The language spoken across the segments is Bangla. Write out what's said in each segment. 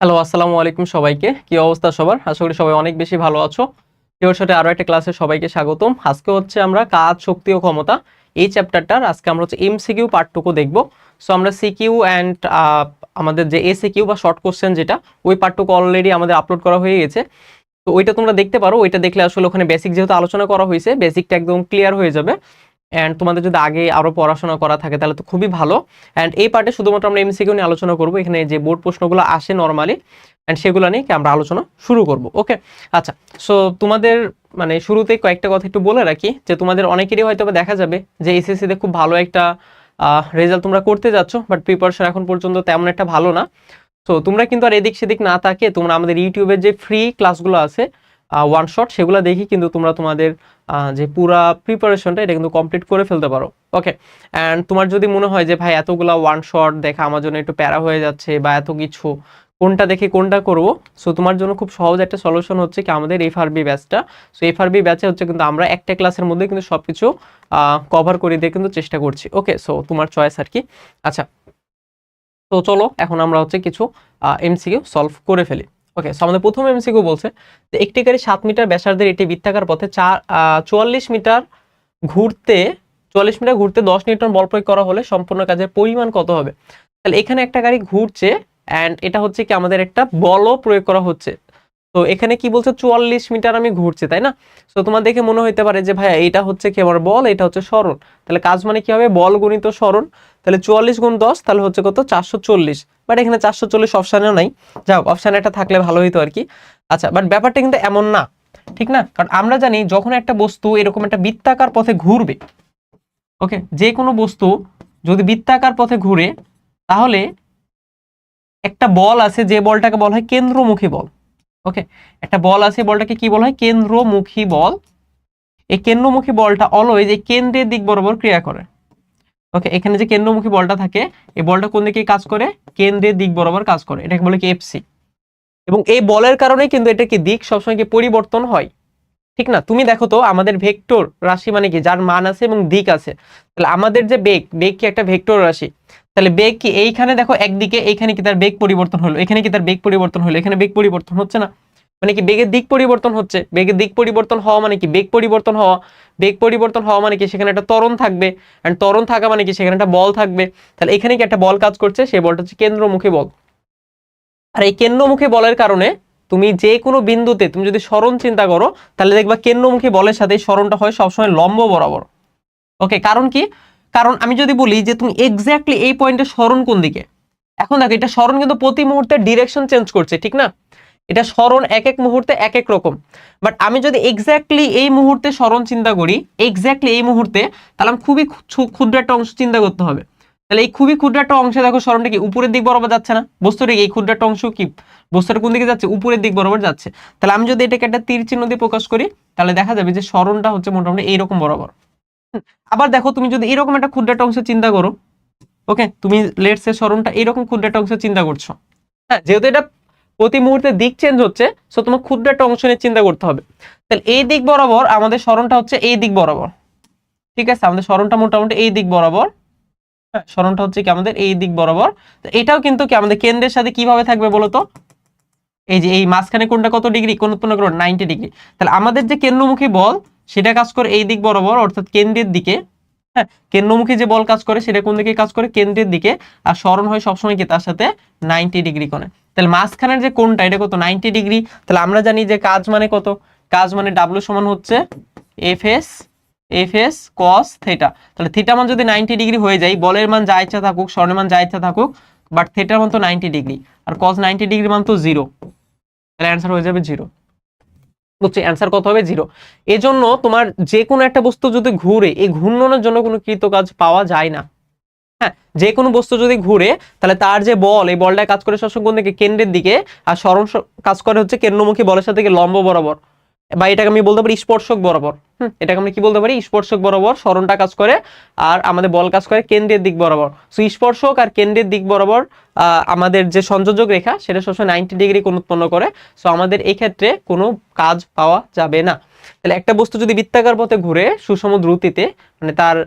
হ্যালো, আসসালামু আলাইকুম সবাইকে। কি অবস্থা সবার? আশা করি সবাই অনেক বেশি ভালো আছো। কেউর সাথে আরো একটা ক্লাসে সবাইকে স্বাগতম। আজকে হচ্ছে আমরা কাজ, শক্তি ও ক্ষমতা এই চ্যাপ্টারটার আজকে আমরা হচ্ছে এমসিকিউ পার্টটুকু দেখব। সো আমরা সিকিউ অ্যান্ড আমাদের যে এসিকিউ বা শর্ট কোশ্চেন যেটা ওই পার্টটুকু অলরেডি আমাদের আপলোড করা হয়ে গেছে। তো ওইটা তোমরা দেখতে পারো। ওইটা দেখলে আসলে ওখানে বেসিক যেহেতু আলোচনা করা হয়েছে, বেসিকটা একদম ক্লিয়ার হয়ে যাবে। অ্যান্ড তোমাদের যদি আগে আরো পড়াশোনা করা থাকে তাহলে তো খুবই ভালো। অ্যান্ড এই পার্টে শুধুমাত্র আমরা এমসিকিউ নিয়ে আলোচনা করবো। এখানে যে বোর্ড প্রশ্নগুলো আসে নর্মালি অ্যান্ড সেগুলো নিয়ে আমরা আলোচনা শুরু করব। ওকে, আচ্ছা। সো তোমাদের মানে শুরুতেই কয়েকটা কথা একটু বলে রাখি যে তোমাদের অনেকেরই হয়তো দেখা যাবে যে এসএসসিতে খুব ভালো একটা রেজাল্ট তোমরা করতে যাচ্ছ, বাট প্রিপারেশন এখন পর্যন্ত তেমন একটা ভালো না। তো তোমরা কিন্তু আর এদিক সেদিক না থাকে তোমরা আমাদের ইউটিউবের যে ফ্রি ক্লাসগুলো আছে ওয়ান শট, সেগুলো দেখি কিন্তু তোমরা তোমাদের যে পুরা প্রিপারেশনটা এটা কিন্তু কমপ্লিট করে ফেলতে পারো। ওকে, অ্যান্ড তোমার যদি মনে হয় যে ভাই এতগুলা ওয়ান শট দেখা আমার জন্য একটু প্যারা হয়ে যাচ্ছে বা এত কিছু কোনটা দেখে কোনটা করব, সো তোমার জন্য খুব সহজ একটা সলিউশন হচ্ছে কি আমাদের এফআরবি ব্যাচটা। সো এফআরবি ব্যাচে হচ্ছে কিন্তু আমরা একটা ক্লাসের মধ্যে কিন্তু সবকিছু কভার করে দিয়ে কিন্তু চেষ্টা করছি। ওকে, সো তোমার চয়েস আর কি। আচ্ছা, তো চলো এখন আমরা হচ্ছে কিছু এমসিকিউ সলভ করে ফেলি। ওকে, সো আমাদের প্রথম এমসিকিউ বলছে যে একটি গাড়ি 7 মিটার ব্যাসার্ধের একটি বৃত্তাকার পথে 44 মিটার ঘুরতে 10 নিউটন বল প্রয়োগ করা হলে সম্পূর্ণ কাজের পরিমাণ কত হবে? তাহলে এখানে একটা গাড়ি ঘুরছে অ্যান্ড এটা হচ্ছে কি আমাদের একটা বলও প্রয়োগ করা হচ্ছে। তো এখানে কি বলছে 44 মিটার আমি ঘুরছি, তাই না? তো তোমার দেখে মনে হইতে পারে যে ভাইয়া এটা হচ্ছে কি আমার বল, এটা হচ্ছে সরণ। তাহলে কাজ মানে কি হবে? বল গুণিত সরণ। তাহলে 44 গুণ 10 তাহলে হচ্ছে কত? 440। বাট এখানে 440 অপশানেও নাই। যাও, অপশানে একটা থাকলে ভালো হইতো আর কি। আচ্ছা, বাট ব্যাপারটা কিন্তু এমন না, ঠিক না? কারণ আমরা জানি যখন একটা বস্তু এরকম একটা বৃত্তাকার পথে ঘুরবে, ওকে, যে কোনো বস্তু যদি বৃত্তাকার পথে ঘুরে তাহলে একটা বল আছে, যে বলটাকে বলা হয় কেন্দ্রমুখী বল। ওকে, একটা বল আছে, বলটাকে কি বলা হয়? কেন্দ্রমুখী বল। এই কেন্দ্রমুখী বলটা অলওয়েজ এই কেন্দ্রের দিক বরাবর ক্রিয়া করে। ওকে, এখানে যে কেন্দ্রমুখী বলটা থাকে এই বলটা কোন দিকে কাজ করে? কেন্দ্রের দিক বরাবর কাজ করে। এটাকে বলে কি এফসি। এবং এই বলের কারণে কিন্তু এটা কি দিক সবসময় কি পরিবর্তন হয়, ঠিক না? তুমি দেখো তো আমাদের ভেক্টর রাশি মানে কি? যার মান আছে এবং দিক আছে। তাহলে আমাদের যে বেগ, বেগ কি একটা ভেক্টর রাশি? তাহলে বেগ কি এইখানে দেখো একদিকে, এইখানে কি তার বেগ পরিবর্তন হলো, এখানে কি তার বেগ পরিবর্তন হলো, এখানে বেগ পরিবর্তন হচ্ছে না? মানে কি বেগের দিক পরিবর্তন হচ্ছে। বেগের দিক পরিবর্তন হওয়া মানে কি? বেগ পরিবর্তন হওয়া। বেগ পরিবর্তন হওয়া মানে কি? সেখানে একটা ত্বরণ থাকবে। এন্ড ত্বরণ থাকা মানে কি? সেখানে একটা বল থাকবে। তাহলে এখানে কি একটা বল কাজ করছে, সেই বলটা হচ্ছে কেন্দ্রমুখী বল। আর এই কেন্দ্রমুখী বলের কারণে তুমি যে কোনো বিন্দুতে তুমি যদি সরণ চিন্তা করো তাহলে দেখবা কেন্দ্রমুখী বলের সাথে সরণটা হয় সবসময় লম্ব বরাবর। ওকে, কারণ কি? কারণ আমি যদি বলি যে তুমি এক্স্যাক্টলি এই পয়েন্টে সরণ কোন দিকে, এখন দেখো এটা সরণ কিন্তু প্রতি মুহূর্তে ডিরেকশন চেঞ্জ করছে, ঠিক না? এটা সরণ এক এক মুহূর্তে এক এক রকম। বাট আমি যদি এক্স্যাক্টলি এই মুহূর্তে সরণ চিন্তা করি, এক্স্যাক্টলি এই মুহূর্তে, তাহলে আমি খুবই ক্ষুদ্র একটা অংশ চিন্তা করতে হবে। তাহলে এই খুবই ক্ষুদ্র একটা অংশে দেখো সরণটা কি উপরের দিক বরাবর যাচ্ছে না? বস্তুটা এই ক্ষুদ্র একটা অংশ কি বস্তুটা কোন দিকে যাচ্ছে? উপরের দিক বরাবর যাচ্ছে। তাহলে আমি যদি এটাকে একটা তীর চিহ্ন দিয়ে প্রকাশ করি তাহলে দেখা যাবে যে সরণটা হচ্ছে মোটামুটি এইরকম বরাবর। আবার দেখো তুমি যদি এরকম একটা ক্ষুদ্র একটা অংশ চিন্তা করো, ওকে, তুমি লেটস সে সরণটা এরকম ক্ষুদ্র একটা অংশ চিন্তা করছো, হ্যাঁ, যেহেতু এটা প্রতি মুহূর্তে দিক চেঞ্জ হচ্ছে, সো তোমার ক্ষুদ্র একটা অংশ নিয়ে চিন্তা করতে হবে। তাহলে এই দিক বরাবর আমাদের সরণটা হচ্ছে এই দিক বরাবর, ঠিক আছে? আমাদের সরণটা মোটামুটি এই দিক বরাবর, হ্যাঁ, সরণটা হচ্ছে কি আমাদের এই দিক বরাবর। তো এটাও কিন্তু কি আমাদের কেন্দ্রের সাথে কিভাবে থাকবে বলো তো? এই যে এই মাঝখানে কোনটা কত ডিগ্রি কোণ উৎপন্ন করো? 90 ডিগ্রি। তাহলে আমাদের যে কেন্দ্রমুখী বল সেটা কাজ করে এই দিক বরাবর, অর্থাৎ কেন্দ্রের দিকে। হ্যাঁ, কেন্দ্রমুখী যে বল কাজ করে সেটা কোন দিকে কাজ করে? কেন্দ্রের দিকে। আর সরণ হয় সবসময় কি তার সাথে 90 ডিগ্রি কোণে। তাহলে মাঝখানের যে কোণটা এটা কত? 90 ডিগ্রি। তাহলে আমরা জানি যে কাজ মানে কত? কাজ মানে ডাব্লিউ সমান হচ্ছে এফ এস কস থিটা। তাহলে থিটা মান যদি 90 ডিগ্রি হয়ে যায়, বলের মান যা ইচ্ছা থাকুক, সরণের মান যা ইচ্ছা থাকুক, বাট থিটার মান তো 90 ডিগ্রি, আর কস 90 ডিগ্রি মান তো 0। তাহলে অ্যান্সার হয়ে যাবে 0। বুঝছি, অ্যান্সার কত হবে? 0। এজন্য তোমার যে কোনো একটা বস্তু যদি ঘুরে, এই ঘূর্ণনের জন্য কোনো কৃতকাজ পাওয়া যায় না। হ্যাঁ, যে কোনো বস্তু যদি ঘুরে তাহলে তার যে বল, এই বলটা কাজ করে সবসময় কোন দিকে? কেন্দ্রের দিকে। আর সরণ কাজ করে হচ্ছে কেন্দ্রমুখী বলের সাথে লম্ব বরাবর, বা এটাকে আমি বলতে পারি স্পর্শক বরাবর। এটাকে আমরা কি বলতে পারি? স্পর্শক বরাবর সরণটা কাজ করে, আর আমাদের বল কাজ করে কেন্দ্রের দিক বরাবর। সো স্পর্শক আর কেন্দ্রের দিক বরাবর আমাদের যে সংযোজক রেখা সেটা সবসময় 90 ডিগ্রি কোণ উৎপন্ন করে। সো আমাদের এই ক্ষেত্রে কোনো কাজ পাওয়া যাবে না। তাহলে একটা বস্তু যদি বৃত্তাকার পথে ঘুরে সুষম দ্রুতিতে, মানে তার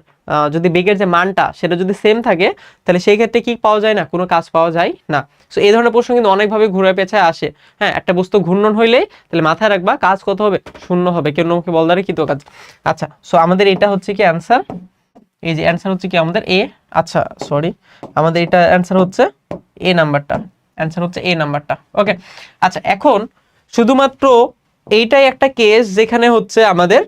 যদি বেগের যে মানটা সেটা যদি সেম থাকে, তাহলে সেই ক্ষেত্রে কি পাওয়া যায় না, কোনো কাজ পাওয়া যায় না। সো এই ধরনের প্রশ্ন কিন্তু অনেকভাবে ঘুরে পেঁচায় আসে। হ্যাঁ, একটা বস্তু ঘূর্ণন হইলেই তাহলে মাথায় রাখবা কাজ কত হবে, শূন্য হবে, কেন্দ্রমুখী বল দ্বারা কৃত কাজ। আচ্ছা, সো আমাদের এটা হচ্ছে কি অ্যান্সার, এই যে অ্যান্সার হচ্ছে কি আমাদের এ। আচ্ছা সরি, আমাদের এটা অ্যান্সার হচ্ছে এ নাম্বারটা, অ্যান্সার হচ্ছে এ নাম্বারটা। ওকে, আচ্ছা এখন শুধুমাত্র এইটাই একটা কেস যেখানে হচ্ছে আমাদের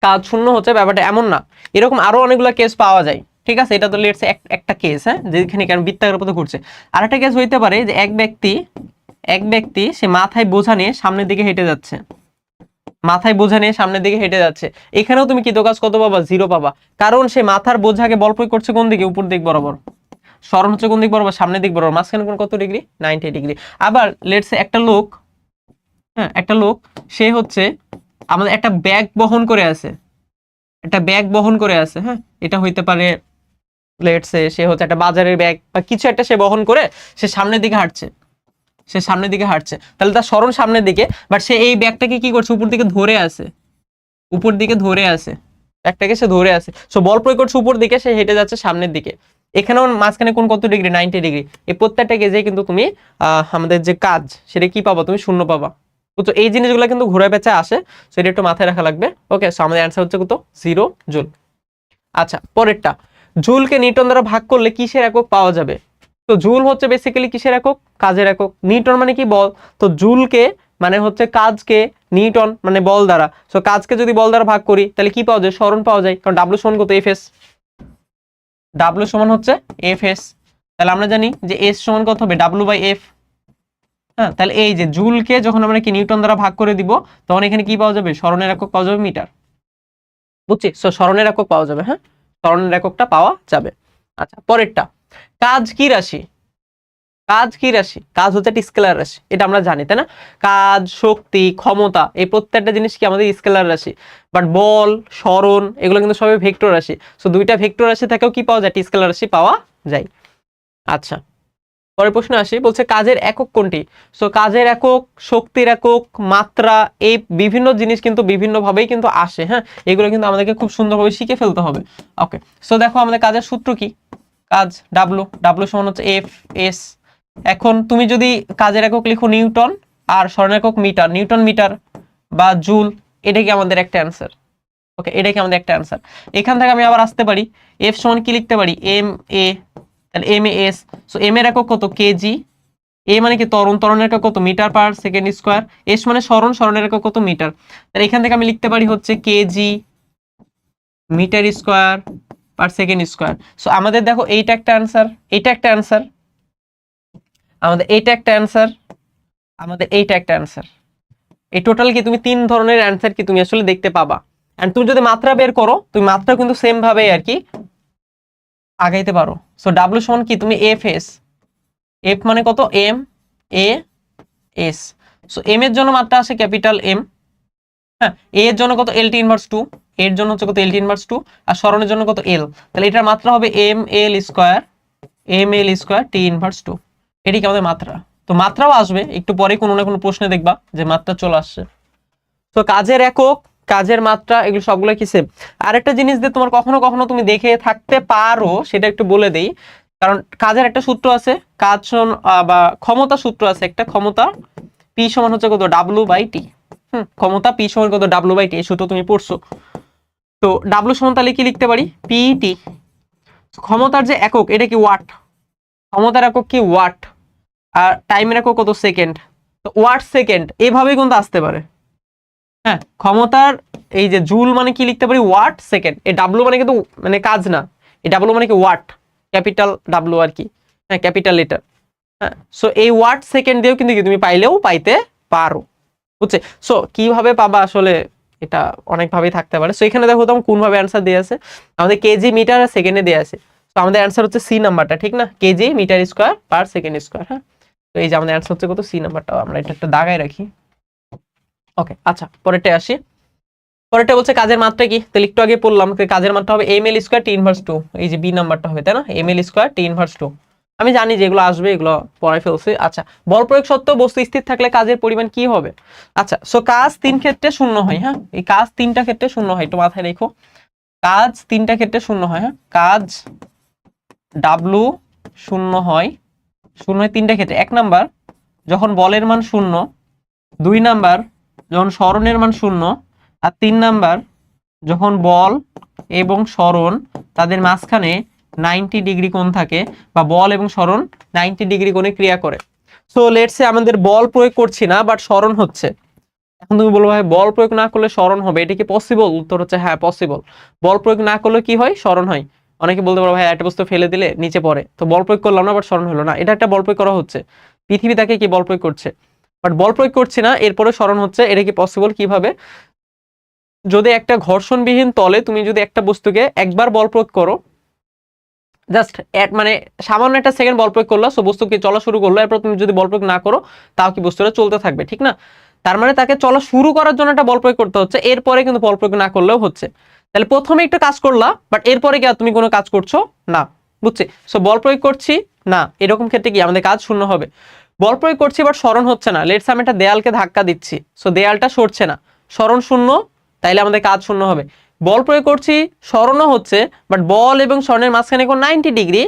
কাজ শূন্য হচ্ছে, ব্যাপারটা এমন না, এরকম আরো অনেকগুলো কেস পাওয়া যায়। ঠিক আছে, এটা তো লেটস একটা কেস, হ্যাঁ, যেখানে কারণ বৃত্তাকার পথে ঘুরছে। আর একটা কেস হইতে পারে যে এক ব্যক্তি সে মাথায় বোঝা নিয়ে সামনের দিকে হেঁটে যাচ্ছে, মাথায় বোঝা নিয়ে সামনের দিকে হেঁটে যাচ্ছে, এখানেও তুমি কৃত কাজ কত পাবা, 0 পাবা। কারণ সে মাথার বোঝাকে বল প্রয়োগ করছে কোন দিকে, উপর দিক বরাবর। সরণ হচ্ছে কোন দিক বরাবর, সামনের দিক বরাবর, মাঝখানে কোন কত ডিগ্রি, 90 ডিগ্রি। আবার লেটস একটা লোক, হ্যাঁ একটা লোক, সে হচ্ছে আমাদের একটা ব্যাগ বহন করে আছে, একটা ব্যাগ বহন করে আছে, হ্যাঁ এটা হইতে পারে লেটস সে হচ্ছে একটা বাজারের ব্যাগ বা কিছু একটা সে বহন করে সে সামনের দিকে হাঁটছে, সে সামনের দিকে হাঁটছে, তাহলে তার সরণ সামনের দিকে, বাট সে এই ব্যাগটাকে কি করছে, উপর দিকে ধরে আছে, উপর দিকে ধরে আছে, ব্যাগটাকে সে ধরে আছে। সো বল প্রয়োগ করছে উপর দিকে, সে হেঁটে যাচ্ছে সামনের দিকে। এখানেও মাঝখানে কোন কত ডিগ্রি, 90 ডিগ্রি। এই প্রত্যেকটা কেজে কিন্তু তুমি আমাদের যে কাজ সেটা কি পাবা, তুমি শূন্য পাবা। বুঝছো, এই জিনিসগুলো কিন্তু ঘুরে পেঁচে আসে, সেটা একটু মাথায় রাখা লাগবে। ওকে, সো আমাদের অ্যান্সার হচ্ছে কত, 0 জুল। আচ্ছা পরেরটা, জুলকে নিউটন দ্বারা ভাগ করলে কিসের একক পাওয়া যাবে? তো জুল হচ্ছে বেসিক্যালি কিসের একক, কাজের একক। নিউটন মানে কি, বল। তো জুলকে মানে হচ্ছে কাজকে, নিউটন মানে বল দ্বারা। সো কাজকে যদি বল দ্বারা ভাগ করি তাহলে কি পাওয়া যায়, সরণ পাওয়া যায়, কারণ ডাব্লিউ সমান কত, এফ এস। ডাব্লিউ সমান হচ্ছে এফ এস, তাহলে আমরা জানি যে এস সমান কত হবে, ডাব্লিউ বাই এফ। হ্যাঁ, তাহলে এই যে জুলকে যখন আমরা কি নিউটন দ্বারা ভাগ করে দিব, তখন এখানে কি পাওয়া যাবে, সরণের একক পাওয়া যাবে, মিটার। বুঝছি, সো সরণের একক পাওয়া যাবে, হ্যাঁ সরণের এককটা পাওয়া যাবে। আচ্ছা পরেরটা, কাজ কি রাশি? কাজ কি রাশি? কাজ হচ্ছে একটা স্কেলার রাশি, এটা আমরা জানি তাই না। কাজ, শক্তি, ক্ষমতা, এই প্রত্যেকটা জিনিস কি আমাদের স্কেলার রাশি। বাট বল, সরণ এগুলো কিন্তু সবই ভেক্টর রাশি। সো দুইটা ভেক্টর রাশি থেকেও কি পাওয়া যায়, স্কেলার রাশি পাওয়া যায়। আচ্ছা পরের প্রশ্ন আসি, বলছে কাজের একক কোনটি? সো কাজের একক, শক্তির একক, মাত্রা, এই বিভিন্ন জিনিস কিন্তু বিভিন্ন ভাবেই কিন্তু আসে। হ্যাঁ, এগুলো কিন্তু আমাদেরকে খুব সুন্দরভাবে শিখে ফেলতে হবে। ওকে, সো দেখো আমাদের কাজের সূত্র কি, কাজ ডাব্লু, ডাব্লু সমান হচ্ছে এফ এস। এখন তুমি যদি কাজের একক লিখো নিউটন আর সরণ একক মিটার, নিউটন মিটার বা জুল, এটা কি আমাদের একটা অ্যান্সার। ওকে, এটা কি আমাদের একটা অ্যান্সার। এখান থেকে আমি আবার আসতে পারি, এফ সমান কি লিখতে পারি, এম এ, তাহলে M A S. So M এর একক কত, কেজি। এ মানে কি ত্বরণ, ত্বরণের একক কত, metre per second square. S মানে সরণ, সরণের একক কত, মিটার। তাহলে এখান থেকে আমি লিখতে পারি হচ্ছে KG metre square per second square. So আমাদের দেখো এইটা একটা অ্যান্সার, এটা একটা অ্যান্সার, আমাদের এইটা একটা অ্যান্সার, আমাদের এইটা একটা অ্যান্সার। এই টোটাল কি তুমি 3 ধরনের অ্যান্সার কি তুমি আসলে দেখতে পাবা। এন্ড তুমি যদি মাত্রা বের করো, তুমি মাত্রা কিন্তু সেম ভাবে আর কি আগাইতে পারো। সো ডাব্লিউ সমান কি, তুমি এফ এস, এফ মানে কত, M A S. So M এর জন্য মাত্রা আসে ক্যাপিটাল এম, হ্যাঁ এ এর জন্য কত, এল টি ইনভার্স 2, এর জন্য হচ্ছে কত, এল টি ইনভার্স 2, আর সরণের জন্য কত, এল। তাহলে এটার মাত্রা হবে M L square, M L square T inverse 2, এটি কি আমাদের মাত্রা। তো মাত্রাও আসবে একটু পরে কোনো না কোনো প্রশ্নে, দেখবা যে মাত্রা চলে আসছে। তো কাজের একক, কাজের মাত্রা, এগুলো সবগুলো কি সেম। আরেকটা জিনিস দিয়ে তোমার কখনো কখনো তুমি দেখে থাকতে পারো, সেটা একটু বলে দেই। কারণ কাজের একটা সূত্র আছে, কাজ বা ক্ষমতা সূত্র আছে একটা, ক্ষমতা পি সমান হচ্ছে কত, ডাব্লু বাই টি। ক্ষমতা পি সমান কত, ডাব্লু বাই টি, এই সূত্র তুমি পড়ছো। তো ডাব্লু সমান তাহলে কি লিখতে পারি, পি টি। ক্ষমতার যে একক এটা কি, ওয়াট। ক্ষমতার একক কি, ওয়াট। আর টাইমের একক কত, সেকেন্ড। তো ওয়াট সেকেন্ড এভাবেই কিন্তু আসতে পারে। হ্যাঁ, ক্ষমতার এই যে জুল মানে কি লিখতে পারি, ওয়াট সেকেন্ড। এই ডাব্লু মানে কিন্তু মানে কাজ না, এই ডাব্লু মানে কি ওয়াট, ক্যাপিটাল ডাব্লু আর কি, হ্যাঁ ক্যাপিটাল লেটার। হ্যাঁ, সো এই ওয়াট সেকেন্ড দিয়েও কিন্তু তুমি পাইলেও পাইতে পারো। বুঝছে, সো কিভাবে পাবা আসলে এটা অনেকভাবেই থাকতে পারে। সো এখানে দেখো তো কোন ভাবে অ্যান্সার দিয়ে আছে, আমাদের কেজি মিটার আর সেকেন্ডে দেওয়া আছে। তো আমাদের অ্যান্সার হচ্ছে সি নাম্বারটা, ঠিক না, KG metre square per second square. হ্যাঁ, তো এই যে আমাদের অ্যান্সার হচ্ছে কত, সি নাম্বারটা, আমরা এটা একটা দাগায় রাখি। ওকে, আচ্ছা পরেরটা আসি। পরেরটা বলছে কাজের মাত্রা কি, তাহলে একটু আগে বললাম কাজের মাত্রা হবে M L square T inverse 2, এই যে বি নাম্বারটা হবে তাই না, M L square T inverse 2। আমি জানি যে এগুলো আসবে, এগুলো পড়াই ফেলছি। আচ্ছা, বল প্রয়োগ সত্ত্বেও বস্তু স্থির থাকলে কাজের পরিমাণ কি হবে? আচ্ছা, সো কাজ 3 ক্ষেত্রে শূন্য হয়। হ্যাঁ, এই কাজ 3টা ক্ষেত্রে শূন্য হয়, একটু মাথায় রেখো। কাজ 3টা ক্ষেত্রে শূন্য হয়। হ্যাঁ, কাজ ডাব্লু শূন্য হয়। শূন্য হয় 3টা ক্ষেত্রে। 1 নাম্বার যখন বলের মান শূন্য, 2 নাম্বার যখন সরণের মান শূন্য, আর 3 নাম্বার যখন বল এবং সরণ তাদের মাঝখানে 90 ডিগ্রি কোণ থাকে, বা বল এবং সরণ 90 ডিগ্রি কোণে ক্রিয়া করে। সো লেটস সে আমাদের বল প্রয়োগ করছি না, বাট সরণ হচ্ছে। এখন তুমি বলবো ভাই বল প্রয়োগ না করলে সরণ হবে, এটা কি পসিবল? উত্তর হচ্ছে হ্যাঁ পসিবল। বল প্রয়োগ না করলে কি হয়? সরণ হয়। অনেকে বলতে পারো ভাই একটা বস্তু ফেলে দিলে নিচে পড়ে, তো বল প্রয়োগ করলাম না বাট সরণ হলো না, এটা একটা বল প্রয়োগ করা হচ্ছে। পৃথিবী তাকে কি বল প্রয়োগ করছে, বাট বল প্রয়োগ করছি না, এরপরে সরণ হচ্ছে। এটা কি পসিবল? কিভাবে? যদি একটা ঘর্ষণবিহীন তলে তুমি যদি একটা বস্তুকে একবার বল প্রয়োগ করো, জাস্ট মানে সামান্য একটা সেকেন্ড বল প্রয়োগ করলো, সো বস্তু কি চলা শুরু করলো, এরপর তুমি যদি বল প্রয়োগ না করো তাও কি বস্তুটা চলতে থাকবে, ঠিক না? তার মানে তাকে চলা শুরু করার জন্য একটা বল প্রয়োগ করতে হচ্ছে, এরপরে কিন্তু বল প্রয়োগ না করলেও হচ্ছে। তাহলে প্রথমে একটু কাজ করলা, বাট এরপরে কি তুমি কোনো কাজ করছো না, বুঝছি? সো বল প্রয়োগ করছি না, এরকম ক্ষেত্রে কি আমাদের কাজ শূন্য হবে। বল প্রয়োগ করছি বাট সরণ হচ্ছে না, লেটস আমি একটা দেয়ালকে ধাক্কা দিচ্ছি, সো দেয়ালটা সরছে না, সরণ শূন্য, তাইলে আমাদের কাজ শূন্য হবে। বল প্রয়োগ করছি, সরণও হচ্ছে, বাট বল এবং সরণের মাঝখানে কোন 90 ডিগ্রি,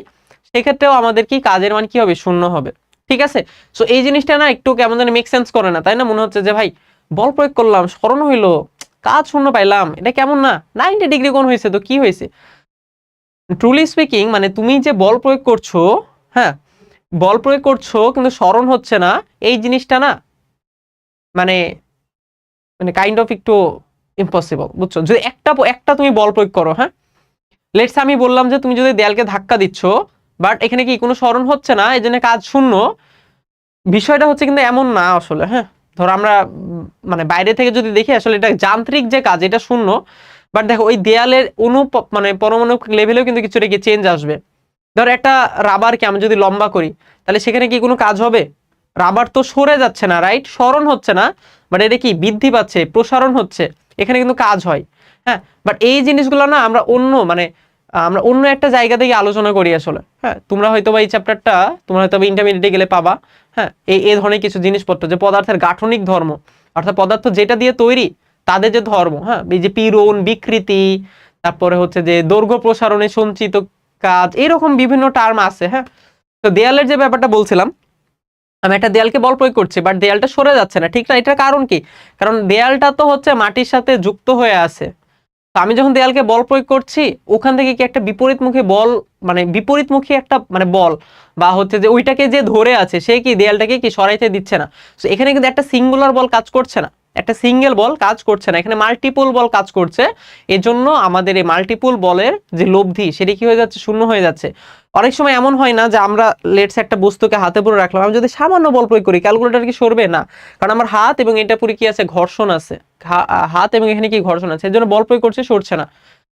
সেক্ষেত্রেও আমাদের কি কাজের মান কি হবে? শূন্য হবে। ঠিক আছে, সো এই জিনিসটা না একটু কেমন যেন মেক সেন্স করে না, তাই না? মনে হচ্ছে যে ভাই বল প্রয়োগ করলাম, সরণ হইলো, কাজ শূন্য পাইলাম, এটা কেমন না? 90 ডিগ্রি কোণ হয়েছে, তো কি হয়েছে? ট্রুলি স্পিকিং, মানে তুমি যে বল প্রয়োগ করছো, হ্যাঁ বল প্রয়োগ করছো কিন্তু সরণ হচ্ছে না, এই জিনিসটা না মানে মানে কাইন্ড অফ একটু ইম্পসিবল, বুঝছো? যদি একটা তুমি বল প্রয়োগ করো, হ্যাঁ লেটস আমি বললাম যে তুমি যদি দেয়ালকে ধাক্কা দিচ্ছ, বাট এখানে কি কোনো সরণ হচ্ছে না, এই জন্য কাজ শূন্য। বিষয়টা হচ্ছে কিন্তু এমন না আসলে। হ্যাঁ, ধরো আমরা মানে বাইরে থেকে যদি দেখি, আসলে এটা যান্ত্রিক যে কাজ, এটা শূন্য, বাট দেখো ওই দেয়ালের মানে পরমাণু লেভেলেও কিন্তু কিছুটা কি চেঞ্জ আসবে। ধরো একটা রাবারকে আমি যদি লম্বা করি, তাহলে সেখানে কি কোনো কাজ হবে? রাবার তো সরে যাচ্ছে না, রাইট? সরণ হচ্ছে না, বাট এটা কি বৃদ্ধি পাচ্ছে, প্রসারণ হচ্ছে, এখানে কিন্তু কাজ হয়। হ্যাঁ, বাট এই জিনিসগুলো না আমরা অন্য একটা জায়গা থেকে আলোচনা করি আসলে। হ্যাঁ, তোমরা হয়তো বা এই চ্যাপ্টারটা তোমরা হয়তো ইন্টারমিডিয়েটে গেলে পাবা। হ্যাঁ, এই ধরনের কিছু জিনিসপত্র, যে পদার্থের গাঠনিক ধর্ম, অর্থাৎ পদার্থ যেটা দিয়ে তৈরি তাদের যে ধর্ম, হ্যাঁ এই যে পীড়ন, বিকৃতি, তারপরে হচ্ছে যে দৈর্ঘ্য প্রসারণে সঞ্চিত কাজ, এরকম বিভিন্ন টার্ম আছে। হ্যাঁ, তো দেয়ালের যে ব্যাপারটা বলছিলাম, আমি একটা দেয়ালকে বল প্রয়োগ করছি, বাট দেয়ালটা সরে যাচ্ছে না, ঠিক না? এটার কারণ কি? কারণ দেয়ালটা তো হচ্ছে মাটির সাথে যুক্ত হয়ে আছে। তো আমি যখন দেয়ালকে বল প্রয়োগ করছি, ওখান থেকে কি একটা বিপরীতমুখী বল, মানে বিপরীতমুখী একটা মানে বল, বা হচ্ছে যে ওইটাকে যে ধরে আছে সে কি দেয়ালটাকে কি সরাইতে দিচ্ছে না। তো এখানে কিন্তু একটা সিঙ্গুলার বল কাজ করছে না, একটা সিঙ্গেল বল কাজ করছে না, এখানে মাল্টিপল বল কাজ করছে। এজন্য আমাদের এই মাল্টিপল বলের যে লব্ধি, সেটা কি হয়ে যাচ্ছে? শূন্য হয়ে যাচ্ছে। অনেক সময় এমন হয় না যে আমরা লেটস একটা বস্তুকে হাতে পুরো রাখলাম, আমি যদি সামান্য বল প্রয়োগ করি, ক্যালকুলেটর কি সরবে না? কারণ আমার হাত এবং এটা পুরো কি আছে? ঘর্ষণ আছে। হাত এবং এখানে কি ঘর্ষণ আছে, এর জন্য বল প্রয়োগ করছে, সরছে না,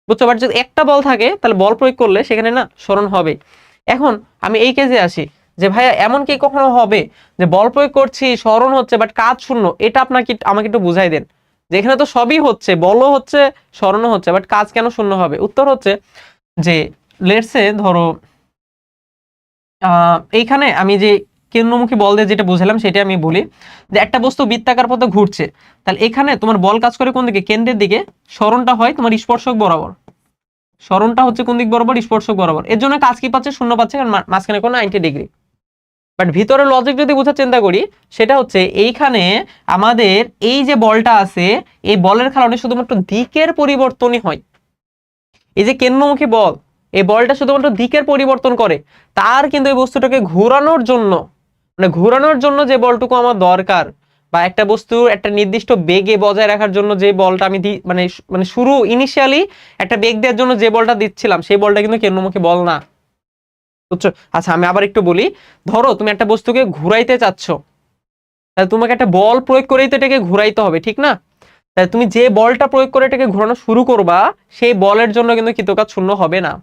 বুঝছো? বাট যদি একটা বল থাকে, তাহলে বল প্রয়োগ করলে সেখানে না সরণ হবে। এখন আমি এই কেসে আসি, যে ভাইয়া এমন কি কখনো হবে যে বল প্রয়োগ করছি, সরণ হচ্ছে, বাট কাজ শূন্য? এটা আপনাকে আমাকে একটু বুঝাই দেন, যে এখানে তো সবই হচ্ছে, বলও হচ্ছে, সরণও হচ্ছে, বাট কাজ কেন শূন্য হবে? উত্তর হচ্ছে যে লেটসে ধরো এইখানে আমি যে কেন্দ্রমুখী বল দিয়ে যেটা বুঝালাম সেটা আমি বলি, যে একটা বস্তু বৃত্তাকার পথে ঘুরছে, তাহলে এখানে তোমার বল কাজ করে কোন দিকে? কেন্দ্রের দিকে। সরণটা হয় তোমার স্পর্শক বরাবর, সরণটা হচ্ছে কোন দিক বরাবর? স্পর্শক বরাবর। এর জন্য কাজ কি পাচ্ছে? শূন্য পাচ্ছে, কারণ মাঝখানে কোনো 90 ডিগ্রি। বাট ভিতরে লজিক যদি বোঝার চিন্তা করি, সেটা হচ্ছে এইখানে আমাদের এই যে বলটা আছে, এই বলের কারণে শুধুমাত্র দিকের পরিবর্তনই হয়। এই যে কেন্দ্রমুখী বল, এই বলটা শুধুমাত্র দিকের পরিবর্তন করে, তার কিন্তু এই বস্তুটাকে ঘোরানোর জন্য, মানে ঘোরানোর জন্য যে বলটুকু আমার দরকার, বা একটা বস্তু একটা নির্দিষ্ট বেগে বজায় রাখার জন্য যে বলটা আমি মানে মানে শুরু ইনিশিয়ালি একটা বেগ দেওয়ার জন্য যে বলটা দিচ্ছিলাম, সেই বলটা কিন্তু কেন্দ্রমুখী বল না, বুঝছো? আচ্ছা, আমি আবার একটু বলি। ধরো তুমি একটা বস্তুকে ঘুরাইতে চাচ্ছ, তাহলে তোমাকে একটা বল প্রয়োগ করেই তো এটাকে ঘুরাইতে হবে, ঠিক না? তাহলে তুমি যে বলটা প্রয়োগ করে এটাকে ঘোরানো শুরু করবা, সেই বলের জন্য কিন্তু কৃতকাজ শূন্য হবে না।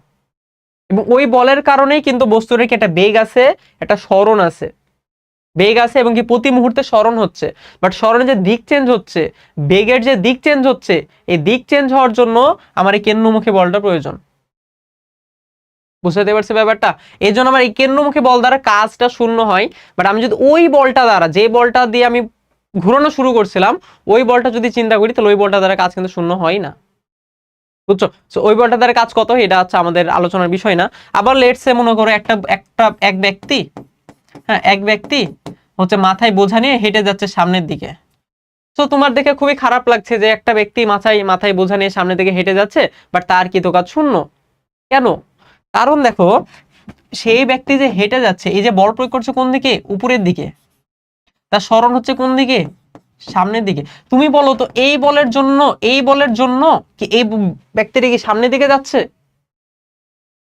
এবং ওই বলের কারণেই কিন্তু বস্তুর কি একটা বেগ আছে, একটা সরণ আছে, বেগ আছে এবং কি প্রতি মুহূর্তে সরণ হচ্ছে। বাট সরণের যে দিক চেঞ্জ হচ্ছে, বেগের যে দিক চেঞ্জ হচ্ছে, এই দিক চেঞ্জ হওয়ার জন্য আমার এই কেন্দ্রমুখী বলটা প্রয়োজন। বুঝতে পারছি ব্যাপারটা। এই জন্য আমার এই কেন্দ্রমুখী বল দ্বারা কাজটা শূন্য হয়, বাট আমি যদি ওই বলটা দ্বারা, যে বলটা দিয়ে আমি ঘুরানো শুরু করছিলাম, ওই বলটা যদি চিন্তা করি, তাহলে ওই বলটা দ্বারা কাজ কিন্তু শূন্য হয় না, বুঝছো? সো ওই বলটা দ্বারা কাজ কত, এটা হচ্ছে আমাদের আলোচনার বিষয় না। আবার লেটস সে মনে করো এক ব্যক্তি, হ্যাঁ, এক ব্যক্তি হচ্ছে মাথায় বোঝা নিয়ে হেঁটে যাচ্ছে সামনের দিকে। তো তোমার দেখে খুবই খারাপ লাগছে যে একটা ব্যক্তি মাথায় বোঝা নিয়ে সামনের দিকে হেঁটে যাচ্ছে, বাট তার কৃতকাজ শূন্য। কেন? কারণ দেখো, সেই ব্যক্তি যে হেঁটে যাচ্ছে, এই যে বল প্রয়োগ করছে কোন দিকে, উপরের দিকে, তার সরণ হচ্ছে কোন দিকে, সামনের দিকে। তুমি বলো তো, এই বলের জন্য কি এই ব্যক্তিটা কি সামনের দিকে যাচ্ছে?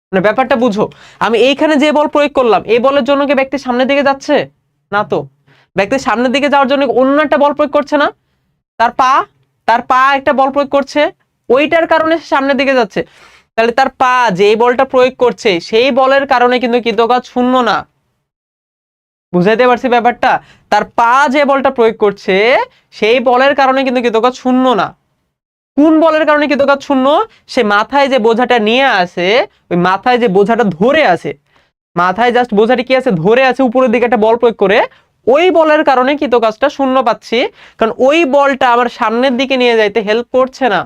মানে ব্যাপারটা বুঝো, আমি এইখানে যে বল প্রয়োগ করলাম, এই বলের জন্য কি ব্যক্তি সামনের দিকে যাচ্ছে? না তো। ব্যক্তি সামনের দিকে যাওয়ার জন্য অন্য একটা বল প্রয়োগ করছে না, তার পা একটা বল প্রয়োগ করছে, ওইটার কারণে সে সামনের দিকে যাচ্ছে। তাহলে তার পা যে বলটা প্রয়োগ করছে, সেই বলের কারণে কিন্তু কৃতকাজ শূন্য না। বুঝাইতে পারছি ব্যাপারটা? তার পা যে বলটা প্রয়োগ করছে, সেই বলের কারণে কিন্তু কৃতকাজ শূন্য না। কোন বলের কারণে কৃতকাজ শূন্য? সে মাথায় যে বোঝাটা নিয়ে আসে, ওই মাথায় যে বোঝাটা ধরে আছে, মাথায় জাস্ট বোঝাটি কি আছে, ধরে আছে, উপরের দিকে একটা বল প্রয়োগ করে, ওই বলের কারণে কৃতকাজটা শূন্য পাচ্ছি। কারণ ওই বলটা আমার সামনের দিকে নিয়ে যাইতে হেল্প করছে না,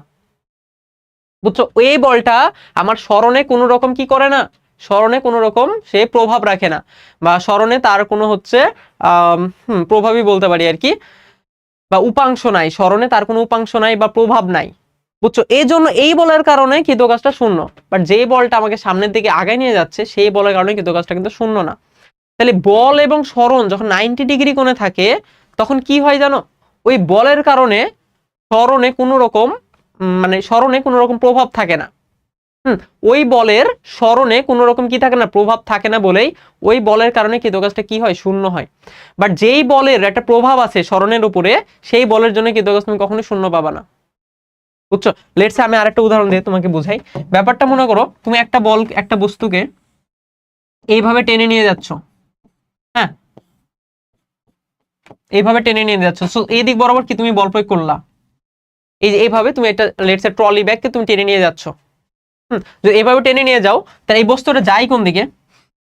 বুঝছো? ওই বলটা আমার স্মরণে কোনো রকম কি করে না, স্মরণে কোনো রকম সে প্রভাব রাখে না, বা স্মরণে তার কোনো হচ্ছে প্রভাবই বলতে পারি আর কি, বা উপাংশ নাই, স্মরণে তার কোনো উপাংশ নাই বা প্রভাব নাই, বুঝছো? এই জন্য এই বলের কারণে কৃতকাজটা শূন্য। বাট যে বলটা আমাকে সামনের দিকে আগায় নিয়ে যাচ্ছে, সেই বলের কারণে কৃতকাজটা কিন্তু শূন্য না। তাহলে বল এবং স্মরণ যখন 90 ডিগ্রি কোণে থাকে, তখন কি হয় জানো? ওই বলের কারণে স্মরণে কোনো রকম স্মরণে কোনো রকম প্রভাব থাকে না। ওই বলের স্মরণে কোনো রকম কি থাকে না, প্রভাব থাকে না বলেই ওই বলের কারণে কৃতকাজটা কি হয়, শূন্য হয়। বাট যেই বলের একটা প্রভাব আছে স্মরণের উপরে, সেই বলের জন্য কৃতকাজ তুমি কখনোই শূন্য পাবা না, বুঝছো? লেটস সে আমি আরেকটা উদাহরণ দিয়ে তোমাকে বুঝাই ব্যাপারটা। মনে করো তুমি একটা বস্তুকে এইভাবে টেনে নিয়ে যাচ্ছ, হ্যাঁ, এইভাবে টেনে নিয়ে যাচ্ছ। সো এই দিক বরাবর কি তুমি বল প্রয়োগ করলা, এই যে এইভাবে তুমি একটা লেটস সে ট্রলি ব্যাগকে তুমি টেনে নিয়ে যাচ্ছ। যদি এইভাবে টেনে নিয়ে যাও, তাহলে এই বস্তুটা যায় কোন দিকে?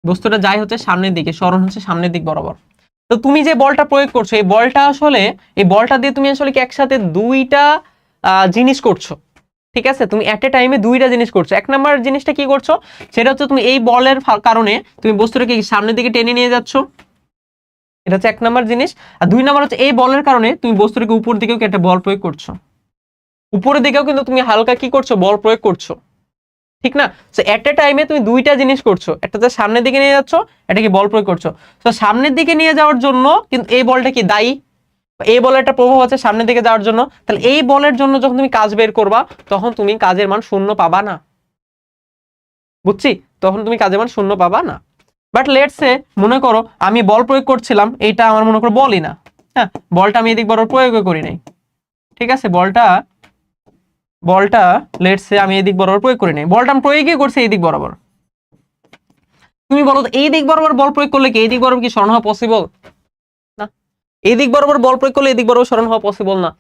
বস্তুটা যায় হচ্ছে সামনের দিকে, সরণ হচ্ছে সামনের দিক বরাবর। তো তুমি যে বলটা প্রয়োগ করছো, এই বলটা দিয়ে তুমি আসলে কি একসাথে দুইটা জিনিস করছো, ঠিক আছে? তুমি এট এ টাইমে দুইটা জিনিস করছো। এক নাম্বার জিনিসটা কি করছো, সেটা হচ্ছে তুমি এই বলের কারণে তুমি বস্তুটাকে সামনের দিকে টেনে নিয়ে যাচ্ছ, এটা হচ্ছে এক নাম্বার জিনিস। আর দুই নাম্বার হচ্ছে এই বলের কারণে তুমি বস্তুটাকে উপর দিকেও একটা বল প্রয়োগ করছো, উপরের দিকেও কিন্তু তুমি হালকা কি করছো, বল প্রয়োগ করছো, ঠিক না? সো এট এ টাইমে তুমি দুইটা জিনিস করছো, একটা তো সামনের দিকে নিয়ে যাচ্ছ, এটা কি বল প্রয়োগ করছো। তো সামনের দিকে নিয়ে যাওয়ার জন্য কিন্তু এই বলটা কি দায়ী, এই বলের একটা প্রভাব আছে সামনের দিকে যাওয়ার জন্য। তাহলে এই বলের জন্য যখন তুমি কাজ বের করবা, তখন তুমি কাজের মান শূন্য পাবা না, বুঝছি? তখন তুমি কাজের মান শূন্য পাবা না। বাট লেটস সে মনে করো আমি বল প্রয়োগ করছিলাম, এইটা আমার মনে করো বলই না, হ্যাঁ, বলটা আমি এদিক বরাবর প্রয়োগ করি নাই, ঠিক আছে? বলটা লেটস সে আমি এদিক বরাবর প্রয়োগ করি নাই, বলটা আমি প্রয়োগই করছি এই দিক বরাবর। তুমি বলো তো এই দিক বরাবর বল প্রয়োগ করলে কি এই দিক বরাবর কি সরণ হওয়া পসিবল? না। এই দিক বরাবর বল প্রয়োগ করলে এই দিক বরাবর সরণ হওয়া পসিবল না।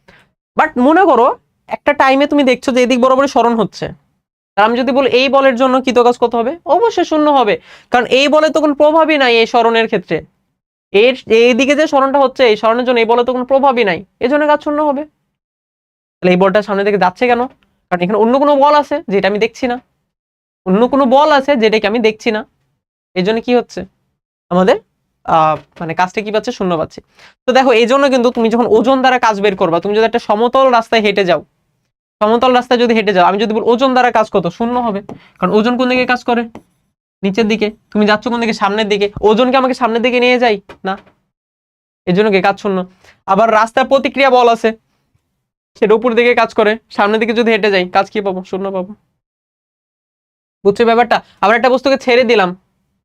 বাট মনে করো একটা টাইমে তুমি দেখছো যে এই দিক বরাবর সরণ হচ্ছে, আর আমি যদি বলি এই বলের জন্য কৃতকাজ কত হবে, অবশ্যই শূন্য হবে। কারণ এই বলে তো কোনো প্রভাবই নাই এই সরণের ক্ষেত্রে, এই দিকে যে সরণটা হচ্ছে, এই সরণের জন্য এই বলে তো কোনো প্রভাবই নাই, এই জন্য কাজ শূন্য হবে। তাহলে এই বলটা সামনে দিকে যাচ্ছে কেন? কারণ এখানে অন্য কোনো বল আছে যেটা আমি দেখছি না, অন্য কোনো বল আছে যেটাকে আমি দেখছি না, এই জন্য কি হচ্ছে আমাদের কাজটা কি পাচ্ছে, শূন্য পাচ্ছে। তো দেখো এই জন্য কিন্তু তুমি যখন ওজন দ্বারা কাজ বের করবা, তুমি যদি একটা সমতল রাস্তায় হেঁটে যাও, আমি যদি বলি ওজন দ্বারা কাজ কত, শূন্য হবে। কারণ ওজন কোন দিকে কাজ করে, নিচের দিকে। তুমি যাচ্ছ কোন দিকে, সামনের দিকে। ওজনকে আমাকে সামনের দিকে নিয়ে যাই না, এই জন্য কি কাজ শূন্য। আবার রাস্তার প্রতিক্রিয়া বল আছে, সেটা উপর দিকে কাজ করে, সামনের দিকে যদি হেঁটে যাই, কাজ কি পাবো, শূন্য পাবো, বুঝছো ব্যাপারটা? আবার একটা বস্তুকে ছেড়ে দিলাম,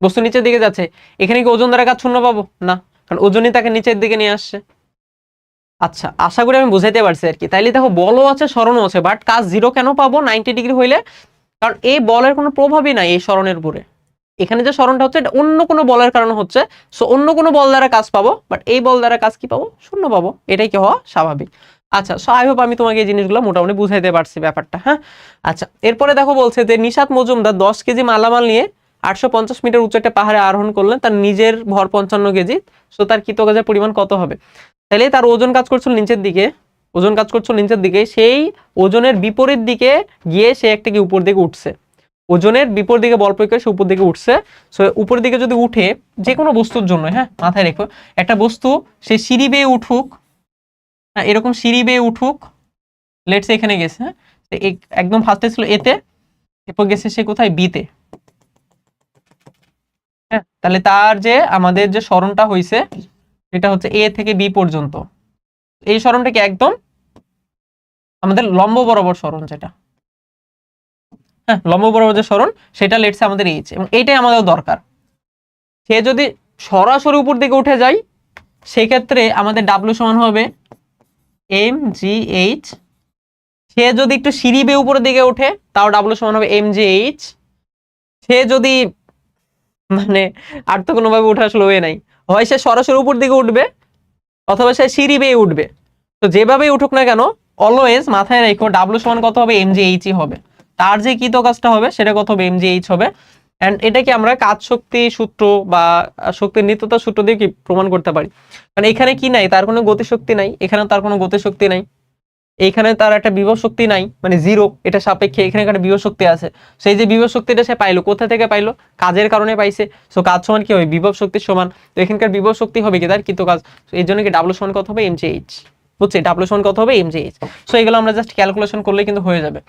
বস্তু নিচের দিকে যাচ্ছে, এখানে কি ওজন দ্বারা কাজ শূন্য পাবো না, কারণ ওজনই তাকে নিচের দিকে নিয়ে আসছে। আচ্ছা, আশা করি আমি বুঝাইতে পারছি আর কি। তাইলে দেখো বলও আছে সরণও আছে, বাট কাজ জিরো কেন পাবো 90 ডিগ্রি হইলে? কারণ এই বলের কোনো প্রভাবই নাই এই সরণের উপরে। এখানে যে সরণটা হচ্ছে এটা অন্য কোনো বলের কারণে হচ্ছে, সো অন্য কোনো বল দ্বারা কাজ পাবো, বাট এই বল দ্বারা কাজ কি পাবো, শূন্য পাবো। এটাই কি হওয়া স্বাভাবিক। আচ্ছা, সো আই হোপ আমি তোমাকে এই জিনিসগুলো মোটামুটি বুঝাইতে পারছি ব্যাপারটা, হ্যাঁ। আচ্ছা, এরপরে দেখো বলছে যে নিশাত মজুমদার 10 কেজি মালামাল নিয়ে 850 মিটার উঁচু একটা পাহাড়ে আরোহণ করলেন, তার নিজের ভর 55 কেজি, সো তার কৃতকাজের পরিমাণ কত হবে? তাহলে তার ওজন কাজ করছিল নিচের দিকে, ওজন কাজ করছিল নিচের দিকে, সেই ওজনের বিপরীত দিকে গিয়ে সে একটা কি উপর দিকে উঠছে, ওজনের বিপরীত দিকে বল প্রয়োগ করে সে উপর দিকে উঠছে। সো উপর দিকে যদি উঠে যে কোনো বস্তুর জন্য, হ্যাঁ মাথায় রেখো, একটা বস্তু সে সিঁড়ি বেয়ে উঠুক, হ্যাঁ এরকম সিঁড়ি বেয়ে উঠুক, লেটস এখানে গেছে, হ্যাঁ একদম ফার্স্টে ছিল এতে, এরপর গেছে সে কোথায় বিতে, হ্যাঁ তাহলে তার যে আমাদের যে সরণটা হয়েছে এটা হচ্ছে এ থেকে বি পর্যন্ত, এই সরণটাকে একদম আমাদের লম্ব বরাবর সরণ, যেটা হ্যাঁ লম্ব বরাবর যে সরণ সেটা লেটস আমাদের এইচ, এবং এইটাই আমাদের দরকার। সে যদি সরাসরি উপর দিকে উঠে যায় সেক্ষেত্রে আমাদের ডাব্লিউ সমান হবে এম জি এইচ, সে যদি একটু সিঁড়ি বেয়ে উপরের দিকে উঠে তাও ডাব্লিউ সমান হবে এম জি এইচ, সে যদি মানে আর তো কোনোভাবে উঠে আসলে ওয়ে নাই, হয় সে সরাসরি উপর দিকে উঠবে অথবা সে সিঁড়ি বেয়ে উঠবে, তো যেভাবেই উঠুক না কেন অলওয়েজ মাথায় রেখো ডাব্লিউ সমান কত হবে? এম জি এইচ হবে, তার যে কৃত কাজটা হবে সেটা কত হবে? এম জি এইচ হবে। এন্ড এটাকে আমরা কাজ শক্তি সূত্র বা শক্তির নিত্যতা সূত্র দিয়ে কি প্রমাণ করতে পারি, কারণ এখানে কি নাই, তার কোনো গতিশক্তি নাই, এখানে তার কোনো গতিশক্তি নাই, এইখানে তার একটা বিভব শক্তি নাই মানে জিরো, এটা সাপেক্ষে এখানে একটা বিভব শক্তি আছে, সেই যে বিভব শক্তিটা সে পাইলো কোথা থেকে পাইলো? কাজের কারণে পাইছে, সো কাজ সমান কি হবে? বিভব শক্তির সমান, তো এখানকার বিভব শক্তি হবে কি তার কৃত কাজ, এই জন্য কি ডাব্লিউ সমান কত হবে? এম জি এইচ, বুঝছি ডাব্লিউ সমান কত হবে? M G H. সো এগুলো আমরা জাস্ট ক্যালকুলেশন করলে কিন্তু হয়ে যাবে।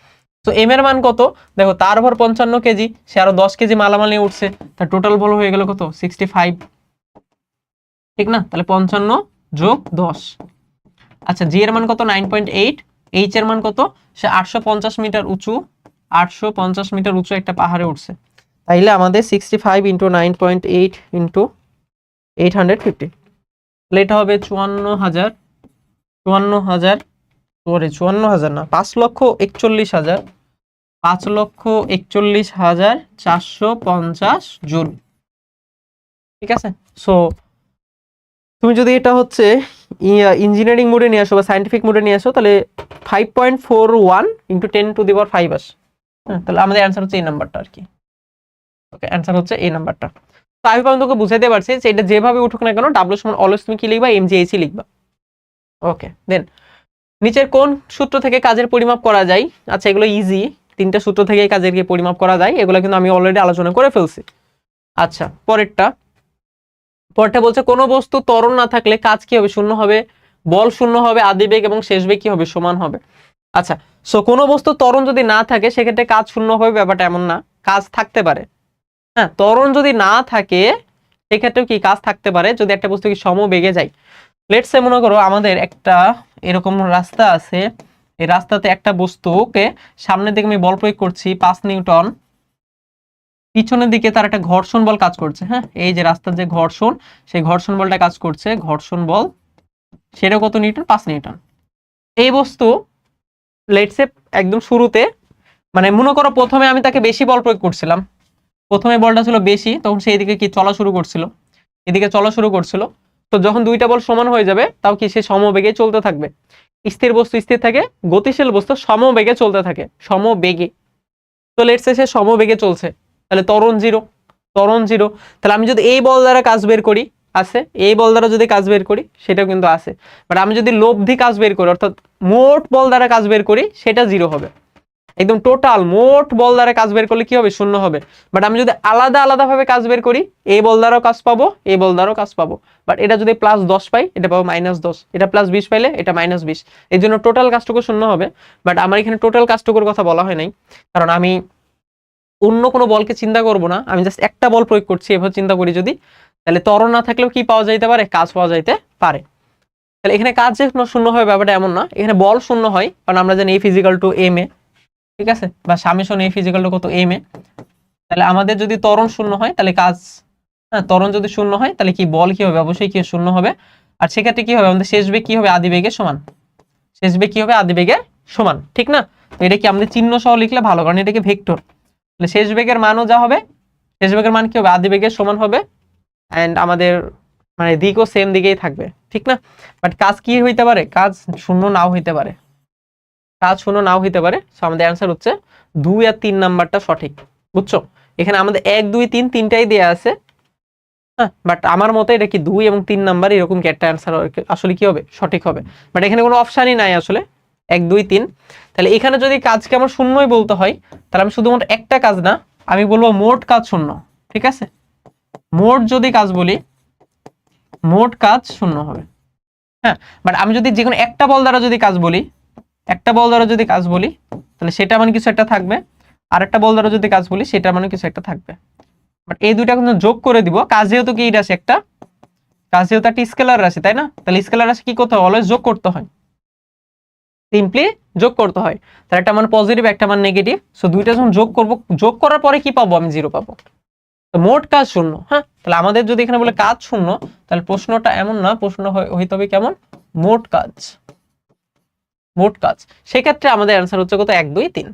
তো এম এর মান কত? দেখো তার ভর 55 কেজি, সে আরো 10 কেজি মালামাল নিয়ে উঠছে, তার টোটাল বল হয়ে গেল কত? 65, ঠিক না? তাহলে 55 যোগ 10, আচ্ছা জি এর মান কত? 9.8, এইচ এর মান কত? সে 850 মিটার উঁচু, 850 মিটার উঁচু একটা পাহাড়ে উঠছে, তাইলে আমাদের 65 ইন্টু 9.8 ইন্টু 850, তাহলে এটা হবে 54,000, 54,000 সরি 54,000 না, 5,41,000, 5,41,450 জুল, ঠিক আছে? সো তুমি যদি এটা হচ্ছে ইঞ্জিনিয়ারিং মোডে নিয়ে আসো বা সায়েন্টিফিক মোডে নিয়ে আসো তাহলে 5.41 ইন্টু 10⁵ আসে, হ্যাঁ তাহলে আমাদের অ্যান্সার হচ্ছে এই নাম্বারটা আর কি। ওকে অ্যান্সার হচ্ছে এই নাম্বারটা। তো আমি তোকে বুঝাইতে পারছি যে এটা যেভাবে উঠুক না কেন ডাব্লিউ সমান অলওয়েজ তুমি কি লিখবা? এম জি এইচ লিখবা। ওকে দেন নিচের কোন সূত্র থেকে কাজের পরিমাপ করা যায়? আচ্ছা এগুলো ইজি, তিনটা সূত্র থেকে কাজের পরিমাপ করা যায়, এগুলো কিন্তু আমি অলরেডি আলোচনা করে ফেলছি। আচ্ছা পরেরটা বলছে কোন বস্তু ত্বরণ না থাকলে কাজ কি হবে? শূন্য হবে, বল শূন্য হবে, আদিবেগ এবং শেষ বেগ কি হবে? সমান হবে। আচ্ছা সো কোনো বস্তু ত্বরণ যদি না থাকে সেক্ষেত্রে কাজ শূন্য হবে ব্যাপারটা এমন না, কাজ থাকতে পারে, হ্যাঁ ত্বরণ যদি না থাকে সেক্ষেত্রেও কি কাজ থাকতে পারে যদি একটা বস্তু কি সমবেগে যায়। লেটস সে মনে করো আমাদের একটা এরকম রাস্তা আছে, এই রাস্তাতে একটা বস্তুকে সামনের দিকে আমি বল প্রয়োগ করছি 5 নিউটন, পিছনের দিকে তার একটা ঘর্ষণ বল কাজ করছে, হ্যাঁ এই যে রাস্তার যে ঘর্ষণ সেই ঘর্ষণ বলটা কাজ করছে, ঘর্ষণ বল সেটা কত নিউটন? 5 নিউটন। এই বস্তু লেটস সে একদম শুরুতে মানে মনে করো প্রথমে আমি তাকে বেশি বল প্রয়োগ করছিলাম, প্রথমে বলটা ছিল বেশি, তখন সেই দিকে কি চলা শুরু করছিল, এদিকে চলা শুরু করছিল, তো যখন দুইটা বল সমান হয়ে যাবে তাও কি সে সমবেগে চলতে থাকবে, স্থির বস্তু স্থির থাকে, গতিশীল বস্তু সমবেগে চলতে থাকে, সমবেগে, তো লেটস সে সমবেগে চলছে, তাহলে ত্বরণ জিরো, ত্বরণ জিরো, তাহলে আমি যদি এই বল দ্বারা কাজ বের করি আছে, এই বল দ্বারা যদি কাজ বের করি সেটাও কিন্তু আছে, বাট আমি যদি লব্ধি কাজ বের করি অর্থাৎ মোট বল দ্বারা কাজ বের করি সেটা জিরো হবে, একদম টোটাল মোট বল দ্বারা কাজ বের করলে কি হবে? শূন্য হবে। বাট আমি যদি আলাদা আলাদা ভাবে কাজ বের করি এই বল দ্বারাও কাজ পাবো, এই বল দ্বারাও কাজ পাবো, বাট এটা যদি +10 পাই এটা পাবো -10, এটা +20 পাইলে এটা -20, এই জন্য টোটাল কাজটুকু শূন্য হবে। বাট আমার এখানে টোটাল কাজটুকুর কথা বলা হয় নাই, কারণ আমি অন্য কোনো বলকে চিন্তা করব না, আমি জাস্ট একটা বল প্রয়োগ করছি, এভাবে চিন্তা করি যদি, তাহলে ত্বরণ না থাকলেও কি পাওয়া যাইতে পারে? কাজ পাওয়া যাইতে পারে। তাহলে এখানে কাজ যে শূন্য হয় ব্যাপারটা এমন না, এখানে বল শূন্য হয়, কারণ আমরা জানি F = ma, ঠিক আছে, বা সামেশন F = কত? ma, তাহলে আমাদের যদি ত্বরণ শূন্য হয় তাহলে কাজ, হ্যাঁ ত্বরণ যদি শূন্য হয় তাহলে কি বল কি হবে? অবশ্যই কি শূন্য হবে, আর সেক্ষেত্রে কি হবে? আমাদের শেষ বেগ কি হবে? আদিবেগের সমান, শেষ বেগ কি হবে? আদিবেগের সমান, ঠিক না? তো এটা কি আমাদের চিহ্ন সহ লিখলে ভালো, কারণ এটাকে ভেক্টর, তাহলে শেষ বেগের মানও যা হবে, শেষ বেগের মান কি হবে? আদিবেগের সমান হবে, এন্ড আমাদের মানে দিকও সেম দিকেই থাকবে, ঠিক না? বাট কাজ কি হইতে পারে? কাজ শূন্য নাও হইতে পারে, কাজ শূন্য নাও হইতে পারে। সো আমাদের অ্যান্সার হচ্ছে 2 আর 3 নাম্বারটা সঠিক, বুঝছো? এখানে আমাদের 1 2 3 তিনটাই দেয়া আছে, হ্যাঁ, বাট আমার মতে এটা কি 2 এবং 3 নাম্বার এরকম কি একটা অ্যান্সার আসলে কি হবে, সঠিক হবে। বাট এখানে কোনো অপশনই নাই আসলে 1 2 3। তাহলে এখানে যদি কাজকে আমার শূন্যই বলতে হয়, তাহলে আমি শুধুমাত্র একটা কাজ না, আমি বলবো মোট কাজ শূন্য, ঠিক আছে। মোট যদি কাজ বলি, মোট কাজ শূন্য হবে, হ্যাঁ। বাট আমি যদি যে কোনো একটা বল দ্বারা যদি কাজ বলি, একটা বল দ্বারা যদি কাজ বলি, তাহলে সেটা মানে কিছু একটা থাকবে, আর একটা বল দ্বারা যদি কাজ বলি সেটা মানে কিছু একটা থাকবে। বাট এই দুইটা কিন্তু যোগ করে দিব, কাজ যেহেতু কি রাশি একটা, কাজ যেহেতু একটা স্কেলার রাশি, তাই না? তাহলে স্কেলার রাশি কি করতে হয়, অলওয়েজ যোগ করতে হয়, সিম্পলি যোগ করতে হয়। তাহলে একটা মান পজিটিভ, একটা মান নেগেটিভ, সো দুইটা যখন যোগ করব, যোগ করার পরে কি পাবো, আমি 0 পাবো। তো মোট কাজ শূন্য, হ্যাঁ। তাহলে আমাদের যদি এখানে বলে কাজ শূন্য, তাহলে প্রশ্নটা এমন না, প্রশ্ন হইতে হবে কেমন, মোট কাজ, মোট কাজ। সেক্ষেত্রে আমাদের অ্যান্সার হচ্ছে কত, 1 2 3।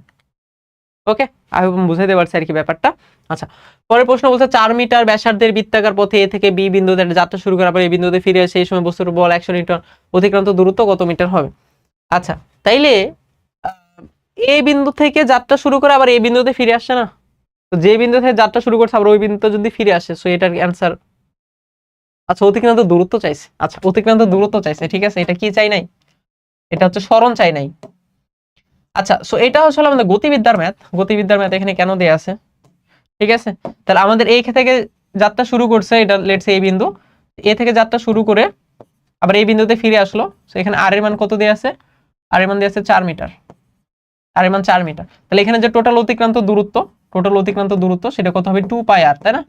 ওকে, আমি বুঝাইতে পারছি আর কি ব্যাপারটা। আচ্ছা, পরের প্রশ্ন বলছে 4 মিটার ব্যাসার্ধের বৃত্তাকার পথে এ থেকে বি বিন্দুতে যাত্রা শুরু করার পর এই বিন্দুতে ফিরে আসে, এই সময় বস্তুর বল 100 নিউটন, অতিক্রান্ত দূরত্ব কত মিটার হবে? আচ্ছা, তাইলে এই বিন্দু থেকে যাত্রা শুরু করে আবার এই বিন্দুতে ফিরে আসছে না, তো যে বিন্দু থেকে যাত্রা শুরু করছে আবার ওই বিন্দুতে যদি ফিরে আসে, সো এটার অ্যান্সার, আচ্ছা অতিক্রান্ত দূরত্ব চাইছে, আচ্ছা অতিক্রান্ত দূরত্ব চাইছে, ঠিক আছে। এটা কি চাই নাই, এটা হচ্ছে সরণ চাই নাই। আচ্ছা, সো এটা হচ্ছে আমাদের গতিবিদ্যার ম্যাথ, গতিবিদ্যার ম্যাথ এখানে কেন দেয়া আছে, ঠিক আছে। তাহলে আমাদের এই থেকে যাত্রা শুরু করছে, এটা লেটস এই বিন্দু, এ থেকে যাত্রা শুরু করে আবার এই বিন্দুতে ফিরে আসলো, সো এখানে আর এর মান কত দেয়া আছে, আর এর মান দেয়া আছে 4 মিটার, আর এর মান 4 মিটার। তাহলে এখানে যে টোটাল অতিক্রান্ত দূরত্ব, টোটাল অতিক্রান্ত দূরত্ব সেটা কত হবে, 2 পাই আর, তাই না?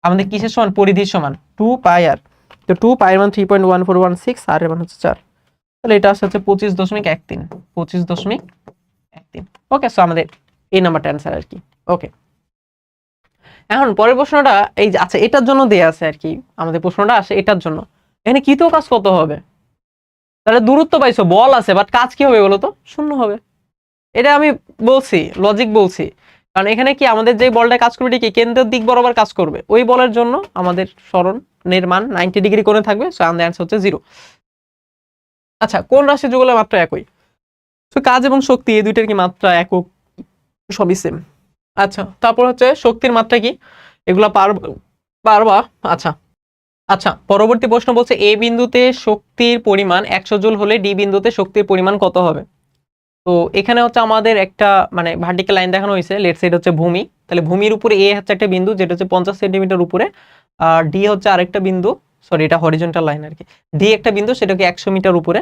আমাদের কিসের সমান, পরিধির সমান 2 পাই আর। তো 2 পাই এর মান 3.1416, আর এর মান হচ্ছে 4, তাহলে এটা হচ্ছে 25.13, 25.13। ওকে, সো আমাদের এই নাম্বারটা অ্যান্সার আর কি। ওকে, এখন পরের প্রশ্নটা এই যে, আচ্ছা এটার জন্য দেয়া আছে আর কি, আমাদের প্রশ্নটা আসে এটার জন্য। এখানে কৃত কাজ কত হবে, তাহলে দূরত্ব পাইছো, বল আছে, বাট কাজ কি হবে বলো তো, শূন্য হবে। এটা আমি বলছি, লজিক বলছি, কারণ এখানে কি আমাদের যে বলটা কাজ করবে কি কেন্দ্রের দিক বরাবর কাজ করবে, ওই বলের জন্য আমাদের সরণের মান 90 ডিগ্রি কোণে থাকবে, সো আমাদের অ্যান্সার হচ্ছে 0। আচ্ছা, কোন রাশি যুগলের মাত্রা একই, তো কাজ এবং শক্তি এই দুইটার কি মাত্রা একক, সবই সেম। আচ্ছা, তারপর হচ্ছে শক্তির মাত্রা কি, এগুলা পারবা। আচ্ছা আচ্ছা, পরবর্তী প্রশ্ন বলছে এ বিন্দুতে শক্তির পরিমাণ 100 জুল হলে ডি বিন্দুতে শক্তির পরিমাণ কত হবে? তো এখানে হচ্ছে আমাদের একটা মানে ভার্টিক্যাল লাইন দেখানো হয়েছে, লেটস সে এটা হচ্ছে ভূমি, তাহলে ভূমির উপরে এ হচ্ছে একটা বিন্দু যেটা হচ্ছে 50 সেন্টিমিটার উপরে, আর ডি হচ্ছে আরেকটা বিন্দু, সরি এটা হরিজন্টাল লাইন আর কি, ডি একটা বিন্দু সেটাকে 100 মিটার উপরে।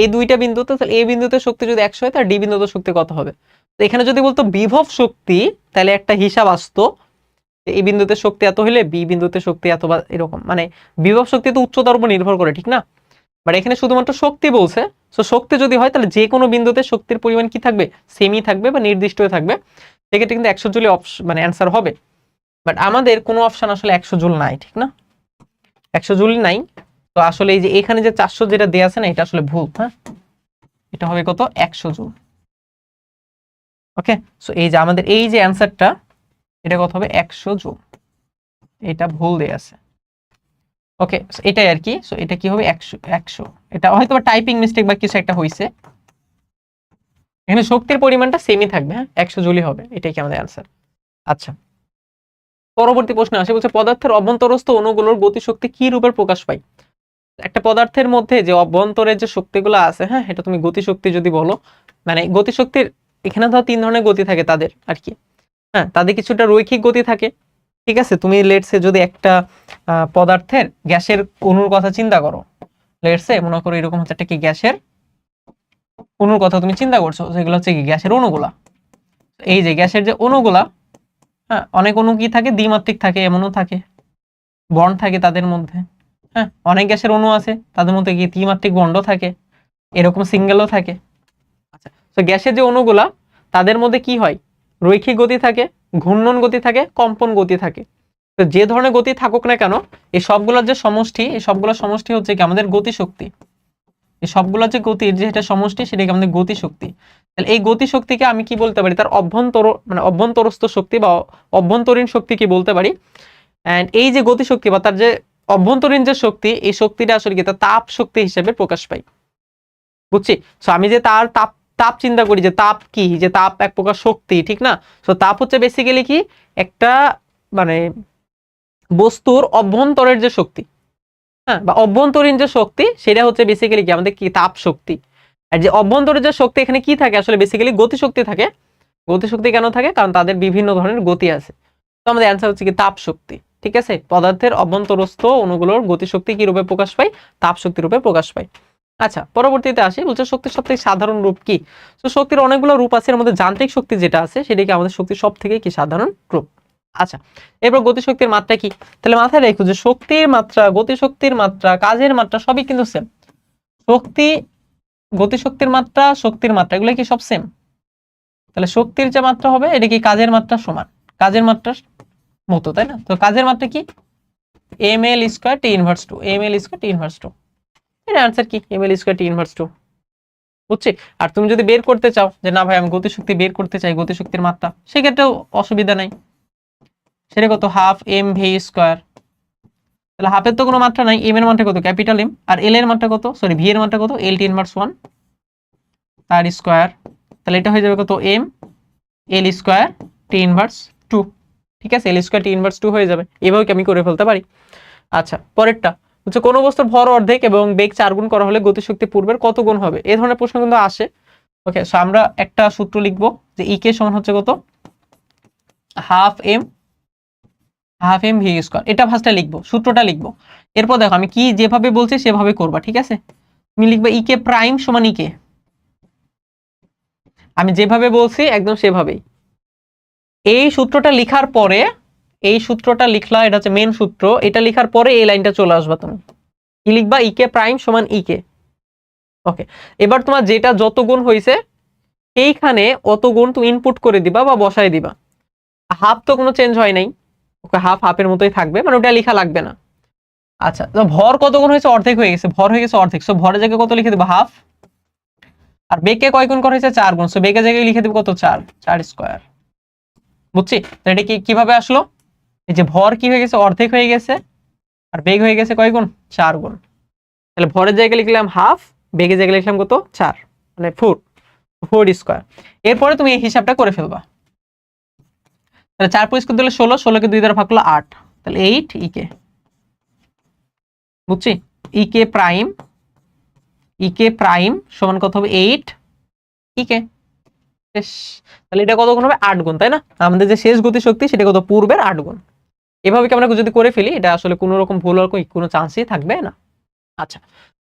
এই দুইটা বিন্দুতে, তাহলে এ বিন্দুতে শক্তি যদি 100 হয় তাহলে ডি বিন্দুতে শক্তি কত হবে? তো এখানে যদি বলতো বিভব শক্তি, তাহলে একটা হিসাব আসতো, এই বিন্দুতে শক্তি এত হলে বি বিন্দুতে শক্তি এত, বা এরকম, মানে বিভব শক্তি তো উচ্চতার উপর নির্ভর করে, ঠিক না? বাট এখানে শুধুমাত্র শক্তি বলছে, সো শক্তি যদি হয় তাহলে যে কোনো বিন্দুতে শক্তির পরিমাণ কি থাকবে, সেমই থাকবে বা নির্দিষ্ট হয়ে থাকবে, সেক্ষেত্রে কিন্তু 100 জুলে মানে অ্যান্সার হবে। বাট আমাদের কোনো অপশন আসলে 100 জুল নাই, ঠিক না? 100 জুল নাই, তো আসলে এই যে এখানে যে 400 যেটা দেয়া আছে না, এটা আসলে ভুল, হ্যাঁ, এটা হবে কত, 100 জুল। ওকে, সো এই যে আমাদের এই যে অ্যান্সারটা, এটা কত হবে, 100 জুল, এটা ভুল দেয়া আছে। ওকে, এটাই আর কি, সো এটা কি হবে, 100। এটা হয়তো টাইপিং মিস্টেক বা কিছু একটা হয়েছে, এখানে শক্তির পরিমাণটা সেমই থাকবে, হ্যাঁ 100 জুলই হবে, এটাই কি আমাদের অ্যান্সার। আচ্ছা, পরবর্তী প্রশ্ন আসে, বলছে পদার্থের অভ্যন্তরস্থ অণুগুলোর গতিশক্তি কি রূপে প্রকাশ পায়? একটা পদার্থের মধ্যে যে অভ্যন্তরের যে শক্তিগুলো আছে, হ্যাঁ এটা তুমি গতিশক্তি যদি বলো, মানে গতিশক্তির এখানে ধর 3 ধরনের গতি থাকে তাদের আর কি, হ্যাঁ তাদের কিছুটা রৈখিক গতি থাকে, ঠিক আছে। তুমি লেটসে যদি একটা পদার্থের গ্যাসের অণুর কথা চিন্তা করো, লেটসে মনে করো এরকম হচ্ছে একটা কি গ্যাসের অণুর কথা তুমি চিন্তা করছো, যেগুলো হচ্ছে কি গ্যাসের অণুগুলা, এই যে গ্যাসের যে অণুগুলা, হ্যাঁ অনেক অণু কি থাকে, দ্বিমাত্রিক থাকে, এমনও থাকে বন্ড থাকে তাদের মধ্যে, হ্যাঁ অনেক গ্যাসের অণু আছে তাদের মধ্যে কি ত্রিমাত্রিক বন্ডও থাকে, এরকম সিঙ্গেলও থাকে। আচ্ছা, তো গ্যাসের যে অণুগুলা তাদের মধ্যে কি হয়, রৈখিক গতি থাকে, ঘূর্ণন গতি থাকে, কম্পন গতি থাকে। তো যে ধরনের গতি থাকুক না কেন, এই সবগুলোর যে সমষ্টি, এই সবগুলোর সমষ্টি হচ্ছে কি আমাদের গতিশক্তি, এই সবগুলোর যে গতির যে এটা সমষ্টি সেটাকে আমাদের গতিশক্তি। তাহলে এই গতিশক্তিকে আমি কি বলতে পারি, তার মানে অভ্যন্তরস্থ শক্তি বা অভ্যন্তরীণ শক্তি কি বলতে পারি। এন্ড এই যে গতিশক্তি বা তার যে অভ্যন্তরীণ যে শক্তি, এই শক্তিটা আসলে কি তার তাপ শক্তি হিসেবে প্রকাশ পায়, বুঝছি। সো আমি যে তার তাপ চিন্তা করি যে তাপ কি, যে তাপ এক প্রকার শক্তি, ঠিক না? সো তাপ হচ্ছে বেসিক্যালি কি একটা মানে বস্তুর অভ্যন্তরের যে শক্তি, হ্যাঁ, বা অভ্যন্তরীণ যে শক্তি সেটা হচ্ছে বেসিক্যালি কি আমাদের কি তাপ শক্তি। আর যে অভ্যন্তরের যে শক্তি এখানে কি থাকে আসলে বেসিক্যালি গতিশক্তি থাকে। গতিশক্তি কেন থাকে? কারণ তাদের বিভিন্ন ধরনের গতি আছে। তো আমাদের অ্যান্সার হচ্ছে কি তাপ শক্তি। ঠিক আছে, পদার্থের অভ্যন্তরস্থ অণুগুলোর গতিশক্তি কি রূপে প্রকাশ পায়? তাপ শক্তি রূপে প্রকাশ পায়। আচ্ছা, পরবর্তীতে আসি, বলছে শক্তির সবথেকে সাধারণ রূপ কি? তো শক্তির অনেকগুলো রূপ আছে, এর মধ্যে যান্ত্রিক শক্তি যেটা আছে সেটা কি আমাদের শক্তির সব থেকে কি সাধারণ রূপ। আচ্ছা, এরপর গতিশক্তির মাত্রা কি? তাহলে মাথায় রেখো যে শক্তির মাত্রা, গতিশক্তির মাত্রা, কাজের মাত্রা সবই কিন্তু সেম। শক্তি, গতিশক্তির মাত্রা, শক্তির মাত্রা এগুলো কি সব সেম। তাহলে শক্তির যে মাত্রা হবে এটা কি কাজের মাত্রা সমান, কাজের মাত্রার মতো, তাই না? তো কাজের মাত্রা কি? ml square T inverse 2, ml square T inverse 2। এর आंसर কি ml স্কয়ার টি ইনভার্স 2। বুঝছি? আর তুমি যদি বের করতে চাও যে না ভাই আমি গতিশক্তি বের করতে চাই, গতিশক্তির মাত্রা, সেক্ষেত্রেও অসুবিধা নাই। সেটা কত? Half M V square. তাহলে হাফের তো কোনো মাত্রা নাই, এম এর মানটা কত? Capital M. আর এল এর মানটা কত? সরি, ভি এর মানটা কত? এল টি ইনভার্স 1 তার স্কয়ার। তাহলে এটা হয়ে যাবে কত? M L square T inverse 2। ঠিক আছে, এল স্কয়ার টি ইনভার্স 2 হয়ে যাবে। এভাবে কি আমি করে ফেলতে পারি। আচ্ছা, পরেরটা হচ্ছে কোন বস্তুর ভর অর্ধেক এবং বেগ 4 গুণ করা হলে গতিশক্তি পূর্বের কত গুণ হবে? এই ধরনের প্রশ্ন কিন্তু আসে। ওকে, সো আমরা একটা সূত্র লিখবো যে ই কে সমান হচ্ছে কত? Half M V square. এটা ফার্স্টে লিখবো, সূত্রটা লিখবো। এরপর দেখো আমি কি যেভাবে বলছি সেভাবে করবা। ঠিক আছে, তুমি লিখবে ই কে প্রাইম সমান ই কে, আমি যেভাবে বলছি একদম সেভাবেই। এই সূত্রটা লিখার পরে, এই সূত্রটা লিখলা, এটা হচ্ছে মেন সূত্র, এটা লিখার পরে এই লাইনটা চলে আসবা, তুমি কি লিখবা? ই কে প্রাইম সমান ই কে। ওকে, এবার তোমার যেটা যত গুণ হয়েছে এইখানে অত গুণ তুমি ইনপুট করে দিবা বা বসায় দিবা। হাফ তো কোনো চেঞ্জ হয় নাই, ওকে, হাফ হাফের মতোই থাকবে, মানে ওটা লেখা লাগবে না। আচ্ছা, তো ভর কত গুণ হয়েছে? অর্ধেক হয়ে গেছে, ভর হয়ে গেছে অর্ধেক। সো ভরের জায়গায় কত লিখে দেবো? হাফ। আর বেগকে কয় গুণ করা হয়েছে? 4 গুণ। সো বেগের জায়গায় লিখে দেবো কত? 4 স্কয়ার। বুঝছি? তো এটা কিভাবে আসলো? এই যে ভর কি হয়ে গেছে? অর্ধেক হয়ে গেছে, আর বেগ হয়ে গেছে কয় গুণ? 4 গুণ। তাহলে ভরের জায়গায় লিখলাম হাফ, বেগের জায়গায় লিখলাম কত? 4, মানে 4 স্কয়ার। এরপরে তুমি এই হিসাবটা করে ফেলবা। তাহলে 4 পর স্কয়ার দিলে 16, 16 কে 2 দ্বারা ভাগ করলে 8, তাহলে 8 ই কে। বুঝছি? ই কে প্রাইম সমান কত হবে? 8 ই কে। তাহলে এটা কত গুণ হবে? 8 গুণ, তাই না? আমাদের যে শেষ গতিশক্তি সেটা কত? পূর্বের 8 গুণ। এভাবে কি আমরা যদি করে ফেলি, এটা আসলে কোনো রকম ভুল হওয়ার কোনো চান্সই থাকবে না। আচ্ছা,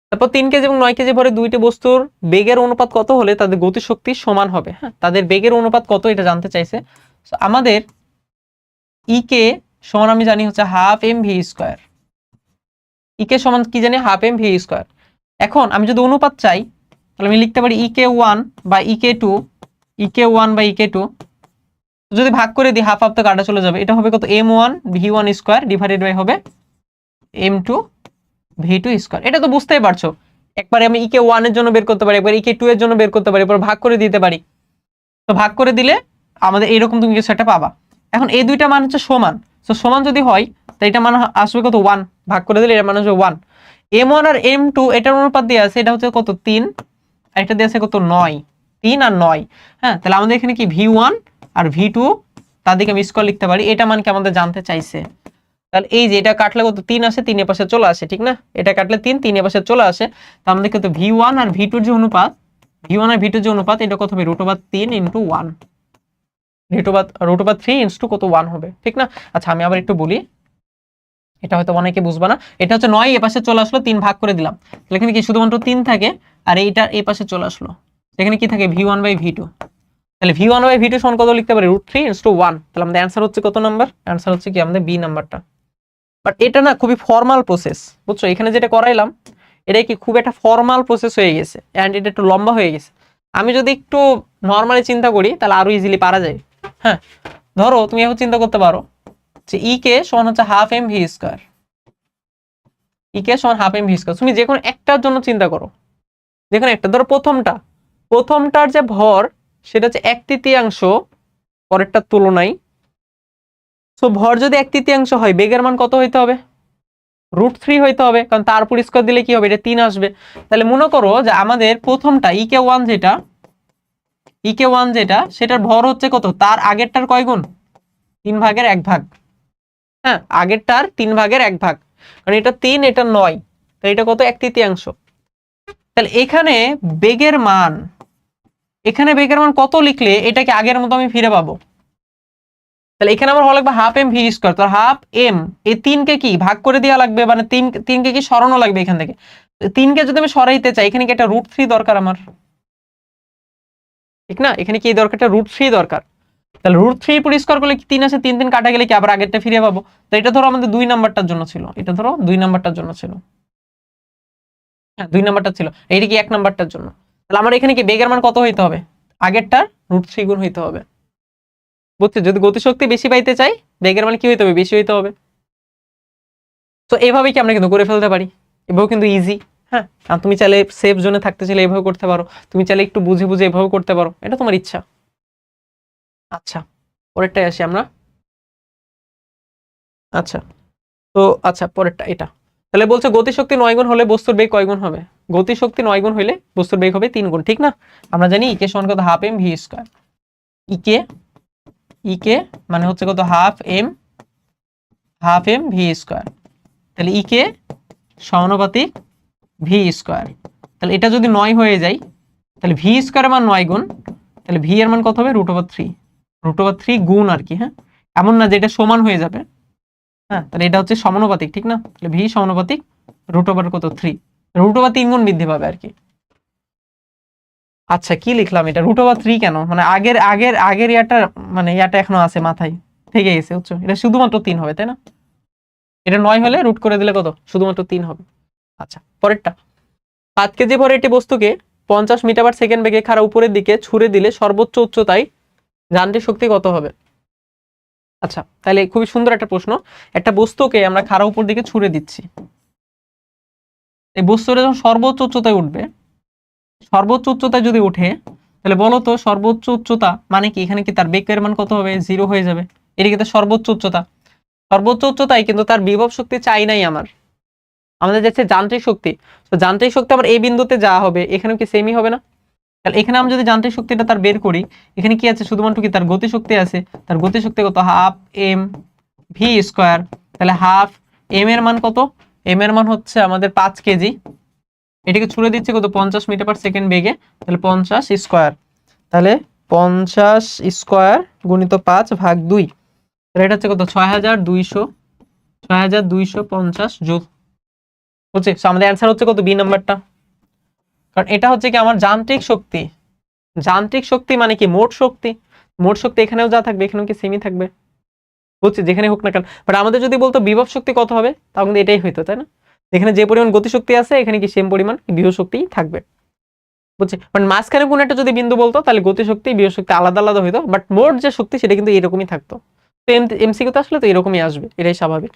তারপর 3 কেজি এবং 9 কেজি ভরে দুইটি বস্তুর বেগের অনুপাত কত হলে তাদের গতিশক্তি সমান হবে? হ্যাঁ, তাদের বেগের অনুপাত কত এটা জানতে চাইছে। আমাদের ই কে সমান আমি জানি হচ্ছে half M V square. E কে সমান কি জানি? Half M V square. এখন আমি যদি অনুপাত চাই তাহলে আমি লিখতে পারি ই কে 1 বা ই কে 2, ই কে 1 বা ই কে 2। যদি ভাগ করে দিই হাফ হাফ তো কাটা চলে যাবে, এটা হবে কত? m1 v1 square divided by হবে m2 v2 স্কয়ার। এটা তো বুঝতেই পারছো, একবারে আমি ইকে 1 এর জন্য বের করতে পারি, একবার ইকে 2 এর জন্য বের করতে পারি, এরপর ভাগ করে দিতে পারি। তো ভাগ করে দিলে আমাদের এইরকম তুমি কিছু একটা পাবা। এখন এই দুইটা মান হচ্ছে সমান, তো সমান যদি হয় তো এটা মান আসবে কত? 1। ভাগ করে দিলে এর মান আসবে 1। m1 আর m2 এটার অনুপাত দিয়ে আছে, এটা হচ্ছে কত? 3, আর এটা দিয়ে আছে কত? 9। 3 আর 9। হ্যাঁ, তাহলে আমাদের এখানে কি v1 আর v2 তাদেরকে আমি স্কয়ার লিখতে পারি। এটা মানকে আমাদের জানতে চাইছে। তাহলে এই যে এটা কাটলে কত? 3 আসে, 3 এর পাশে চলে আসে, ঠিক না? এটা কাটলে 3, 3 এর পাশে চলে আসে। তো আমাদের কত? v1 আর v2 এর যে অনুপাত, v1 আর v2 এর যে অনুপাত এটা কত হবে? √3 * 1, √3 * কত? 1 হবে, ঠিক না? আচ্ছা, আমি আবার একটু বলি, এটা হয়তো অনেকে বুঝবা না। এটা হচ্ছে 9 এর পাশে চলে আসলো, 3 ভাগ করে দিলাম, তাহলে এখানে কি শুধুমাত্র 3 থাকে, আর এইটা এই পাশে চলে আসলো, এখানে কি থাকে? v1/v2। তাহলে v1/v2 সমান কত লিখতে পারি? √3 * 1। তাহলে আমাদের অ্যানসার হচ্ছে কত নাম্বার? অ্যানসার হচ্ছে কি আমাদের বি নাম্বারটা। বাট এটা না খুবই ফর্মাল প্রসেস, বুঝছো? এখানে যেটা করাইলাম এটা কি খুব একটা ফর্মাল প্রসেস হয়ে গেছে, এন্ড এটা একটু লম্বা হয়ে গেছে। আমি যদি একটু নরমালি চিন্তা করি তাহলে আরো ইজিলি পারা যায়। হ্যাঁ, ধরো তুমি এখন চিন্তা করতে পারো যে ই কে সমান হচ্ছে half M V square, E কে সমান হাফ এম ভি স্কয়ার। তুমি যে কোনো একটার জন্য চিন্তা করো, যে কোনো একটা। ধরো প্রথমটার যে ভর সেটা হচ্ছে 1/3 পরেরটার তুলনায়। সো ভর যদি 1/3 হয়, বেগের মান কত হইতে হবে? √3 হইতে হবে, কারণ তার উপর স্কয়ার দিলে কি হবে? এটা 3 আসবে। তাহলে মনে করো যে আমাদের প্রথমটা ই কে 1 যেটা, ইকে 1 যেটা, সেটার ভর হচ্ছে কত, তার আগেরটার কয় গুণ, 3 ভাগের 1 ভাগ। হ্যাঁ, আগেরটার 3 ভাগের 1 ভাগ, কারণ এটা 3 এটা 9, তো এটা কত, 1/3। তাহলে এখানে বেগের মান, এখানে বেগের মান কত লিখলে এটাকে আগের মতো আমি ফিরে পাবো? তাহলে এখানে আমার হওয়া লাগবে হাফ এম ভি স্কোয়ার, তো হাফ এম, এই 3 কে কি ভাগ করে দেওয়া লাগবে, মানে 3 কে কি সরানো লাগবে এখান থেকে। 3 কে যদি আমি সরাইতে চাই, এখানে কি একটা √3 দরকার আমার, ঠিক না? এখানে কি দরকার, একটা √3 দরকার। তাহলে √3 পুরো স্কোয়ার করলে কি 3 আছে, 3 3 কাটা গেলে কি আবার আগেরটা ফিরে পাবো। তো এটা ধরো আমাদের 2 নাম্বারটার জন্য ছিল, এটা ধরো 2 নাম্বারটার জন্য ছিল। হ্যাঁ, 2 নাম্বারটা ছিল, এইটা কি 1 নাম্বারটার জন্য। তাহলে আমার এখানে কি বেগের মান কত হইতে হবে, আগেরটার √3 গুণ হইতে হবে। বুঝছো, যদি গতিশক্তি বেশি পাইতে চাই, বেগের মান কি হইতে হবে, বেশি হইতে হবে। তো এইভাবে কি আমরা কিন্তু করে ফেলতে পারি, এভাবেও কিন্তু ইজি। হ্যাঁ, আর তুমি চাইলে সেফ জোনে থাকতে চাইলে এভাবে করতে পারো, তুমি চাইলে একটু বুঝে বুঝে এভাবে করতে পারো, এটা তোমার ইচ্ছা। আচ্ছা, পরেরটাই আসি আমরা। আচ্ছা, তো আচ্ছা পরেরটা এটা। তাহলে বলছে গতিশক্তি 9 গুণ হলে বস্তুর বেগ কয় গুণ হবে? গতিশক্তি 9 গুণ হইলে বস্তুর বেগ হবে 3 গুণ, ঠিক না? আমরা জানি ইকে সমান কত, হাফ এম ভি স্কয়ার। ইকে, ইকে মানে হচ্ছে কত, হাফ এম ভি স্কয়ার। তাহলে ইকে সমানুপাতিক ভি স্কয়ার। তাহলে এটা যদি 9 হয়ে যায়, তাহলে ভি স্কয়ারের মান 9 গুণ, তাহলে ভি এর মান কত হবে, √3, √3 গুণ আর কি। হ্যাঁ, এমন না যে এটা সমান হয়ে যাবে। হ্যাঁ, তাহলে এটা হচ্ছে সমানুপাতিক, ঠিক না? তাহলে ভি সমানুপাতিক √, কত 3, √3 গুণ বৃদ্ধি পাবে আর কি। আচ্ছা, কি লিখলাম এটা, √3 কেন, মানে আগের আগের আগের ইয়াটা, মানে ইয়াটা এখনো আছে মাথায় থেকে গেছে, বুঝছো? এটা শুধুমাত্র 3 হবে, তাই না? এটা 9 হলে রুট করে দিলে কত, শুধুমাত্র 3 হবে। আচ্ছা, পরেরটা। 5 কেজি ভরের একটি বস্তুকে 50 মিটার/সেকেন্ড বেগে খাড়া উপরের দিকে ছুড়ে দিলে সর্বোচ্চ উচ্চতায় যান্ত্রিক শক্তি কত হবে? আচ্ছা, তাহলে খুবই সুন্দর একটা প্রশ্ন। একটা বস্তুকে আমরা খাড়া উপর দিকে ছুড়ে দিচ্ছি, এই বস্তুটা যখন সর্বোচ্চ উচ্চতায় উঠবে, সর্বোচ্চ উচ্চতায় যদি উঠে, তাহলে বলো তো সর্বোচ্চ উচ্চতা মানে কি, এখানে কি তার বেগের মান কত হবে, 0 হয়ে যাবে। এটা কিন্তু সর্বোচ্চ উচ্চতা, সর্বোচ্চ উচ্চতায় কিন্তু তার বিভব শক্তি চাই নাই আমাদের যাচ্ছে যান্ত্রিক শক্তি। তো যান্ত্রিক শক্তি আবার এই বিন্দুতে যা হবে, এখানেও কি সেমই হবে না? তাহলে এখানে আমরা যদি যান্ত্রিক শক্তিটা তার বের করি, এখানে কি আছে, শুধুমাত্র কি তার গতিশক্তি আছে। তার গতিশক্তি কত, হাফ এম ভি স্কোয়ার। তাহলে হাফ এম এর মান কত, এম এর মান হচ্ছে আমাদের 5 কেজি। এটাকে ছুড়ে দিচ্ছে কত, 50 মিটার/সেকেন্ড বেগে। তাহলে 50 স্কোয়ার, তাহলে 50 স্কোয়ার গুণিত 5 ভাগ 2, তাহলে এটা হচ্ছে কত, 6250 জুল। বুঝছি? সো আমাদের অ্যান্সার হচ্ছে কত, বি নাম্বারটা। কারণ এটা হচ্ছে কি আমার যান্ত্রিক শক্তি, যান্ত্রিক শক্তি মানে কি মোট শক্তি, মোট শক্তি এখানেও যা থাকবে এখানেও কি সেমই থাকবে। বুঝছি, যেখানে হোক না কেন। বাট আমাদের যদি বলতো বিভব শক্তি কত হবে, তাহলে কিন্তু এটাই হইতো, তাই না? এখানে যে পরিমাণ গতিশক্তি আছে, এখানে কি সেম পরিমাণ বিভব শক্তি থাকবে। বুঝছি, বাট মাঝখানে কোন একটা যদি বিন্দু বলতো, তাহলে গতিশক্তি বিভব শক্তি আলাদা আলাদা হইতো, বাট মোট যে শক্তি সেটা কিন্তু এরকমই থাকতো। তো এমসিকিউ তে আসলে তো এরকমই আসবে, এটাই স্বাভাবিক।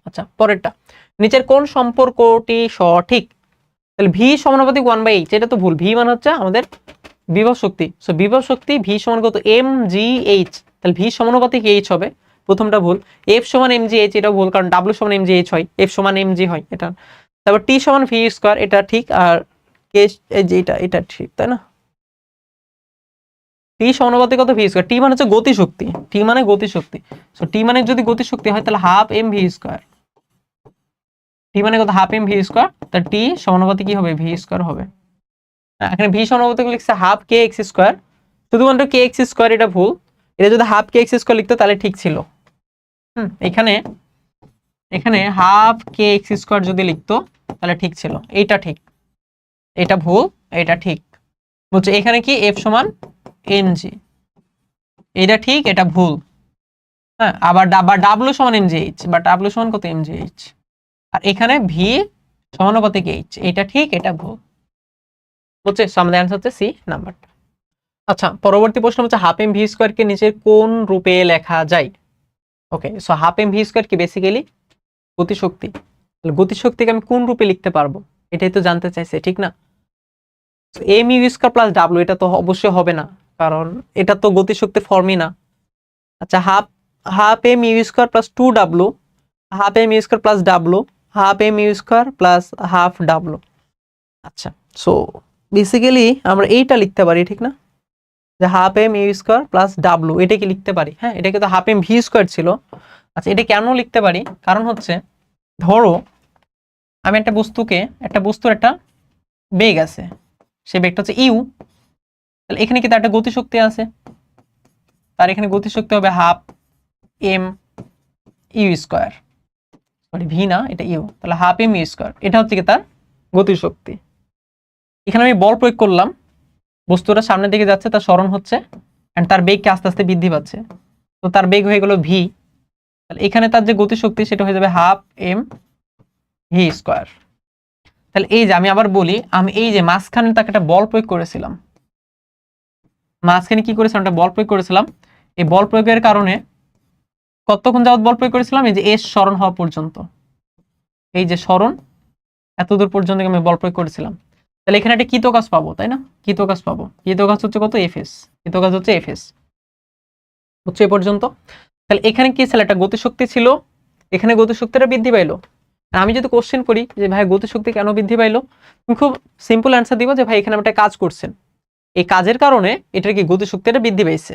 আচ্ছা, পরেরটা। নিচের কোন সম্পর্কটি সঠিক? তাহলে ভি সমানুপাতিক 1/h, এটা তো ভুল। ভি মানে হচ্ছে আমাদের বিভব শক্তি, সো বিভব শক্তি ভি সমান কত, এম জি এইচ। তাহলে ভি সমানুপাতিক এইচ হবে, প্রথমটা ভুল। এফ সমান এম জি এইচ, এটাও ভুল, কারণ ডাব্লিউ সমান এম জি এইচ হয়, এফ সমান এম জি হয় এটা। তারপর টি সমান ভি স্কোয়ার, এটা ঠিক। আর কে, এটা ঠিক, তাই না? টি সমানুপাতিক কত, ভি স্কোয়ার। টি মানে হচ্ছে গতিশক্তি, টি মানে গতিশক্তি। সো টি মানে যদি গতিশক্তি হয়, তাহলে হাফ এম ভি স্কোয়ার। টি মানে কত, হাফ এম ভি স্কোয়ার। তার টি সমানুপাতিক কি হবে, ভি স্কোয়ার হবে। এখানে ভি সমানুপাতিক লিখছে হাফ কে এক্স স্কোয়ার, শুধুমাত্র কে এক্স স্কোয়ার, এটা ভুল। এটা যদি হাফ কে এক্স স্কোয়ার লিখতো তাহলে ঠিক ছিল। এখানে এখানে হাফ কে এক্স স্কোয়ার যদি লিখতো তাহলে ঠিক ছিল, এইটা ঠিক, এটা ভুল, এটা ঠিক। বুঝছো, এখানে কি এফ সমান এম জি, এটা ঠিক, এটা ভুল। হ্যাঁ, আবার ডাব্লিউ সমান এম জি এইচ, বা ডাব্লিউ সমান কত, এম জি এইচ। আর এখানে ভি সমানুপাতিক এইচ, এটা ঠিক, এটা ভুল। বুঝছো, আমাদের অ্যান্সার হচ্ছে সি নাম্বারটা। আচ্ছা, পরবর্তী প্রশ্ন হচ্ছে হাফ এম ভি স্কোয়ার কে নিচের কোন রূপে লেখা যায়? Okay, so half M V square কি বেসিক্যালি গতিশক্তি। তাহলে গতিশক্তিকে আমি কোন রূপে লিখতে পারবো, এটাই তো জানতে চাইছে, ঠিক না? M U square plus W, এটা তো অবশ্যই হবে না, কারণ এটা তো গতিশক্তির ফর্মই না। আচ্ছা, half half M U square plus 2w, half M U square plus W, half M U square plus half W. আচ্ছা, সো বেসিক্যালি আমরা এইটা লিখতে পারি, ঠিক না? যে half M U square plus W, এটাকে লিখতে পারি। হ্যাঁ, এটা কিন্তু হাফ এম ভি স্কোয়ার ছিল। আচ্ছা, এটা কেন লিখতে পারি, কারণ হচ্ছে ধরো আমি একটা বস্তুর একটা বেগ আছে, সে বেগটা হচ্ছে ইউ, তাহলে এখানে কি তার একটা গতিশক্তি আছে, তার এখানে গতিশক্তি হবে half M U square, sorry V না, এটা ইউ, তাহলে হাফ এম ইউ স্কোয়ার, এটা হচ্ছে কি তার গতিশক্তি। এখানে আমি বল প্রয়োগ করলাম, বস্তুটা সামনের দিকে যাচ্ছে, তার সরণ হচ্ছে, এন্ড তার বেগকে আস্তে আস্তে বৃদ্ধি পাচ্ছে, তো তার বেগ হয়ে গেল ভি, তাহলে এখানে তার যে গতিশক্তি সেটা হয়ে যাবে হাফ এম ভি স্কোয়ার। তাহলে এই যে আমি আবার বলি, আমি এই যে মাঝখানে তাকে একটা বল প্রয়োগ করেছিলাম, মাঝখানে কি করেছিলাম, একটা বল প্রয়োগ করেছিলাম, এই বল প্রয়োগের কারণে কতক্ষণ যাবত বল প্রয়োগ করেছিলাম, এই যে এস সরণ হওয়া পর্যন্ত, এই যে সরণ এতদূর পর্যন্ত আমি বল প্রয়োগ করেছিলাম, তাহলে এখানে একটা কৃত কাজ পাবো, তাই না, কৃত কাজ পাবো, কৃত কাজ হচ্ছে কত, এফএস, কৃত কাজ হচ্ছে এফএস, হচ্ছে এ পর্যন্ত। তাহলে এখানে কি ছিল, একটা গতিশক্তি ছিল, এখানে গতিশক্তিটা বৃদ্ধি পাইলো। আমি যদি কোশ্চেন করি যে ভাই গতিশক্তি কেন বৃদ্ধি পাইলো, তুমি খুব সিম্পল অ্যান্সার দিব যে ভাই এখানে একটা কাজ করছেন, এই কাজের কারণে এটার কি গতিশক্তিটা বৃদ্ধি পাইছে।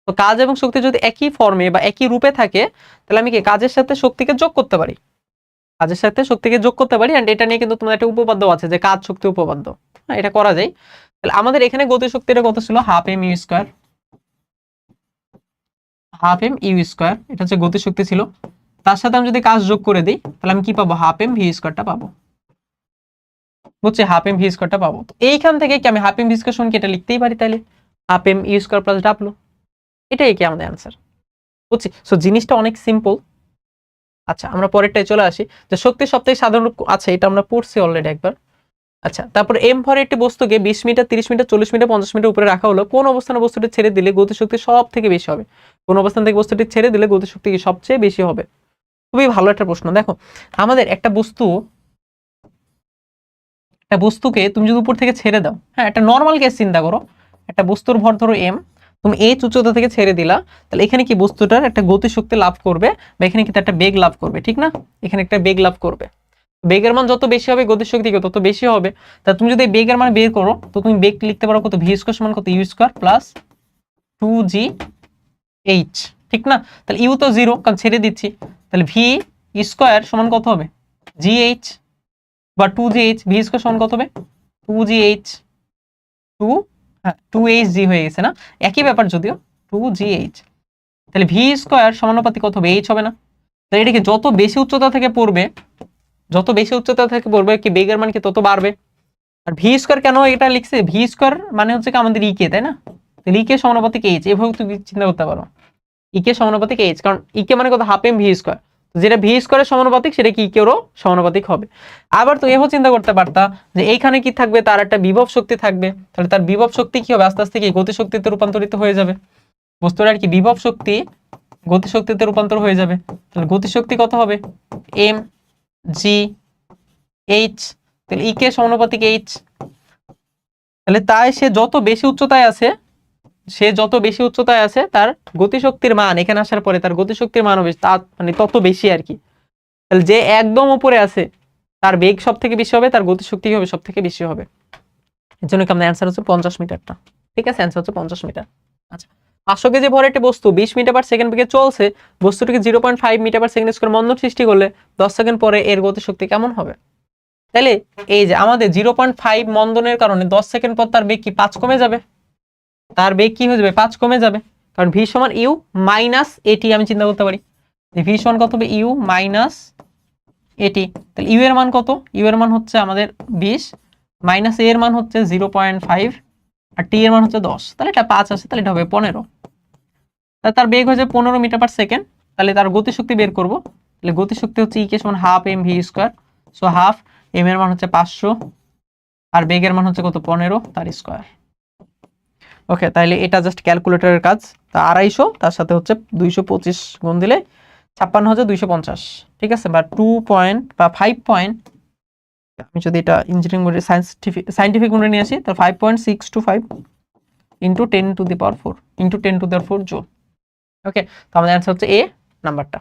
তো কাজ এবং শক্তি যদি একই ফর্মে বা একই রূপে থাকে, তাহলে আমি কি কাজের সাথে শক্তিকে যোগ করতে পারি, কাজের সাথে শক্তিকে যোগ করতে পারি, এন্ড এটা নিয়ে কিন্তু তোমার একটা উপপাদ্য আছে যে কাজ শক্তি উপপাদ্য, হ্যাঁ এটা করা যায়। তাহলে আমাদের এখানে গতিশক্তিটা কত ছিল, half M U square, half M U square, এটা হচ্ছে গতিশক্তি ছিল, তার সাথে আমি যদি কাজ যোগ করে দিই তাহলে আমি কি পাবো, হাফ এম ভি স্কোয়ারটা পাবো, বুঝছি, হাফ এম ভি স্কোয়ারটা পাবো। তো এইখান থেকে কি আমি হাফ এম ভি স্কোয়ার সমান কি এটা লিখতেই পারি, তাহলে half M U square plus W, এটাই কি আমাদের অ্যান্সার, বুঝছি। সো জিনিসটা অনেক সিম্পল। আচ্ছা, আমরা পরেরটায় চলে আসি, যে শক্তির সবথেকে সাধারণ আছে, এটা আমরা পড়ছি অলরেডি একবার। আচ্ছা, তারপর এম ভরে একটি বস্তুকে 20 মিটার 30 মিটার 40 মিটার 50 মিটার উপরে রাখা হলো, কোন অবস্থানে বস্তুটি ছেড়ে দিলে গতিশক্তি সব থেকে বেশি হবে, কোন অবস্থান থেকে বস্তুটি ছেড়ে দিলে গতিশক্তি সবচেয়ে বেশি হবে। খুবই ভালো একটা প্রশ্ন। দেখো আমাদের একটা বস্তুকে তুমি যদি উপর থেকে ছেড়ে দাও, হ্যাঁ একটা নর্মাল কেস চিন্তা করো, একটা বস্তুর ভর ধরো এম, তুমি এই উচ্চতা থেকে ছেড়ে দিলা, তাহলে এখানে কি বস্তুটার একটা গতিশক্তি লাভ করবে, বা এখানে কিন্তু একটা বেগ লাভ করবে, ঠিক না, এখানে একটা বেগ লাভ করবে, বেগের মান যত বেশি হবে গতিশক্তি তত বেশি হবে। তা তুমি যদি বেগের মান বের করো, তো তুমি বেগ লিখতে পারো কত, ভি স্কোয়ার সমান কত, ইউ স্কোয়ার প্লাস 2gh, ঠিক না, তাহলে ইউ তো জিরো কারণ ছেড়ে দিচ্ছি, তাহলে ভি স্কোয়ার সমান কত হবে, জিএইচ বা 2gh, ভি স্কোয়ার সমান কত হবে 2gh, 2 হ্যাঁ 2hg হয়ে গেছে না, একই ব্যাপার যদিও, 2gh, তাহলে ভি স্কোয়ার সমানুপাতিক কত হবে, এইচ হবে না, তাহলে এটা কি যত বেশি উচ্চতা থেকে পড়বে, যত বেশি উচ্চতা থেকে পড়বে কি বেগের মান কি তত বাড়বে। আর ভি স্কোয়ার কেন এটা লিখছে, ভি স্কোয়ার মানে হচ্ছে কি আমাদের ইকে, তাই না, তাহলে ইকে সমানুপাতিক এইচ, এভাবে তুমি চিন্তা করতে পারো, ইকে সমানুপাতিক এইচ, কারণ ইকে মানে কত, হাফ এম ভি স্কোয়ার, যেটা ভি স্কোয়ারের সমানুপাতিক সেটা কি ইকেরও সমানুপাতিক হবে। আবার তো এভাবে চিন্তা করতে পারতা যে এইখানে কি থাকবে, তার একটা বিভব শক্তি থাকবে, তাহলে তার বিভব শক্তি কি হবে, আস্তে আস্তে কি গতিশক্তিতে রূপান্তরিত হয়ে যাবে, বস্তুর আর কি বিভব শক্তি গতিশক্তিতে রূপান্তর হয়ে যাবে, তাহলে গতিশক্তি কত হবে, এম জি এইচ, তাহলে ইকে সমানুপাতিক এইচ, তাহলে তাই সে যত বেশি উচ্চতায় আছে, তার গতিশক্তির মান এখানে আসার পরে তার গতিশক্তির মান হবে তা মানে তত বেশি আর কি। তাহলে যে একদম উপরে আছে তার বেগ সব থেকে বেশি হবে, তার গতিশক্তি হবে সব থেকে বেশি হবে, এর জন্য আমাদের অ্যান্সার হচ্ছে 50 মিটারটা, ঠিক আছে, অ্যান্সার হচ্ছে 50 মিটার। আচ্ছা, 500 কেজি ভরের একটি বস্তু 20 মিটার পার সেকেন্ড বেগে চলছে, বস্তুটিকে 0.5 মিটার পার সেকেন্ড স্কয়ার মন্দন সৃষ্টি করলে 10 সেকেন্ড পরে এর গতিশক্তি কেমন হবে। তাহলে এই যে আমাদের 0.5 মন্দনের কারণে 10 সেকেন্ড পর তার বেগ কি 5 কমে যাবে, তার বেগ কি হয়ে যাবে 5 কমে যাবে, কারণ ভি সমান ইউ মাইনাস এটি, আমি চিন্তা করতে পারি যে ভি সমান কত হবে, ইউ মাইনাস এটি, তাহলে ইউ এর মান কত, ইউ এর মান হচ্ছে আমাদের 20 মাইনাস এ এর মান হচ্ছে 0.5 আর টি এর মান হচ্ছে 10, তাহলে এটা 5 আছে, তাহলে এটা হবে 15, তাহলে তার বেগ হচ্ছে 15 মিটার পার সেকেন্ড, তাহলে তার গতিশক্তি বের করব, তাহলে গতিশক্তি হচ্ছে ই কে সমান half M V square, so half M এর মান হচ্ছে 500 আর বেগের মান হচ্ছে কত 15 তার স্কোয়ার। ওকে, তাহলে এটা জাস্ট ক্যালকুলেটরের কাজ, তা 250 তার সাথে হচ্ছে 225 গুণ দিলে 56,250, ঠিক আছে, বা 2 পয়েন্ট বা 5 পয়েন্ট, আমি যদি এটা ইঞ্জিনিয়ারিং মোডে সায়েন্টিফিক মোডে নিয়ে আসি তাহলে 5.625 ইন্টু 10⁴ ইন্টু 10⁴ জুল। ওকে, তো আমাদের অ্যান্সার হচ্ছে এ নাম্বারটা।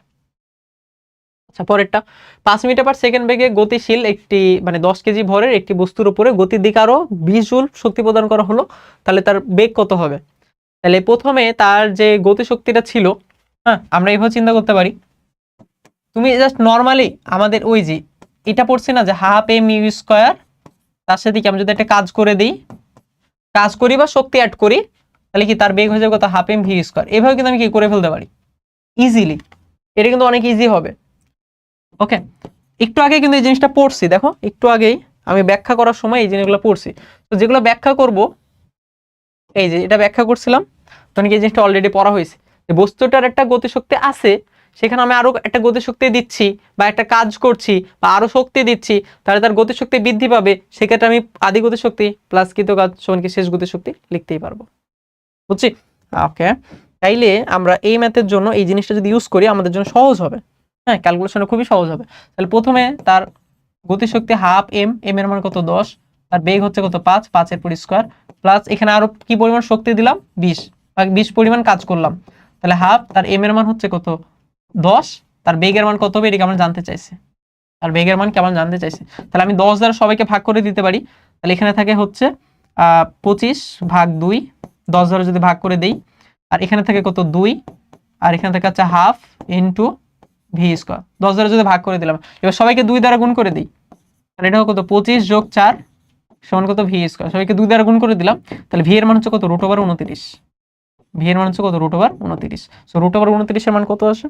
আচ্ছা পরেরটা, 5 মিটার পার সেকেন্ড বেগে গতিশীল একটি মানে 10 কেজি ভরের একটি বস্তুর উপরে গতির দিকে আরো 20 জুল শক্তি প্রদান করা হলো, তাহলে তার বেগ কত হবে? তাহলে প্রথমে তার যে গতিশক্তিটা ছিল, হ্যাঁ আমরা এইভাবে চিন্তা করতে পারি, তুমি জাস্ট নর্মালি আমাদের ওই যে এটা পড়ছি না যে হাফ এম ইউ স্কোয়ার, তার সাথে কি আমি যদি একটা কাজ করে দিই, কাজ করি বা শক্তি অ্যাড করি, তাহলে কি তার বেগ হয়ে যাবে কত? Half M V square. এভাবে কিন্তু আমি কি করে ফেলতে পারি ইজিলি, এটা কিন্তু অনেক ইজি হবে। ওকে, একটু আগে কিন্তু এই জিনিসটা পড়ছি, দেখো একটু আগেই আমি ব্যাখ্যা করার সময় এই জিনিসগুলো পড়ছি। তো যেগুলো ব্যাখ্যা করব, এই যে এটা ব্যাখ্যা করছিলাম, তখন কি এই জিনিসটা অলরেডি পড়া হয়েছে যে বস্তুটার একটা গতিশক্তি আছে, সেখানে আমি আরো একটা গতিশক্তি দিচ্ছি বা একটা কাজ করছি বা আরো শক্তি দিচ্ছি, তাহলে তার গতিশক্তি বৃদ্ধি পাবে। সেক্ষেত্রে আমি আদি গতিশক্তি প্লাস কৃত কাজ সমান কি শেষ গতিশক্তি লিখতেই পারবো। বুঝছি? ওকে, তাইলে আমরা এই ম্যাথের জন্য এই জিনিসটা যদি ইউজ করি আমাদের জন্য সহজ হবে, হ্যাঁ ক্যালকুলেশনে খুবই সহজ হবে। তাহলে প্রথমে তার গতিশক্তি হাফ এম, এম এর মান কত? 10, তার বেগ হচ্ছে কত? 5, 5 এর পর স্কয়ার, প্লাস এখানে আরো কি পরিমাণ শক্তি দিলাম? 20, 20 পরিমাণ কাজ করলাম, তাহলে হাফ, তার এম এর মান হচ্ছে কত? 10, তার বেগের মান কত হবে এটা আমরা জানতে চাইছি, আর বেগের মান কেমন জানতে চাইছি। তাহলে আমি 10 দ্বারা সবাইকে ভাগ করে দিতে পারি, তাহলে এখানে থাকে হচ্ছে 25 ভাগ 2, 10 দ্বারা যদি ভাগ করে দেই, আর এখানে থাকে কত? 2, আর এখানে থাকে হচ্ছে হাফ ইন্টু ভি স্কোয়ার। 10 দ্বারা যদি ভাগ করে দিলাম, এবার সবাইকে 2 দ্বারা গুণ করে দিই, তাহলে এটা কত? 25 যোগ 4 সমান কত? V square. সবাইকে 2 দ্বারা গুণ করে দিলাম, তাহলে ভি এর মান হচ্ছে কত? √29। ভি এর মান হচ্ছে কত? √29। সো √29 এর মান কত আসে?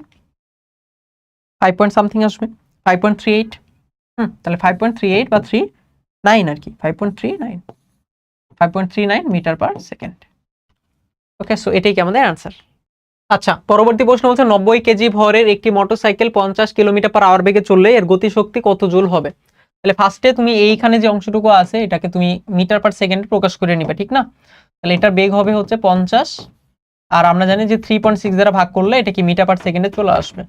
5 পয়েন্ট সামথিং আসবে, 5.38। তাহলে 5.38 বা 39 আর কি, 5.39 মিটার পার সেকেন্ড। ওকে, সো এটাই কি আমাদের অ্যান্সার। আচ্ছা, পরবর্তী প্রশ্ন হচ্ছে 90 কেজি ভরের একটি মোটরসাইকেল 50 কিলোমিটার পার আওয়ার বেগে চললে এর গতিশক্তি কত জুল হবে? তাহলে ফার্স্টে তুমি এইখানে যে অংশটুকু আছে এটাকে তুমি মিটার পার সেকেন্ডে প্রকাশ করে নিবে, ঠিক না? তাহলে এটার বেগ হবে হচ্ছে 50, আর আমরা জানি যে 3.6 দ্বারা ভাগ করলে এটা কি মিটার পার সেকেন্ডে চলে আসবে।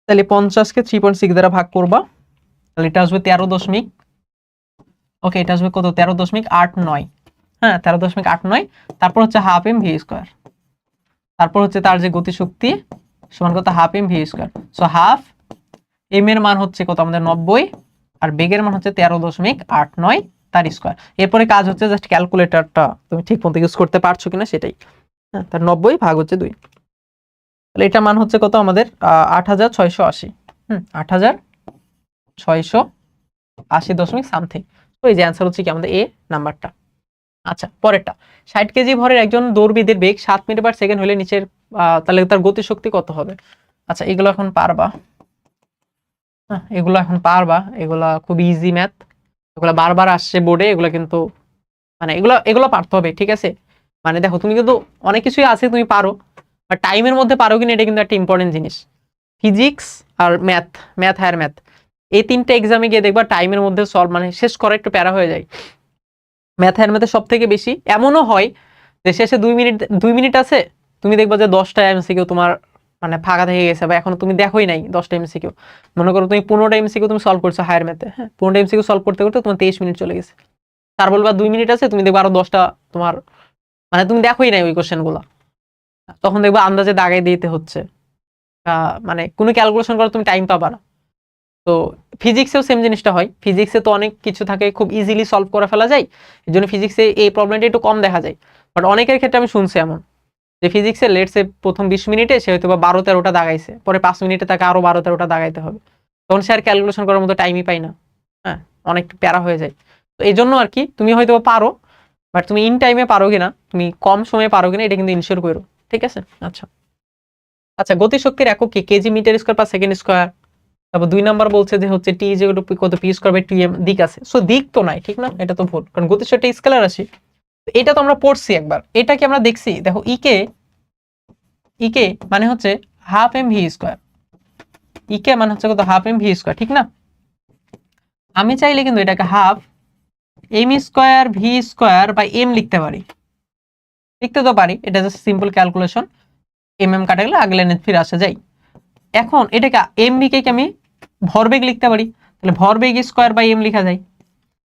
তাহলে 50কে 3.6 দ্বারা ভাগ করবা, তাহলে এটা আসবে 13 দশমিক, ওকে এটা আসবে কত? 13.89, হ্যাঁ 13.89। তারপর হচ্ছে হাফ এম ভি স্কোয়ার, তারপর হচ্ছে তার যে গতিশক্তি সমান কত? Half M V square. So half M এর মান হচ্ছে কত আমাদের? 90, আর বেগের মান হচ্ছে 13.89 তার স্কোয়ার। এরপরে কাজ হচ্ছে জাস্ট ক্যালকুলেটরটা তুমি ঠিক মতো ইউজ করতে পারছো কিনা সেটাই, হ্যাঁ তার 90 ভাগ হচ্ছে 2, তাহলে এটা মান হচ্ছে কত আমাদের? 8680, 8680 দশমিক সামথিং। তো এই যে অ্যান্সার হচ্ছে কি আমাদের এ নাম্বারটা। আচ্ছা পরেরটা, 60 কেজি ভরের একজন দৌড়বিদের বেগ 7 মিটার পার সেকেন্ড হলে নিচের তাহলে তার গতিশক্তি কত হবে? আচ্ছা এগুলো এখন পারবা, হ্যাঁ এগুলো এখন পারবা, এগুলা খুব ইজি ম্যাথ, এগুলো বারবার আসছে বোর্ডে, এগুলো কিন্তু মানে এগুলো এগুলো পারতে হবে, ঠিক আছে? মানে দেখো তুমি কিন্তু অনেক কিছুই আছে তুমি পারো, বাট টাইমের মধ্যে পারো কিনা এটা কিন্তু একটা ইম্পর্টেন্ট জিনিস। ফিজিক্স আর ম্যাথ, ম্যাথ হায়ার ম্যাথ, এই তিনটা এক্সামে গিয়ে দেখবা টাইমের মধ্যে সলভ মানে শেষ করা একটু প্যারা হয়ে যায়। ম্যাথ হায়ার ম্যাথে সব থেকে বেশি এমনও হয় যে শেষে 2 মিনিট আছে, তুমি দেখবা যে 10টা এমসিকিউ তোমার মানে ফাঁকা থেকে গেছে, বা এখন তুমি দেখোই নাই 10টা এমসিকিউ। মনে করো তুমি 15টা এমসিকিউ তুমি সলভ করছো হায়ার ম্যাথে, হ্যাঁ 15টা এমসিকিউ সলভ করতে করতে তোমার 23 মিনিট চলে গেছে, তার বলবা 2 মিনিট আছে, তুমি দেখবা আরো 10টা তোমার মানে তুমি দেখোই নাই ওই কোশ্চেন গুলা, তখন দেখবা আন্দাজে দাগাই দিতে হচ্ছে, মানে কোনো ক্যালকুলেশন করার তুমি টাইম পাবা না। তো ফিজিক্সেও সেম জিনিসটা হয়, ফিজিক্সে তো অনেক কিছু থাকে খুব ইজিলি সলভ করে ফেলা যায়, এই জন্য ফিজিক্সে এই প্রবলেমটা একটু কম দেখা যায়। বাট অনেকের ক্ষেত্রে আমি শুনছি এমন যে ফিজিক্সে লেটসে প্রথম 20 মিনিটে সে হয়তো বা 12-13টা দাগাইছে, পরে 5 মিনিটে তাকে আরো 12-13টা দাগাইতে হবে, তখন সে আর ক্যালকুলেশন করার মতো টাইমই পাই না, হ্যাঁ অনেক প্যারা হয়ে যায়। তো এই জন্য আর কি তুমি হয়তো পারো, বাট তুমি ইন টাইমে পারো কিনা, তুমি কম সময়ে পারো কিনা এটা কিন্তু ইনশিওর করো, ঠিক আছে? আচ্ছা আচ্ছা, গতিশক্তির একক কি? KG metre square per second square. তারপর 2 নাম্বার বলছে যে হচ্ছে টি ইজ ইকুয়াল টু কত? P square by 2m। দিক আছে, সো দিক তো নাই, ঠিক না? এটা তো ভুল, কারণ গতিশক্তি স্কেলার রাশি। এটা তো আমরা পড়ছি একবার, এটা কি আমরা দেখছি? দেখো ইকে মানে হচ্ছে হাফ এম ভি স্কয়ার, ইকে মানে হচ্ছে কত? হাফ এম ভি স্কয়ার, ঠিক না? আমি চাইলে কিন্তু এটাকে half M square V square by M লিখতে পারি, লিখতে তো পারি, এটা জাস্ট সিম্পল ক্যালকুলেশন, কাটা গেলে আগলে ফিরে আসা যায়। এখন এটাকে এম ভি কে আমি ভরবেগ লিখতে পারি, তাহলে ভরবেগ স্কয়ার বাই এম লিখা যায়,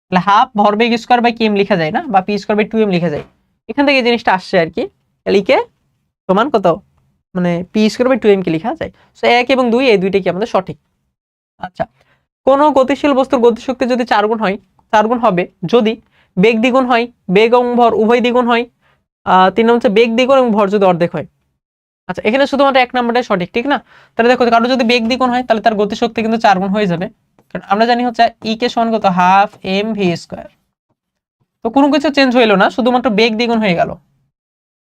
তাহলে হাফ ভরবেগ স্কয়ার বাই কেম লিখা যায় না, বা পি স্কয়ার বাই 2m লিখা যায়। এখান থেকে এই জিনিসটা আসছে আর কি। তাহলে ইকে সমান কত? মানে পি স্কয়ার বাই 2m কে লেখা যায়। সো 1 এবং 2 এই দুইটাই কি আমাদের সঠিক। আচ্ছা, কোন গতিশীল বস্তুর গতিশক্তি যদি 4 গুণ হয়, 4 গুণ হবে যদি বেগ দ্বিগুণ হয়, বেগ এবং ভর উভয় দ্বিগুণ হয়, 3 নম্বর হচ্ছে বেগ দ্বিগুণ এবং ভর যদি অর্ধেক হয়। আচ্ছা, এখানে শুধুমাত্র এক নাম্বারটাই সঠিক, ঠিক না? তাহলে দেখো কারো যদি বেগ দ্বিগুণ হয় তাহলে তার গতিশক্তি কিন্তু 4 গুণ হয়ে যাবে, কারণ আমরা জানি হচ্ছে ই কে সমান কত, হাফ এম ভি স্কয়ার। তো কোনো কিছু চেঞ্জ হইলো না, শুধুমাত্র বেগ দ্বিগুণ হয়ে গেল।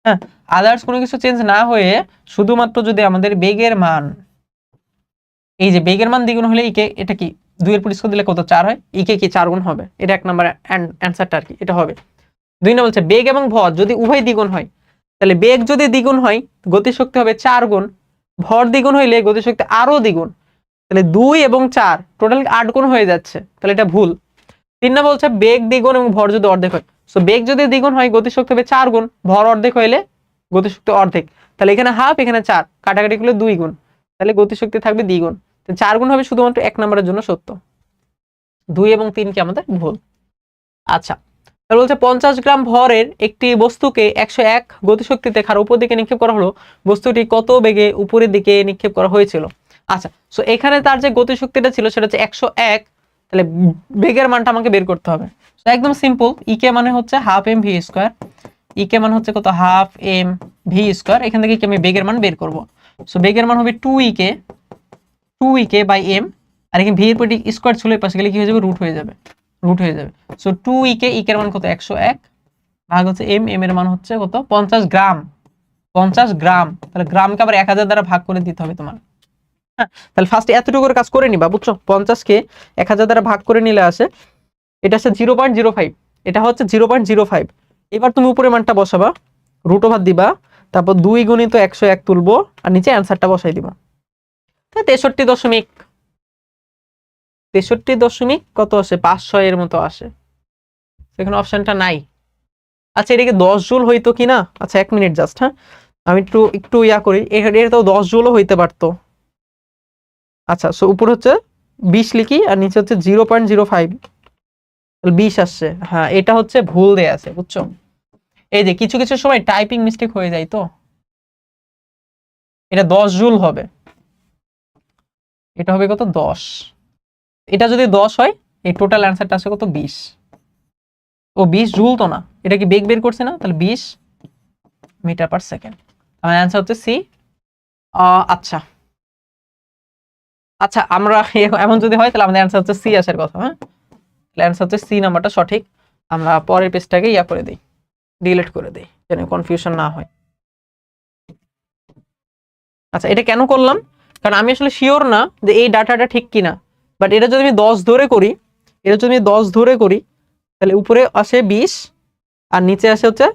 হ্যাঁ, আদার্স কোনো কিছু চেঞ্জ না হয়ে শুধুমাত্র যদি আমাদের বেগের মান, এই যে বেগের মান দ্বিগুণ হলে ইকে, এটা কি 2 এর পরিষ্কার দিলে কত 4 হয়, ইকে কি 4 গুণ হবে, এটা এক নাম্বার অ্যানসারটা আর কি, এটা হবে। 2 নম্বর বলছে বেগ এবং ভর যদি উভয় দ্বিগুণ হয়, তাহলে বেগ যদি দ্বিগুণ হয় গতিশক্তি হবে 4 গুণ, ভর দ্বিগুণ হইলে গতিশক্তি আরো দ্বিগুণ, তাহলে 2 এবং 4 টোটাল 8 গুণ হয়ে যাচ্ছে, তাহলে এটা ভুল। 3 নম্বর বলছে বেগ দ্বিগুণ এবং ভর যদি অর্ধেক হয়, সো বেগ যদি দ্বিগুণ হয় গতিশক্তি হবে 4 গুণ, ভর অর্ধেক হইলে গতিশক্তি অর্ধেক, তাহলে এখানে হাফ এখানে 4 কাটাকাটি করলে 2 গুণ, তাহলে গতিশক্তি থাকবে দ্বিগুণ, 4 গুণ হবে শুধুমাত্র এক নম্বরের জন্য সত্য, 2 এবং 3 কি আমাদের ভুল। আচ্ছা, তাহলে বলছে 50 গ্রাম ভরের একটি বস্তুকে 101 গতিশক্তিতে খাড়া উপর দিকে নিক্ষেপ করা হলো, বস্তুটি কত বেগে উপরের দিকে নিক্ষেপ করা হয়েছিল। আচ্ছা, সো এখানে তার যে গতিশক্তিটা ছিল সেটা হচ্ছে 101, তাহলে বেগের মানটা আমাকে বের করতে হবে। তো একদম সিম্পল, ইকে মানে হচ্ছে হাফ এম ভি স্কয়ার, ইকে মানে হচ্ছে কত, হাফ এম ভি স্কয়ার, এখান থেকে কি আমি বেগের মান বের করব। সো বেগের মান হবে 2 ইকে বাই এম, আর এখানে ভি এর পরে স্কয়ার ছিল এই পাশে গেলে কি হয়ে যাবে, রুট হয়ে যাবে, সো 2 ইকে, ইকের মান কত 101 ভাগ হচ্ছে এম, এম এর মান হচ্ছে কত 50 গ্রাম, 50 গ্রাম, তাহলে গ্রামকে আবার 1000 দ্বারা ভাগ করে দিতে হবে তোমার। হ্যাঁ, তাহলে ফার্স্ট এতটুকুর কাজ করে নিবা, বুঝছো? 50 কে 1000 দ্বারা ভাগ করে নিলে আসে, এটা হচ্ছে 0.05, এটা হচ্ছে 0.05। এবার তুমি উপরে মানটা বসাবা, রুট ওভার দিবা, তারপর 2 গুণিত 101 তুলবো, আর নিচে অ্যানসারটা বসাই দিবা। 63 দশমিক কত আসে, 500 এর মতো আসে, সেখানে অপশনটা নাই। আচ্ছা, এটাকে 10 জুল হইতো কিনা, আচ্ছা 1 মিনিট জাস্ট, হ্যাঁ আমি একটু ইয়া করি, এটা তো 10 জুলও হইতে পারতো। আচ্ছা, সো উপর হচ্ছে 20 লিখি আর নিচে হচ্ছে 0.05, 20 আসছে। হ্যাঁ, এটা হচ্ছে ভুল দেয়া আছে, বুঝছো? এই যে কিছু কিছু সময় টাইপিং মিস্টেক হয়ে যায়, তো এটা 10 জুল হবে, এটা হবে কত 10, এটা যদি 10 হয় এই টোটাল অ্যান্সারটা আসে কত 20, ও 20 জুল তো না, এটা কি বেগ বের করছে না, তাহলে 20 মিটার পার সেকেন্ড, আমার অ্যান্সার হচ্ছে সি। আচ্ছা আচ্ছা, আমরা এমন যদি হয় তাহলে আমাদের অ্যান্সার হচ্ছে সি আসার কথা। হ্যাঁ, তাহলে অ্যান্সার হচ্ছে সি নাম্বারটা সঠিক। আমরা পরের পেজটাকে ইয়া করে দিই, ডিলিট করে দিই, যেন কনফিউশন না হয়। আচ্ছা, এটা কেন করলাম, কারণ আমি আসলে শিওর না যে এই ডাটাটা ঠিক কিনা, বাট এটা যদি আমি 10 ধরে করি, তাহলে উপরে আসে 20 আর নিচে আসে হচ্ছে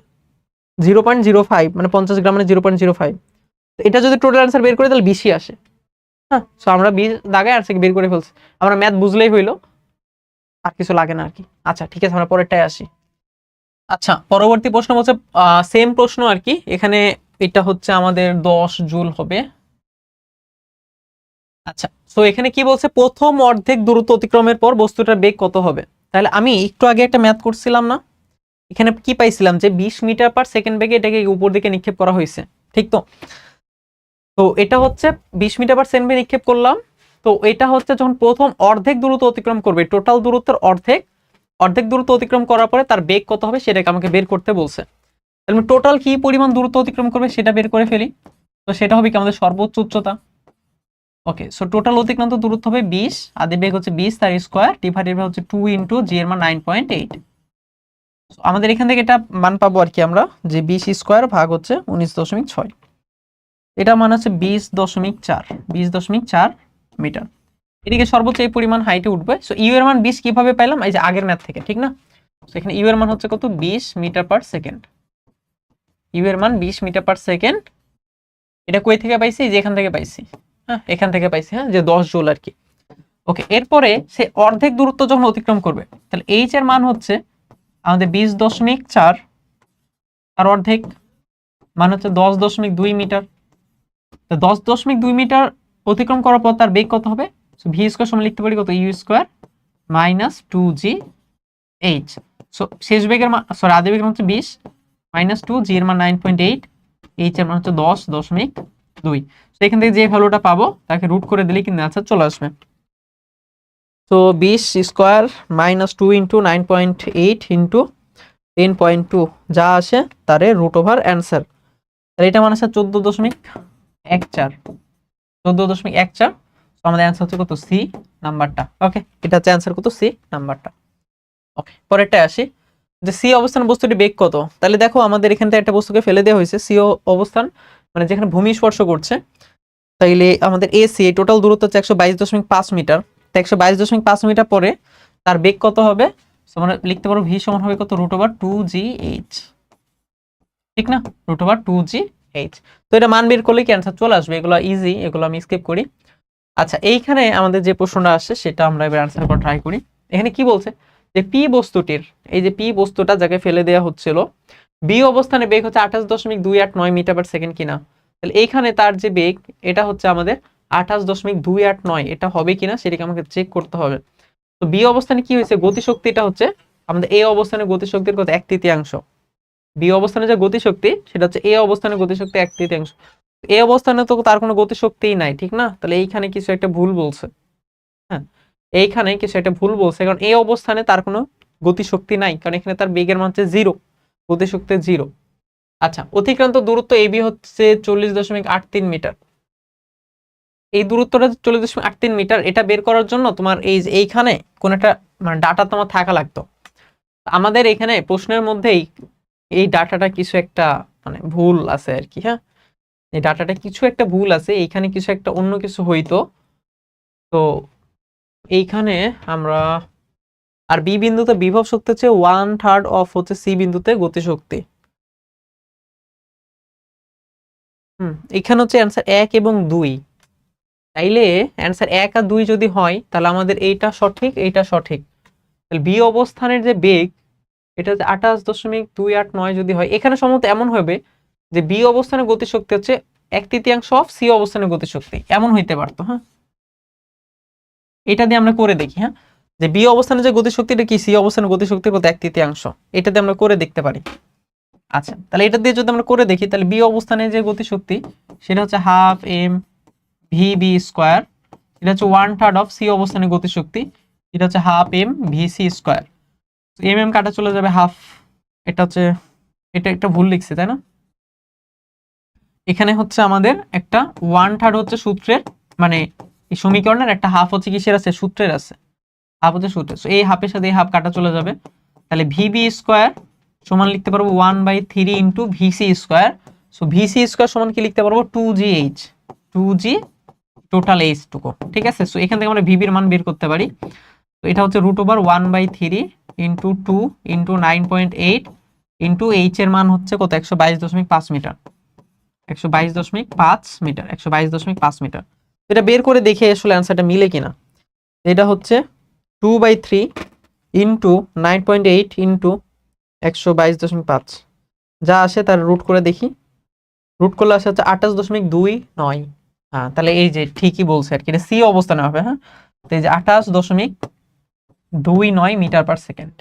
0.05, মানে 50 গ্রাম মানে 0.05, এটা যদি টোটাল অ্যান্সার বের করি তাহলে 20ই আসে। হ্যাঁ, সো আমরা 20 দাগে আর বের করে ফেলছি, আমরা ম্যাথ বুঝলেই হইলো, আর কিছু লাগে না আর কি। আচ্ছা ঠিক আছে, আমরা পরেরটায় আসি। আচ্ছা, পরবর্তী প্রশ্ন হচ্ছে সেম প্রশ্ন আর কি, এখানে এটা হচ্ছে আমাদের 10 জুল হবে। আচ্ছা, সো এখানে কি বলছে, প্রথম অর্ধেক দূরত্ব অতিক্রমের পর বস্তুটার বেগ কত হবে। তাহলে আমি একটু আগে একটা ম্যাথ করছিলাম না, এখানে কি পাইছিলাম যে 20 মিটার পার সেকেন্ড বেগে এটাকে উপর দিকে নিক্ষেপ করা হয়েছে, ঠিক তো? তো এটা হচ্ছে 20 মিটার পার সেকেন্ড বেগে নিক্ষেপ করলাম, তো এটা হচ্ছে যখন প্রথম অর্ধেক দূরত্ব অতিক্রম করবে, টোটাল দূরত্বের অর্ধেক দূরত্ব অতিক্রম করার পরে তার বেগ কত হবে সেটাকে আমাকে বের করতে বলছে। তাহলে টোটাল কি পরিমাণ দূরত্ব অতিক্রম করবে সেটা বের করে ফেলি, তো সেটা হবে কি আমাদের সর্বোচ্চ উচ্চতা। ওকে, সো টোটাল অতিক্রান্ত দূরত্ব হবে 20, আদি বেগ হচ্ছে 20 তার স্কয়ার ডিভাইডেড বাই হচ্ছে 2 ইনটু জি এর মান 9.8। সো আমাদের এখান থেকে এটা মান পাবো আর কি আমরা, যে 20 স্কয়ার ভাগ হচ্ছে 19.6, এটা মান হচ্ছে 20.4 মিটার। এদিকে সর্বোচ্চ এই পরিমাণ হাইটে উঠবে। সো ইউ এর মান 20 কিভাবে পেলাম, এই যে আগের ম্যাথ থেকে, ঠিক না? সো এখানে ইউ এর মান হচ্ছে কত, 20 মিটার পার সেকেন্ড, ইউ এর মান 20 মিটার পার সেকেন্ড। এটা কই থেকে পাইছি, যে এখান থেকে পাইছি, হ্যাঁ এখান থেকে পাইছি, হ্যাঁ যে 10 জুল আর কি। ওকে, এরপরে সে অর্ধেক দূরত্ব যখন অতিক্রম করবে, তাহলে এইচ এর মান হচ্ছে আমাদের 20.4, আর অর্ধেক মান হচ্ছে 10.2 মিটার। তো 10.2 মিটার অতিক্রম করার পর তার বেগ কত হবে, ভি স্কয়ার সমান লিখতে পারি কত, ইউ স্কয়ার মাইনাস 2জি এইচ। সো শেষ বেগের মান, সরি আদি বেগের মান হচ্ছে 20 মাইনাস 2, জি এর মান 9.8, এইচ এর মান হচ্ছে 10.2 2। তো এখান থেকে যে ভ্যালুটা পাবো তাকে রুট করে দিলে কিন্তু আনসার চলে আসবে। তো 20 স্কোয়ার মাইনাস 2 ইন্টু 9.8 ইন্টু 10.2 যা আসে তারে রুট ওভার অ্যান্সার। তাহলে এটা মানে 14.14। 14.14। তো আমাদের অ্যান্সার হচ্ছে কত? সি নাম্বারটা। ওকে, এটা হচ্ছে অ্যান্সার কত? সি নাম্বারটা। ওকে, পরেরটা আসি যে সি অবস্থান বস্তুটি বেগ কত। তাহলে দেখো আমাদের এখান থেকে একটা বস্তুকে ফেলে দেওয়া হয়েছে সি অবস্থান, মানে যেখানে ভূমি স্পর্শ করছে। তাইলে আমাদের এসি এই টোটাল দূরত্ব হচ্ছে 122.5 মিটার। তো 122.5 মিটার পরে তার বেগ কত হবে? আমরা লিখতে পারবো ভি সমান হবে কত? রুট ওভার 2gh, ঠিক না? Root over 2gh। তো এটা মান বের করলে কি অ্যান্সার চলে আসবে। এগুলো ইজি, এগুলো আমি স্কিপ করি। আচ্ছা, এইখানে আমাদের যে প্রশ্নটা আসছে সেটা আমরা এবার অ্যান্সার করা ট্রাই করি। এখানে কি বলছে যে পি বস্তুটির, এই যে পি বস্তুটা যাকে ফেলে দেওয়া হচ্ছিল, বি অবস্থানে বেগ হচ্ছে 28.289 মিটার পার সেকেন্ড কিনা। তাহলে এইখানে তার যে বেগ এটা হচ্ছে আমাদের 28.289, এটা হবে কিনা সেটাকে আমাকে চেক করতে হবে। তো বি অবস্থানে কি হয়েছে, গতিশক্তিটা হচ্ছে আমাদের এ অবস্থানে গতিশক্তির কত? 1/3। বি অবস্থানে যে গতিশক্তি সেটা হচ্ছে এ অবস্থানে গতিশক্তি 1/3। এ অবস্থানে তো তার কোনো গতিশক্তিই নাই, ঠিক না? তাহলে এইখানে কিছু একটা ভুল বলছে। হ্যাঁ, এইখানে কিছু একটা ভুল বলছে, কারণ এই অবস্থানে তার কোনো গতিশক্তি নাই, কারণ এখানে তার বেগের মান হচ্ছে 0, গতিশক্তি 0। আচ্ছা, অতিক্রান্ত দূরত্ব এবি হচ্ছে 40.83 মিটার। এই দূরত্বটা 40.83 মিটার, এটা বের করার জন্য তোমার এইখানে কোন একটা মানে ডাটা তোমার থাকা লাগতো। আমাদের এখানে প্রশ্নের মধ্যেই এই ডাটাটা কিছু একটা মানে ভুল আছে আর কি। হ্যাঁ, এই ডাটাটা কিছু একটা ভুল আছে, এইখানে কিছু একটা অন্য কিছু হইতো। তো এইখানে আমরা আর বি বিন্দুতে বিভব শক্তি হচ্ছে 1/3 অফ হচ্ছে সি বিন্দুতে গতিশক্তি। এখানে হচ্ছে অ্যান্সার 1 এবং 2। তাইলে অ্যান্সার 1 আর 2 যদি হয় তাহলে আমাদের এইটা সঠিক, এইটা সঠিক। তাহলে বি অবস্থানের যে বেগ এটা হচ্ছে 28.289 যদি হয়, এখানে সম্ভবত এমন হবে যে বি অবস্থানের গতিশক্তি হচ্ছে 1/3 অফ সি অবস্থানের গতিশক্তি, এমন হইতে পারতো। হ্যাঁ, এটা দিয়ে আমরা করে দেখি। হ্যাঁ, যে বি অবস্থানের যে গতিশক্তিটা কি সি অবস্থানের গতিশক্তির কত? 1/3। এটা দিয়ে আমরা করে দেখতে পারি। আচ্ছা, তাহলে এটা দিয়ে যদি আমরা করে দেখি তাহলে বি অবস্থানে যে গতিশক্তি সেটা হচ্ছে half M V B square. এটা হচ্ছে 1/3 অফ সি অবস্থানের গতিশক্তি, এটা হচ্ছে half M V C square. M M কাটা চলে যাবে হাফ। এটা হচ্ছে, এটা একটা ভুল লিখছে তাই না? এখানে হচ্ছে আমাদের একটা 1/3 হচ্ছে সূত্রের, মানে এই সমীকরণের একটা হাফ হচ্ছে কিসের আছে? সূত্রের আছে। হাফ হচ্ছে সূত্রের, সো এই হাফের সাথে এই হাফ কাটা চলে যাবে। তাহলে ভি বি স্কোয়ার সমান লিখতে পারবো 1/3 into VC square. So VC square সমান কি লিখতে পারবো? 2gh, 2g টোটাল এইচ টুকু, ঠিক আছে? সো এখান থেকে আমরা ভিবির মান বের করতে পারি। তো এটা হচ্ছে root over 1/3 into 2 into 9.8 into H এর মান হচ্ছে কত? 122.5 মিটার। 122.5 metre, 122.5 metre. এটা বের করে দেখে আসলে অ্যান্সারটা মিলে কিনা। এটা হচ্ছে 2/3 ইন্টু 9.8 ইন্টু 122.5 যা আসে তার রুট করে দেখি। রুট করলে আসে হচ্ছে 28.29। হ্যাঁ, তাহলে এই যে ঠিকই বলছে আর কি, এটা সি অবস্থানে হবে। হ্যাঁ, তো এই যে 28.29 মিটার পার সেকেন্ড।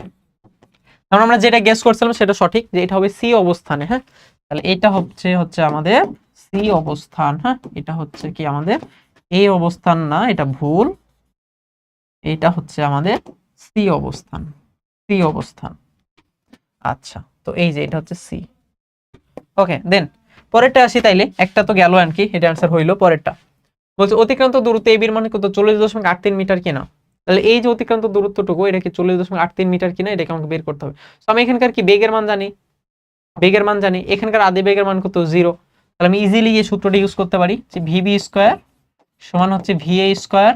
কারণ আমরা যেটা গেস করছিলাম সেটা সঠিক, যে এটা হবে সি অবস্থানে। হ্যাঁ, তাহলে এটা হচ্ছে আমাদের সি অবস্থান। হ্যাঁ, এটা হচ্ছে কি আমাদের এই অবস্থান না, এটা ভুল। এটা হচ্ছে আমাদের সি অবস্থান, সি অবস্থান। আচ্ছা, তো এই যে এটা হচ্ছে সি। ওকে, দেন পরেরটা আসি। তাইলে একটা তো গেল আর কি, এটা অ্যান্সার হইলো। পরেরটা বলছে অতিক্রান্ত দূরত্ব এবির মানে কত? 40.83 মিটার কিনা। তাহলে এই যে অতিক্রান্ত দূরত্বটুকু এটা কি 40.83 মিটার কিনা, এটাকে আমাকে বের করতে হবে। তো আমি এখানকার কি বেগের মান জানি, বেগের মান জানি। এখানকার আদি বেগের মান কত? 0। তাহলে আমি ইজিলি এই সূত্রটা ইউজ করতে পারি যে ভিবি স্কোয়ার সমান হচ্ছে VA square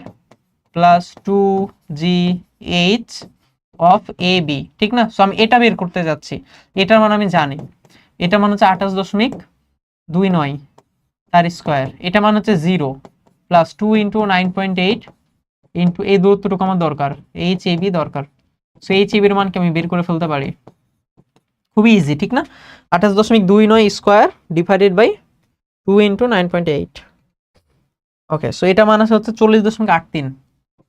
plus 2gh of A B, ঠিক না? সো আমি এটা বের করতে যাচ্ছি। এটার মান আমি জানি, এটার মান হচ্ছে 28.29 তার স্কোয়ার। এটা মান হচ্ছে 0 প্লাস 2 ইন্টু 9.8 ইন্টু এই দূরত্বটুকু আমার দরকার, এইচ এ বি দরকার। সো এইচ এ বির মানকে আমি বের করে ফেলতে পারি, খুবই ইজি, ঠিক না? 28.29 square divided by 2 into 9.8। Okay, so এটা মান আছে হচ্ছে 40.83।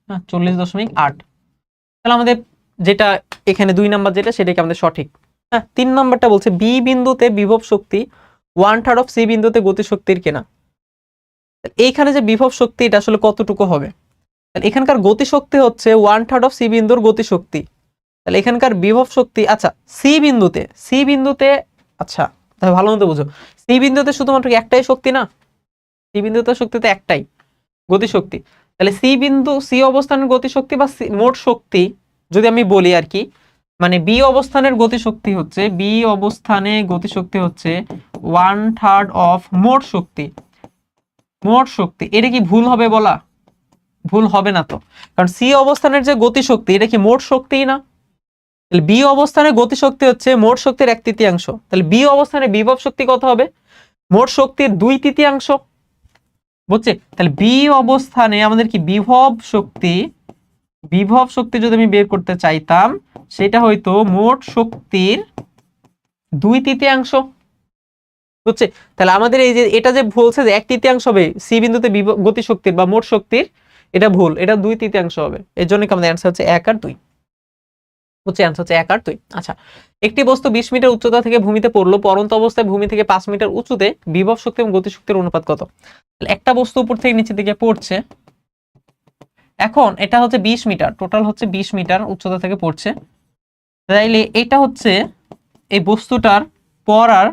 হ্যাঁ, 40.8। তাহলে আমাদের যেটা এখানে 2 নাম্বার যেটা সেটাকে আমাদের সঠিক। হ্যাঁ, 3 নাম্বারটা বলছে বি বিন্দুতে বিভব শক্তি 1/3 অফ সি বিন্দুতে গতিশক্তির কেনা। এইখানে যে বিভব শক্তি এটা আসলে কতটুকু হবে? তাহলে এখানকার গতিশক্তি হচ্ছে 1/3 অফ সি বিন্দুর গতিশক্তি। তাহলে এখানকার বিভব শক্তি, আচ্ছা সি বিন্দুতে আচ্ছা তাহলে ভালো মতো বুঝো, সি বিন্দুতে শুধুমাত্র একটাই শক্তি না, সি বিন্দুতে শক্তিতে একটাই গতিশক্তি। তাহলে সি অবস্থানের গতিশক্তি বা মোট শক্তি যদি আমি বলি আর কি, মানে বি অবস্থানে গতিশক্তি হচ্ছে 1/3 অফ মোট শক্তি। এটা কি ভুল হবে বলা? ভুল হবে না তো, কারণ সি অবস্থানের যে গতিশক্তি এটা কি মোট শক্তি না? তাহলে বি অবস্থানে গতিশক্তি হচ্ছে মোট শক্তির 1/3। তাহলে বি অবস্থানে বিভব শক্তি কত হবে? মোট শক্তির 2/3। বুঝছে? তাহলে বি অবস্থানে আমাদের কি বিভব শক্তি যদি আমি বের করতে চাইতাম সেটা হয়তো মোট শক্তির 2/3। বুঝছে? তাহলে আমাদের এই যে এটা যে বলছে যে 1/3 হবে সি বিন্দুতে গতিশক্তির বা মোট শক্তির, এটা ভুল, এটা 2/3 হবে। এর জন্য আমাদের অ্যান্সার হচ্ছে 1 আর 2। বুঝছে? অ্যান্সার হচ্ছে 1 আর 2। আচ্ছা, একটি বস্তু 20 মিটার উচ্চতা থেকে ভূমিতে পড়লো, পড়ন্ত অবস্থায় ভূমি থেকে 5 মিটার উঁচুতে, বিভব শক্তি এবং গতিশক্তির অনুপাত কত? একটা বস্তু উপর থেকে নিচের দিকে পড়ছে, এখন এটা হচ্ছে 20 মিটার, টোটাল হচ্ছে 20 মিটার উচ্চতা থেকে পড়ছে। তাইলে এটা হচ্ছে এই বস্তুটার পড়ার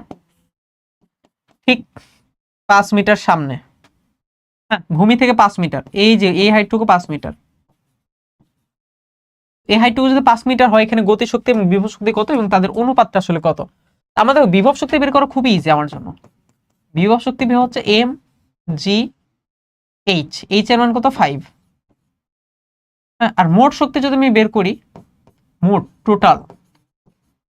ঠিক 5 মিটার সামনে, হ্যাঁ, ভূমি থেকে 5 মিটার, এই যে এই হাইটটুকু 5 মিটার, এই হাইটটুকু যদি 5 মিটার হয়, এখানে গতিশক্তি এবং বিভব শক্তি কত এবং তাদের অনুপাতটা আসলে কত? আমাদের বিভব শক্তি বের করা খুবই ইজি আমার জন্য। বিভব শক্তি বের হচ্ছে এম জি এইচ এর মান কত? 5। হ্যাঁ, আর মোট শক্তি যদি আমি বের করি, মোট টোটাল,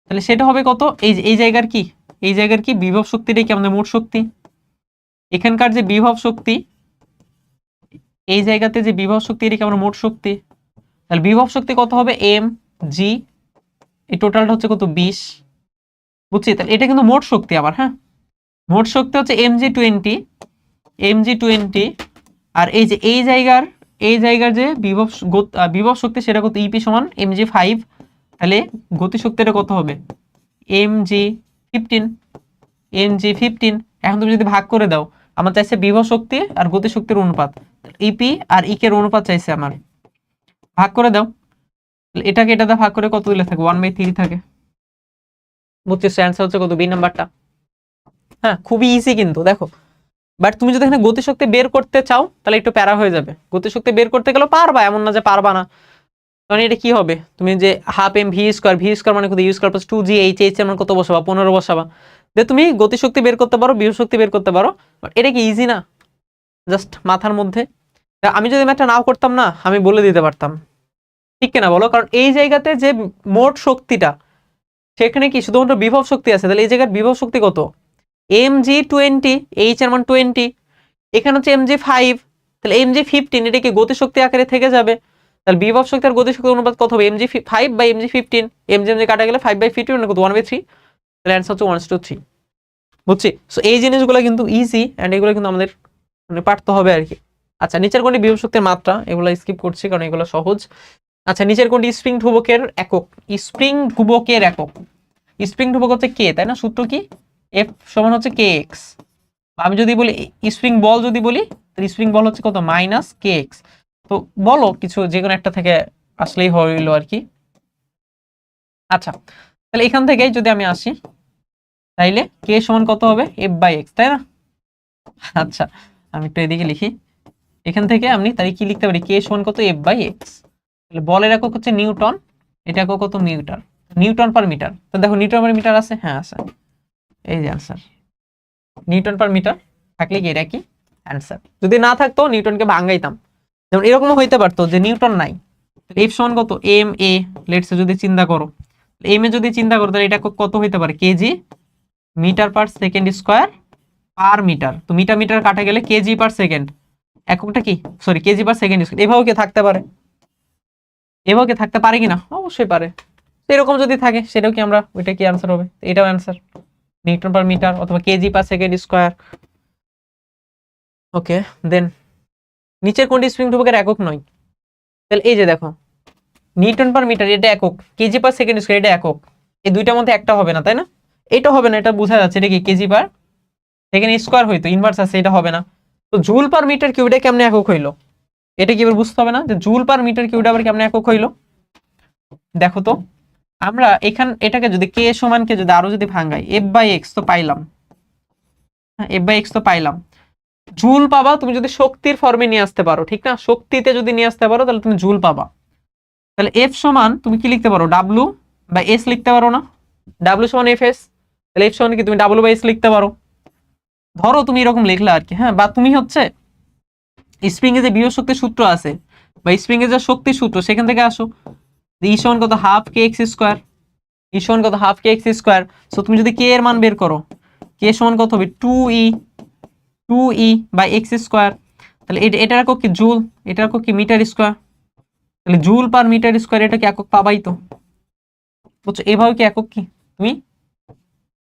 তাহলে সেটা হবে কত? এই জায়গার কি বিভব শক্তিটাই কি আমাদের মোট শক্তি। এখানকার যে বিভব শক্তি, এই জায়গাতে যে বিভব শক্তি এটাকে আমরা মোট শক্তি। তাহলে বিভব শক্তি কত হবে? এম জি, এই টোটালটা হচ্ছে কত? 20। বুঝছি? তাহলে এটা কিন্তু মোট শক্তি আবার, হ্যাঁ, মোট শক্তি হচ্ছে mg20, আর এই যে এই জায়গার যে বিভব শক্তি সেটা কত? ইপি সমান mg5। তাহলে গতিশক্তিটা কত হবে? mg15। এখন তুমি যদি ভাগ করে দাও, আমার চাইছে বিভব শক্তি আর গতিশক্তির অনুপাত, ইপি আর ইকের অনুপাত চাইছে আমার, ভাগ করে দাও। এটাকে এটাতে ভাগ করে কত দিলে থাকে? 1/3 থাকে। বুঝছিস? অ্যান্সার হচ্ছে কত? বি নাম্বারটা। হ্যাঁ, খুবই ইজি কিন্তু দেখো। বাট তুমি যদি এখানে গতিশক্তি বের করতে চাও তাহলে একটু প্যারা হয়ে যাবে। গতিশক্তি বের করতে গেলেও পারবা, এমন না যে পারবা না। কারণ এটা কি হবে? তুমি যে হাফ এম ভি স্কোয়ার মানে কত? U square plus 2g H এর মান কত বসাবা? 15 বসাবা। যে তুমি গতিশক্তি বের করতে পারো, বিভব শক্তি বের করতে পারো। বাট এটা কি ইজি না? জাস্ট মাথার মধ্যে। আমি যদি ম্যাথটা নাও করতাম না, আমি বলে দিতে পারতাম, ঠিক কিনা বলো? কারণ এই জায়গাতে যে মোট শক্তিটা, সেখানে কি শুধুমাত্র বিভব শক্তি আছে। তাহলে এই জায়গার বিভব শক্তি কত? mg20, এইচ এর মান 20, এখানে হচ্ছে mg5, তাহলে mg15, এটা কি গতিশক্তি আকারে থেকে যাবে। তাহলে বিভব শক্তি আর গতিশক্তির অনুপাত কত হবে? mg5 বাই mg15, mg কাটা গেলে 5/15 মানে কত? 1/3। তাহলে অ্যান্সার হচ্ছে 1:3। বুঝছি? সো এই জিনিসগুলো কিন্তু ইজি, এন্ড এগুলো কিন্তু আমাদের মানে পারতে হবে আর কি। আচ্ছা, নিচের কোনটি বিভব শক্তির মাত্রা? এগুলো স্কিপ করছি কারণ এগুলো সহজ। আচ্ছা, নিচের কোনটি স্প্রিং ধ্রুবকের একক? স্প্রিং ধ্রুবক হচ্ছে কে, তাই না? সূত্র কি? এফ সমান হচ্ছে কে এক্স। আমি যদি বলি স্প্রিং বল, যদি বলি তাহলে স্প্রিং বল হচ্ছে কত? মাইনাস কে এক্স। তো বলো কিছু, যে কোনো একটা থেকে আসলেই হইলো আর কি। আচ্ছা, তাহলে এখান থেকে যদি আমি আসি, তাইলে কে সমান কত হবে? এফ বাই এক্স, তাই না? আচ্ছা, আমি একটু এদিকে লিখি। এখান থেকে আমি তাই কি লিখতে পারি? কে সমান কত? F by X. তাহলে বলের একক হচ্ছে নিউটন, এটা একক কত? Metre, newton per metre. তো দেখো নিউটন পার মিটার আছে, হ্যাঁ আছে, এই যে আনসার। নিউটন পার মিটার থাকলে কি এটা কি অ্যান্সার। যদি না থাকতো নিউটনকে ভাঙাইতাম। যেমন এরকমও হইতে পারতো যে নিউটন নাই, এফ সমান কত? M A. লেটস যদি চিন্তা করো, এম এ যদি চিন্তা করো, তাহলে এটা কত হইতে পারে? KG metre per second square per metre. তো মিটার কাটা গেলে কেজি পার সেকেন্ড, এককটা কি? Sorry, KG per second square. এভাবে কি থাকতে পারে? এভাবে কি থাকতে পারে কিনা? অবশ্যই পারে। এরকম যদি থাকে সেটাও কি আমরা, ওইটা কি অ্যান্সার হবে? এটাও অ্যান্সার, নিউটন পার মিটার অথবা কেজি পার সেকেন্ড স্কোয়ার। ওকে, দেন নিচের কোনটি স্প্রিং ধ্রুবকের একক নয়? তাহলে এই যে দেখো, নিউটন পার মিটার এটা একক, কেজি পার সেকেন্ড স্কোয়ার এটা একক। এই দুইটার মধ্যে একটা হবে না, তাই না? এটা হবে না, এটা বোঝা যাচ্ছে। এটা কি কেজি পার সেকেন্ড স্কোয়ার হইতো, ইনভার্স আছে, এটা হবে না। তো জুল পার মিটার কিউব এটা কেমনে একক হইলো, এটা কি এবার বুঝতে হবে না যে জুল পার মিটার কিউব আবার কেমনে একক হইলো। দেখো তো আমরা এটাকে যদি কে সমান কে যদি আরো যদি ভাঙাই এফ বাই এক্স তো পাইলাম, হ্যাঁ এফ বাই এক্স তো পাইলাম। জুল পাবা তুমি যদি শক্তির ফর্মে নিয়ে আসতে পারো, ঠিক না, শক্তিতে যদি নিয়ে আসতে পারো তাহলে তুমি জুল পাবা। তাহলে এফ সমান তুমি কি লিখতে পারো, ডাব্লু বা এস লিখতে পারো না, ডাব্লু সমান এফ এস, তাহলে এফ সমান কি তুমি ডাব্লু বা এস লিখতে পারো। ধরো তুমি এরকম লিখলে আর কি, হ্যাঁ, বা তুমি হচ্ছে স্প্রিং এ যে বিভব শক্তির সূত্র আছে বা স্প্রিং এর যে শক্তির সূত্র সেখান থেকে আসো, ই সমান কত হাফ কে এক্স স্কোয়ার, ই সমান কত হাফ কে এক্স স্কোয়ার। সো তুমি যদি কে এর মান বের করো, কে সমান কত হবে 2e বাই এক্স স্কোয়ার, তাহলে এটার একক কি জুল, এটার একক কি মিটার স্কোয়ার, তাহলে জুল পার মিটার স্কোয়ার এটা কি একক পাবাই তো, বুঝছো, এভাবে কি একক কি তুমি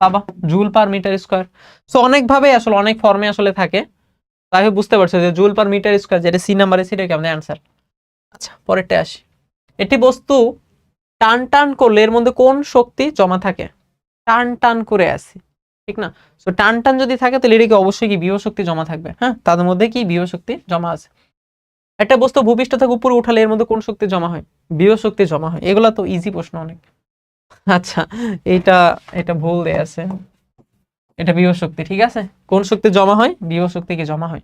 পাবা joule per metre square. So অনেক ভাবে আসলে অনেক ফর্মে আসলে থাকে, তাই বুঝতে পারছো যে জুল পার মিটার স্কোয়ার যেটা সি নাম্বারে সেটা কি আমাদের অ্যান্সার। আচ্ছা পরেরটা আসি, একটি বস্তু টান টান করলে এর মধ্যে কোন শক্তি জমা থাকে, টান টান করে আসি, ঠিক না। সো টান টান যদি থাকে তাহলে এটা কি অবশ্যই কি বিভব শক্তি জমা থাকবে, হ্যাঁ তাদের মধ্যে কি বিভব শক্তি জমা আছে। একটা বস্তু ভূপৃষ্ঠ থেকে উপরে উঠালে এর মধ্যে কোন শক্তি জমা হয়, বিভব শক্তি জমা হয়। এগুলা তো ইজি প্রশ্ন অনেক। আচ্ছা এটা এটা ভুল দেয়া আছে, এটা বিভব শক্তি, ঠিক আছে, কোন শক্তি জমা হয়, বিভব শক্তি কি জমা হয়।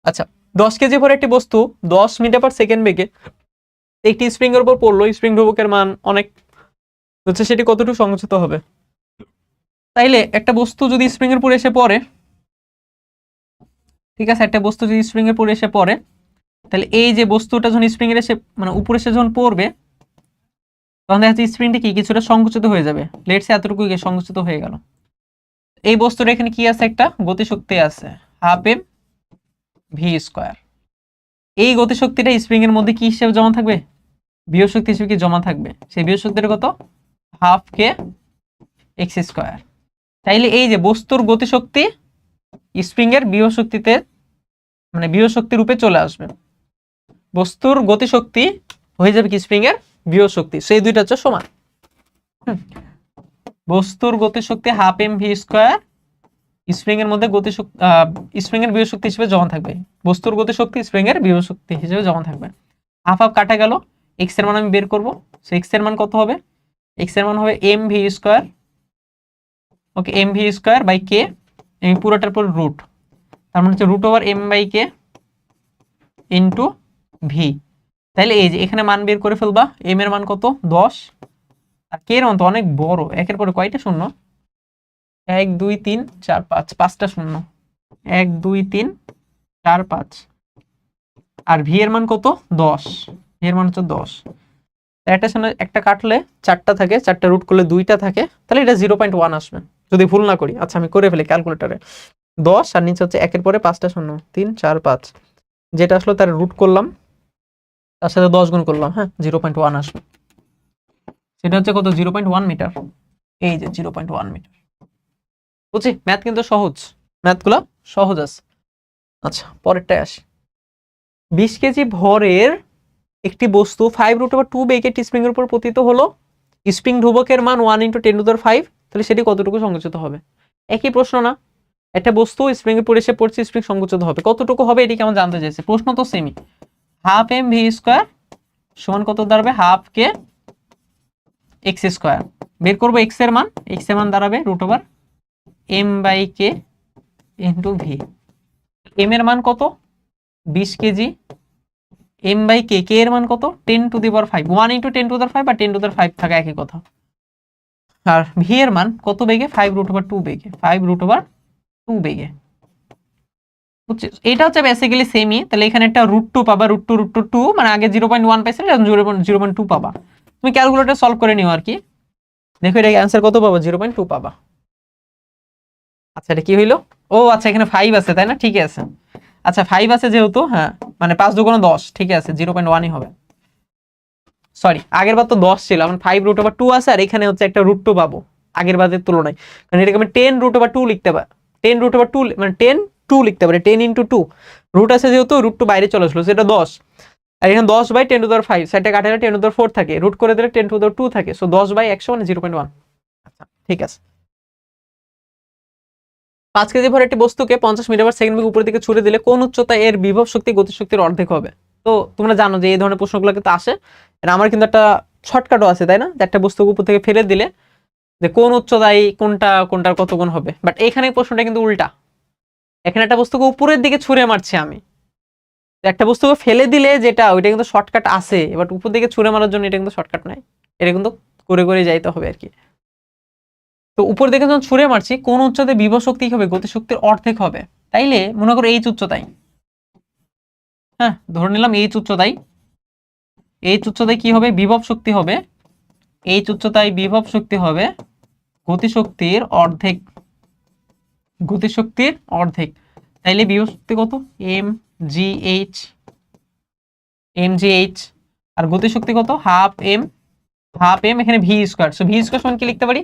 আচ্ছা 10 কেজি ভরে একটি বস্তু 10 মিটার পার সেকেন্ড বেগে একটি স্প্রিং এর উপর পড়লো, স্প্রিং ধ্রুবকের মান অনেক হচ্ছে, সেটি কতটুকু সংকুচিত হবে। তাইলে একটা বস্তু যদি স্প্রিং এর উপর এসে পড়ে, ঠিক আছে, একটা বস্তু যদি স্প্রিং এর উপর এসে পড়ে, তাহলে এই যে বস্তুটা যখন স্প্রিং এর এসে মানে উপরে এসে যখন পড়বে তখন দেখা যাচ্ছে স্প্রিংটা কি কিছুটা সংকুচিত হয়ে যাবে, লেটস সে এতটুকু গিয়ে সংকুচিত হয়ে গেল। এই বস্তুটা এখানে কি আছে, একটা গতিশক্তি আছে হাফ এম ভি স্কোয়ার। এই গতিশক্তিটা স্প্রিং এর মধ্যে কি হিসেবে জমা থাকবে, বিভব শক্তি হিসেবে কি জমা থাকবে, সেই বিভব শক্তিটা কত, হাফ কে এক্স স্কোয়ার। তাইলে এই যে বস্তুর গতিশক্তি স্প্রিং এর বিভব শক্তিতে মানে বিভব শক্তি রূপে চলে আসবে, বস্তুর গতিশক্তি হয়ে যাবে কি স্প্রিং এর বিভব শক্তি, সেই দুইটা হচ্ছে সমান। বস্তুর গতিশক্তি half M V square spring এর মধ্যে গতিশক্তি স্প্রিং এর বিভব শক্তি হিসেবে জমা থাকবে, বস্তুর গতিশক্তি স্প্রিং এর বিভব শক্তি হিসেবে জমা থাকবে। হাফ হাফ কাটা গেল, এক্স এর মান আমি বের করব, সো এক্স এর মান কত হবে, এক্স এর মান হবে m V square, okay m V square by k, এই পুরোটার পর রুট, তার মানে হচ্ছে root over M by K into v. তাহলে এই যে এখানে মান বের করে ফেলবা, এম এর মান কত 10 আর কে এর মান তো অনেক বড়, একের পরে কয়টা শূন্য, 1 2 3 4 5, পাঁচটা শূন্য, 1 2 3 4 5, আর ভি এর মান কত 10, ভি এর মান হচ্ছে 10। একটা সামনে একটা কাটলে চারটা থাকে, চারটা রুট করলে দুইটা থাকে, তাহলে এটা 0.1 আসবে যদি ভুল না করি। আচ্ছা আমি করে ফেলি ক্যালকুলেটরে, 10 আর নিচে হচ্ছে একের পরে পাঁচটা শূন্য 3 4 5, যেটা আসলো তার রুট করলাম তার সাথে 10 গুণ করলাম, হ্যাঁ 0.1 আসবে, সেটা হচ্ছে কত 0.1 মিটার, এই যে 0.1 মিটার। বুঝছি ম্যাথ কিন্তু সহজ, ম্যাথগুলো সহজ আছে। আচ্ছা পরেরটায় আসি, 20 কেজি ভরের একটি বস্তু 5√2 বেগে স্প্রিং এর উপর পতিত হলো, স্প্রিং ধ্রুবকের মান 1 × 10⁵, তাহলে সেটি কতটুকু সংকুচিত হবে। একই প্রশ্ন না, একটা বস্তু স্প্রিং এর উপর এসে পড়ছে, স্প্রিং সংকুচিত হবে কতটুকু হবে, এটি কেমন জানতে চাইছে, প্রশ্ন তো সেমই, হাফ এম ভি স্কোয়ার সমান কত দাঁড়াবে, হাফ কে এক্স স্কোয়ার, বের করবো এক্স এর মান, এক্স এর মান দাঁড়াবে root over M by K into V. M এর মান কত 20 কেজি, এম বাই কে, কে এর মান কত 10⁵, 1 × 10⁵ বা 10⁵ থাকা একই কথা, আর ভি এর মান কত বেগে 5√2 বেগে, 5√2 বেগে। বুঝছিস এটা হচ্ছে বেসিক্যালি সেমই, তাহলে এখানে একটা √2 পাবা, √2 মানে আগে 0.1 পাইছিলে এখন 0.2 পাবা, তুমি ক্যালকুলেটর সলভ করে নিও আর কি, দেখো এটা অ্যান্সার কত পাবা 0.2 পাবা। আচ্ছা এটা কি হইলো, ও আচ্ছা এখানে 5 আছে তাই না, ঠিক আছে, আচ্ছা 5 আছে যেহেতু, হ্যাঁ মানে 5 × 2 = 10, ঠিক আছে 0.1ই হবে, সরি আগের বার তো 10 ছিল, এখন 5√2 আছে আর এখানে হচ্ছে একটা √2 পাবো আগের বারের তুলনায়, কারণ এটাকে আমি 10√2 লিখতে পারি, 10√2 মানে 10 2 লিখতে পারি, 10 × 2 রুট আছে যেহেতু √2 বাইরে চলে আসলো, সেটা 10, আর এখানে 10/10⁵, সাইডটা কাটালে 10⁴ থাকে, রুট করে দিলে 10⁴ থাকে, সো 10/100 মানে 0.1। আচ্ছা ঠিক আছে। 5 কেজি ভর একটি বস্তুকে 50 মিটার পার সেকেন্ড বেগে উপরের দিকে ছুড়ে দিলে কোন উচ্চতায় এর বিভব শক্তি গতিশক্তির অর্ধেক হবে? তো তোমরা জানো যে এই ধরনের প্রশ্নগুলো কিন্তু আসে। আর আমার কিন্তু একটা শর্টকাটও আছে, তাই না, যে একটা বস্তুকে উপর থেকে ফেলে দিলে যে কোন উচ্চতায় কোনটার কত গুণ হবে। বাট এখানে প্রশ্নটা কিন্তু উল্টা। এখানে একটা বস্তুকে উপরের দিকে ছুঁড়ে মারছি আমি, একটা বস্তুকে ফেলে দিলে যেটা ওইটা কিন্তু শর্টকাট আছে, এবার উপর দিকে ছুঁড়ে মারার জন্য এটা কিন্তু শর্টকাট নাই, এটা কিন্তু করে করে যাইতে হবে আর কি। তো উপর দিকে যখন ছুঁড়ে মারছি কোন উচ্চতায় বিভব শক্তি হবে গতিশক্তির অর্ধেক হবে, তাইলে মনে করো এইচ উচ্চতায়, হ্যাঁ ধরে নিলাম এইচ উচ্চতায়, এইচ উচ্চতায় কি হবে বিভব শক্তি হবে, এইচ উচ্চতায় বিভব শক্তি হবে গতিশক্তির অর্ধেক, গতিশক্তির অর্ধেক। তাইলে বিভব শক্তি কত? এম জি এইচ, এম জি এইচ। আর গতিশক্তি কত? হাফ এম, হাফ এম এখানে v square. So v square সমান কি লিখতে পারি?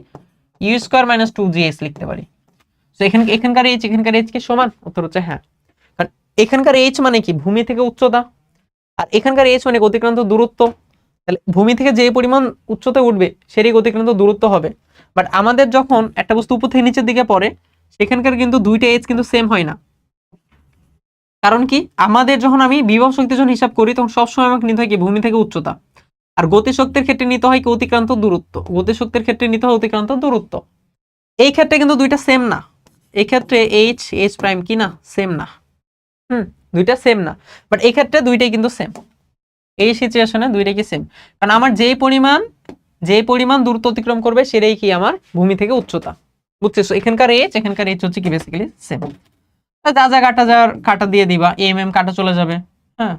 ইউ স্কোয়ার মাইনাস 2gh লিখতে পারি। সো এখানকার এইচ কি সমান? উত্তর হচ্ছে হ্যাঁ। কারণ এখানকার এইচ মানে কি? ভূমি থেকে উচ্চতা, আর এখানকার এইচ মানে গতিক্রান্ত দূরত্ব। তাহলে ভূমি থেকে যে পরিমাণ উচ্চতায় উঠবে সেটাই গতিক্রান্ত দূরত্ব হবে। বাট আমাদের যখন একটা বস্তু উপর থেকে নিচের দিকে পড়ে সেখানকার কিন্তু দুইটা এইচ কিন্তু সেম হয় না। কারণ কি? আমাদের যখন আমি বিভব শক্তি যখন হিসাব করি তখন সবসময় আমাকে নিতে হয় কি ভূমি থেকে উচ্চতা, আর গতিশক্তির ক্ষেত্রে নিতে হয় কি অতিক্রান্ত দূরত্ব, গতিশক্তির ক্ষেত্রে নিতে হয় অতিক্রান্ত দূরত্ব। এই ক্ষেত্রে কিন্তু দুইটা সেম না, এই ক্ষেত্রে এইচ প্রাইম কি না সেম না, দুইটা সেম না। বাট এই ক্ষেত্রে দুইটাই কিন্তু সেম, এই সিচুয়েশনে দুইটাই কি সেম। কারণ আমার যেই পরিমাণ দূরত্ব অতিক্রম করবে সেটাই কি আমার ভূমি থেকে উচ্চতা, বুঝছো? এখানকার এইচ হচ্ছে কি বেসিক্যালি সেম। যা যা কাটা দিয়ে দিবা, এম কাটা চলে যাবে, হ্যাঁ।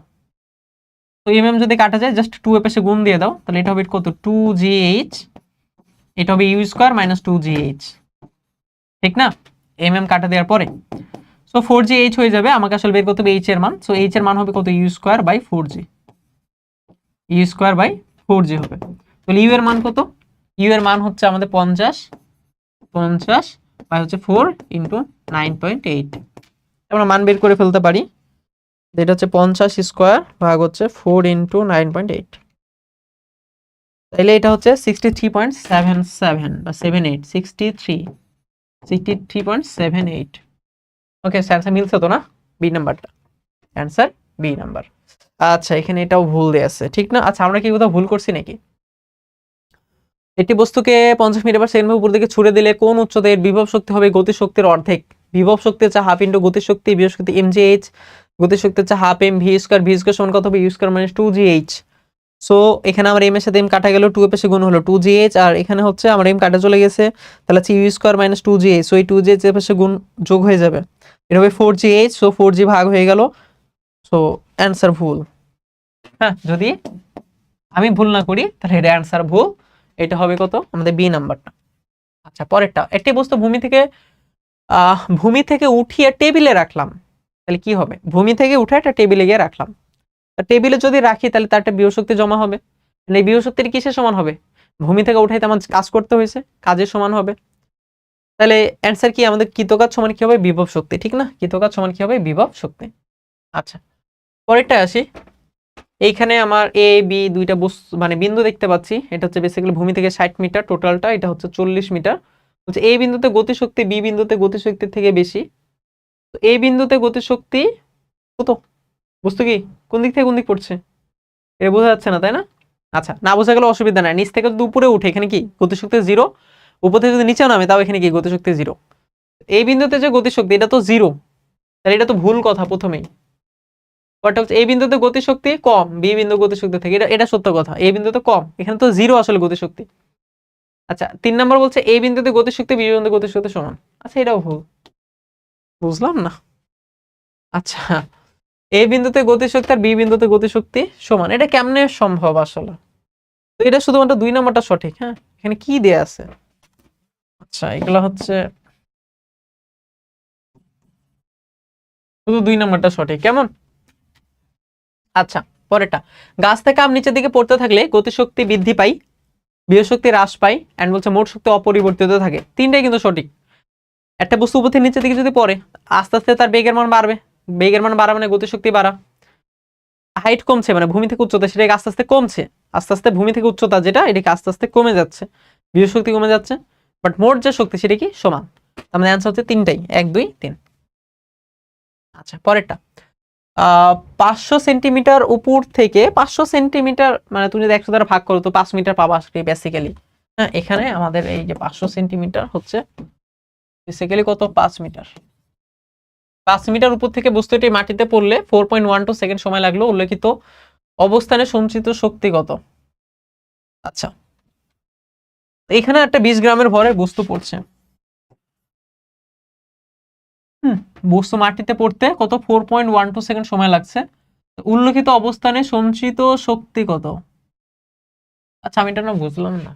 তো এম যদি কাটা যায় জাস্ট 2 এর পাশে গুণ দিয়ে দাও, তাহলে এটা হবে কত? 2gh, এটা হবে ইউ স্কোয়ার মাইনাস 2gh, ঠিক না? এম কাটা দেওয়ার পরে সো 4gh হয়ে যাবে। আমাকে আসলে বের করতে হবে এইচ এর মান। সো এইচ এর মান হবে কত? U square by 4g, U square by 4g হবে। তাহলে ইউ এর মান কত? ইউ এর মান হচ্ছে আমাদের 50 বাই হচ্ছে 4 ইন্টু 9.8। আমরা মান বের করে ফেলতে পারি, এটা হচ্ছে 50 স্কোয়ার ভাগ হচ্ছে 4 ইন্টু 9.8, তাইলে এটা হচ্ছে 63.77 বা 78, 63.78। ওকে, অ্যান্সার মিলছে তো না? বি নাম্বারটা অ্যান্সার, বি নাম্বার। আচ্ছা এখানে এটাও ভুল দেয়া আছে, ঠিক না? আচ্ছা আমরা কি কোথাও ভুল করছি নাকি? একটি বস্তুকে 50 মিটার পার সেকেন্ড উপর দিকে ছুড়ে দিলে কোন উচ্চতায় এর বিভব শক্তি হবে গতিশক্তির অর্ধেক? বিভব শক্তি হচ্ছে হাফ ইন্টু গতিশক্তি, বিভব শক্তি mgh, গতিশক্তি হচ্ছে half M V square, V square সমান কত হবে? You square minus 2gh। So এখানে আমার এম এর সাথে এম কাটা গেল, 2 এর পাশে গুণ হলো 2gh, আর এখানে হচ্ছে আমার এম কাটা চলে গেছে, তাহলে হচ্ছে you square minus 2gh। So এই 2gh এর পাশে গুণ যোগ হয়ে যাবে, এটা হবে 4gh। সো 4g ভাগ হয়ে গেল, সো অ্যান্সার ভুল। হ্যাঁ, যদি আমি ভুল না করি তাহলে এটা অ্যান্সার ভুল, এটা হবে কত? আমাদের বি নাম্বারটা। আচ্ছা পরেরটা, একটি বস্তু ভূমি থেকে উঠিয়ে টেবিলে রাখলাম, তাহলে কি হবে? ভূমি থেকে উঠে একটা টেবিলে গিয়ে রাখলাম, টেবিলে যদি রাখি তাহলে তার একটা বিভব শক্তি জমা হবে, এই বিভব শক্তির কিসের সমান হবে? ভূমি থেকে উঠাইতে আমার কাজ করতে হয়েছে, কাজের সমান হবে। তাহলে অ্যান্সার কি? আমাদের কৃতকাজ সমান কি হবে? বিভব শক্তি, ঠিক না? কৃতকাজ সমান কি হবে? বিভব শক্তি। আচ্ছা পরেরটা আসি। এইখানে আমার এ বি দুইটা বস্তু মানে বিন্দু দেখতে পাচ্ছি, এটা হচ্ছে বেসিক্যালি ভূমি থেকে 60 মিটার টোটালটা, এটা হচ্ছে 40 মিটার। হচ্ছে এই বিন্দুতে গতিশক্তি বি বিন্দুতে গতিশক্তির থেকে বেশি। তো এই বিন্দুতে গতিশক্তি কত? বস্তু কি কোন দিক থেকে কোন দিক পড়ছে এটা বোঝা যাচ্ছে না, তাই না? আচ্ছা না বোঝা গেলে অসুবিধা নাই, নিচ থেকে যদি উপরে উঠে এখানে কি গতিশক্তি জিরো, উপর থেকে যদি নিচেও নামে তাও এখানে কি গতিশক্তি জিরো। এই বিন্দুতে যে গতিশক্তি এটা তো জিরো, তাহলে এটা তো ভুল কথা প্রথমেই। এই বিন্দুতে গতিশক্তি কম বি বিন্দু গতিশক্তি থেকে, এটা সত্য কথা, এই বিন্দুতে কম, এখানে তো জিরো আসলে গতিশক্তি। আচ্ছা 3 নম্বর বলছে এই বিন্দুতে গতিশক্তি বি বিন্দু গতিশক্তি সমান, আচ্ছা এটাও ভুল, বুঝলাম না। আচ্ছা এই বিন্দুতে গতিশক্তি আর বি বিন্দুতে গতিশক্তি সমান, এটা কেমনে সম্ভব আসলে? তো এটা শুধুমাত্র 2 নম্বরটা সঠিক। হ্যাঁ এখানে কি দেয়া আছে? আচ্ছা এগুলো হচ্ছে শুধু 2 নম্বরটা সঠিক, কেমন? আচ্ছা পরেরটা, গাছ থেকে আম নিচের দিকে পড়তে থাকলে গতিশক্তি বৃদ্ধি পাই, বিভব শক্তি হ্রাস পায়, এন্ড বলছে মোট শক্তি অপরিবর্তিত থাকে। তিনটাই কিন্তু সঠিক। একটা বস্তু উপর থেকে নিচের দিকে যদি পড়ে আস্তে আস্তে তার বেগের মান বাড়বে, বেগের মান বাড়া মানে গতিশক্তি বাড়া। হাইট কমছে মানে ভূমি থেকে উচ্চতা সেটাকে আস্তে আস্তে কমছে, আস্তে আস্তে ভূমি থেকে উচ্চতা যেটা এটাকে আস্তে আস্তে কমে যাচ্ছে, বিভব শক্তি কমে যাচ্ছে, বাট মোট যে শক্তি সেটা কি সমান। আমাদের অ্যান্সার হচ্ছে তিনটাই, 1 2 3। আচ্ছা পরেরটা, 500 সেন্টিমিটার উপর থেকে 500 সেন্টিমিটার মানে তুমি যদি 100 দ্বারা ভাগ করো তো 5 মিটার পাবা বেসিক্যালি। হ্যাঁ, এখানে আমাদের এই যে 500 সেন্টিমিটার হচ্ছে বেসিক্যালি কত, 5 মিটার। 5 মিটার উপর থেকে বস্তুটি মাটিতে পড়লে 4.12 সেকেন্ড সময় লাগলো, উল্লেখিত অবস্থানে সঞ্চিত শক্তি কত? আচ্ছা, এখানে একটা 20 গ্রামের ভরের বস্তু পড়ছে। বস্তু মাটিতে পড়তে কত, 4.12 সেকেন্ড সময় লাগছে, উল্লেখিত অবস্থানে সঞ্চিত শক্তি কত? আচ্ছা আমি এটা না বুঝলাম না,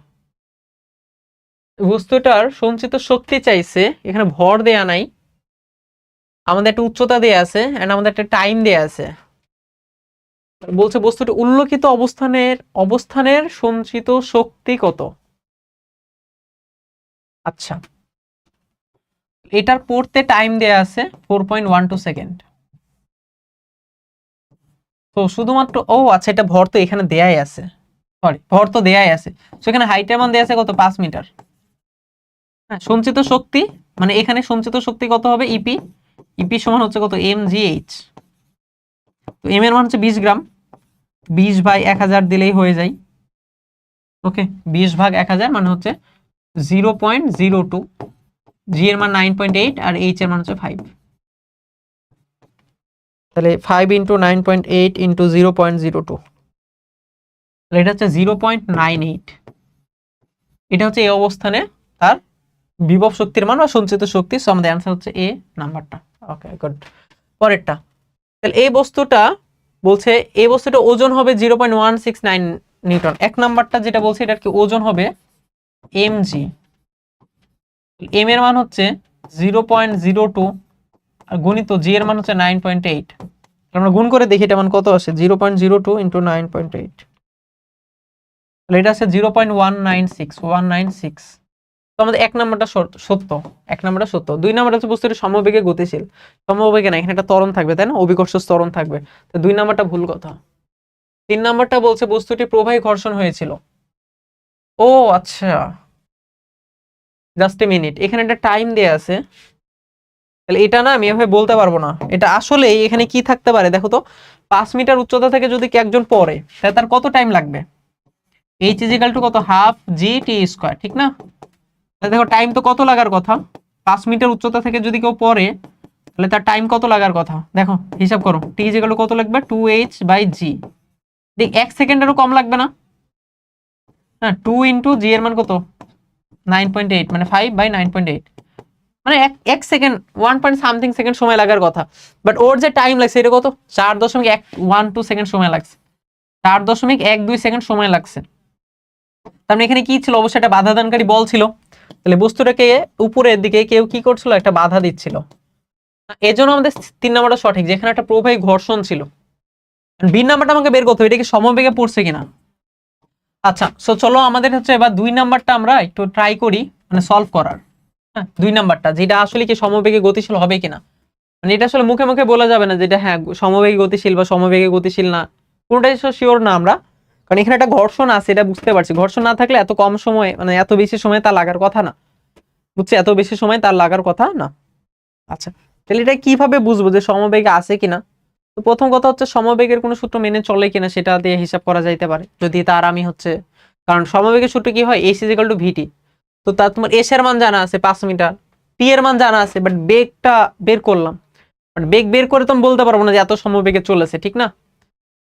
বস্তুটার সঞ্চিত শক্তি চাইছে, এখানে ভর দেয়া নাই, আমাদের একটা উচ্চতা দেয়া আছে এন্ড আমাদের একটা টাইম দেয়া আছে, বলছে বস্তুটি উল্লেখিত অবস্থানের সঞ্চিত শক্তি কত? আচ্ছা, এটার পড়তে টাইম দেয়া আছে 4.12 সেকেন্ড। তো শুধুমাত্র, ও আচ্ছা এটা ভর তো এখানে দেয়াই আছে, সরি ভর তো দেয়াই আছে, সেখানে হাইটের মান দেয়া আছে কত, 5 মিটার। হ্যাঁ, সঞ্চিত শক্তি মানে এখানে সঞ্চিত শক্তি কত হবে, ইপি, ইপি সমান হচ্ছে কত, mgh। তো এম এর মান হচ্ছে 20 গ্রাম, 20 ভাগ 1000 দিলেই হয়ে যায়। ওকে, 20 ভাগ 1000 মানে হচ্ছে 0.02, জি এর মান 9.8 আর এইচ এর মান হচ্ছে 5। তাহলে 5 ইন্টু 9.8 ইন্টু 0.02, এটা হচ্ছে 0.98। এটা হচ্ছে এই অবস্থানে তার বিভব শক্তির মান বা সঞ্চিত শক্তি। সো আমাদের অ্যান্সার হচ্ছে এ নাম্বারটা। Okay good. পরেরটা, তাহলে এই বস্তুটা বলছে এই বস্তুটা ওজন হবে 0.169 নিউটন। এক নাম্বারটা যেটা বলছে এটার কি ওজন হবে mg, এম এর মান হচ্ছে 0.02 আর গুণিত জি এর মান হচ্ছে 9.8। আমরা গুণ করে দেখি এটা মান কত আসে, 0.02 ইন্টু 9.8, তাহলে এটা আছে 0.196। তো আমাদের এক নাম্বারটা সত্য, এক নাম্বারটা সত্য। দুই নাম্বারটা হচ্ছে বস্তুটি সমবেগে গতিশীল, সমবেগে না, এখানে একটা ত্বরণ থাকবে তাই না, অভিকর্ষ ত্বরণ থাকবে, তো দুই নাম্বারটা ভুল কথা। 3 নাম্বারটা বলছে বস্তুটি প্রবাহী ঘর্ষণ হয়েছিল। ও আচ্ছা, জাস্ট এ মিনিট, এখানে একটা টাইম দেয়া আছে, তাহলে এটা না আমি এভাবে বলতে পারবো না, এটা আসলে এখানে কি থাকতে পারে দেখো তো, 5 মিটার উচ্চতা থেকে যদি একজন পড়ে তাহলে তার কত টাইম লাগবে, এইচ ইজ ইকুয়াল টু কত, হাফ জি টি স্কয়ার, ঠিক না? তাহলে দেখো টাইম তো কত লাগার কথা, 5 মিটার উচ্চতা থেকে যদি কেউ পড়ে তাহলে তার টাইম কত লাগার কথা, দেখো হিসাব করো, টি ইজ ইকুয়াল টু কত লাগবে, 2h বাই জি। দেখ 1 সেকেন্ডেরও কম লাগবে না, হ্যাঁ 2 ইন্টু জি এর মান কত, 9.8 মানে 5 বাই 9.8, মানে এক সেকেন্ড 1 সামথিং সেকেন্ড সময় লাগার কথা, বাট ওর যে টাইম লাগছে এটা কত, 4.112 সেকেন্ড সময় লাগছে, 4.12 সেকেন্ড সময় লাগছে। তার মানে এখানে কি ছিল, অবশ্যই একটা বাধা দানকারী বল ছিল, তাহলে বস্তুটাকে উপরের দিকে কেউ কি করছিল, একটা বাধা দিচ্ছিল, এজন্য আমাদের 3 নাম্বারটা সঠিক, যেখানে একটা প্রবাহী ঘর্ষণ ছিল। বি নাম্বারটা আমাকে বের করতে হবে, এটা কি সমবেগে পড়ছে কিনা। আচ্ছা সো চলো আমাদের হচ্ছে এবার 2 নাম্বারটা আমরা একটু ট্রাই করি মানে সলভ করার। হ্যাঁ 2 নাম্বারটা যেটা আসলে কি সমবেগে গতিশীল হবে কিনা, মানে এটা আসলে মুখে মুখে বলা যাবে না যেটা হ্যাঁ সমবেগে গতিশীল বা সমবেগে গতিশীল না, কোনটাই শিওর না আমরা, কারণ এখানে একটা ঘর্ষণ আছে এটা বুঝতে পারছি, ঘর্ষণ না থাকলে এত কম সময় মানে এত বেশি সময় তার লাগার কথা না, বুঝছি এত বেশি সময় তার লাগার কথা না। আচ্ছা তাহলে এটা কিভাবে বুঝবো যে সমবেগে আছে কিনা, তো প্রথম কথা হচ্ছে সমবেগের কোনো সূত্র মেনে চলে কিনা সেটা দিয়ে হিসাব করা যাইতে পারে, যদি তার আমি হচ্ছে, কারণ সমবেগের সূত্র কি হয়, এস ইজ ইকুয়াল টু ভিটি, তো তার তোমার এস এর মান জানা আছে 5 মিটার, টি এর মান জানা আছে, বাট বেগটা বের করলাম, বাট বেগ বের করে তো আমি বলতে পারবো না যে এত সমবেগে চলেছে, ঠিক না?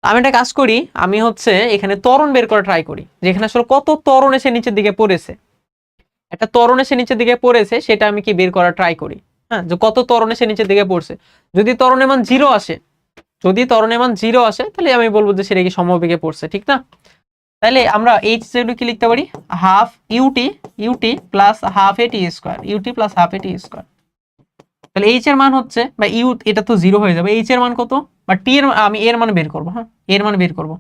আমি একটা কাজ করি, আমি হচ্ছে এখানে ত্বরণ বের করে ট্রাই করি, যেখানে আসলে কত ত্বরণ এসে নিচের দিকে পড়েছে, একটা ত্বরণ এসে নিচের দিকে পড়েছে সেটা আমি কি বের করার ট্রাই করি, হ্যাঁ যে কত ত্বরণ এসে নিচের দিকে পড়ছে, যদি ত্বরণের মান 0 আসে, যদি ত্বরণের মান 0 আসে তাহলে আমি বলবো যে সেটা কি সমবেগে পড়ছে, ঠিক না? তাহলে আমরা এইচ যেটা কি লিখতে পারি, হাফ ইউটি প্লাস হাফ এ টি স্কয়ার, ইউটি প্লাস হাফ এ টি স্কয়ার। তাহলে এইচ এর মান হচ্ছে বা ইউ, এটা তো 0 হয়ে যাবে, এইচ এর মান কত বা টি এর, আমি এর মান বের করব, হ্যাঁ এর মান বের করব,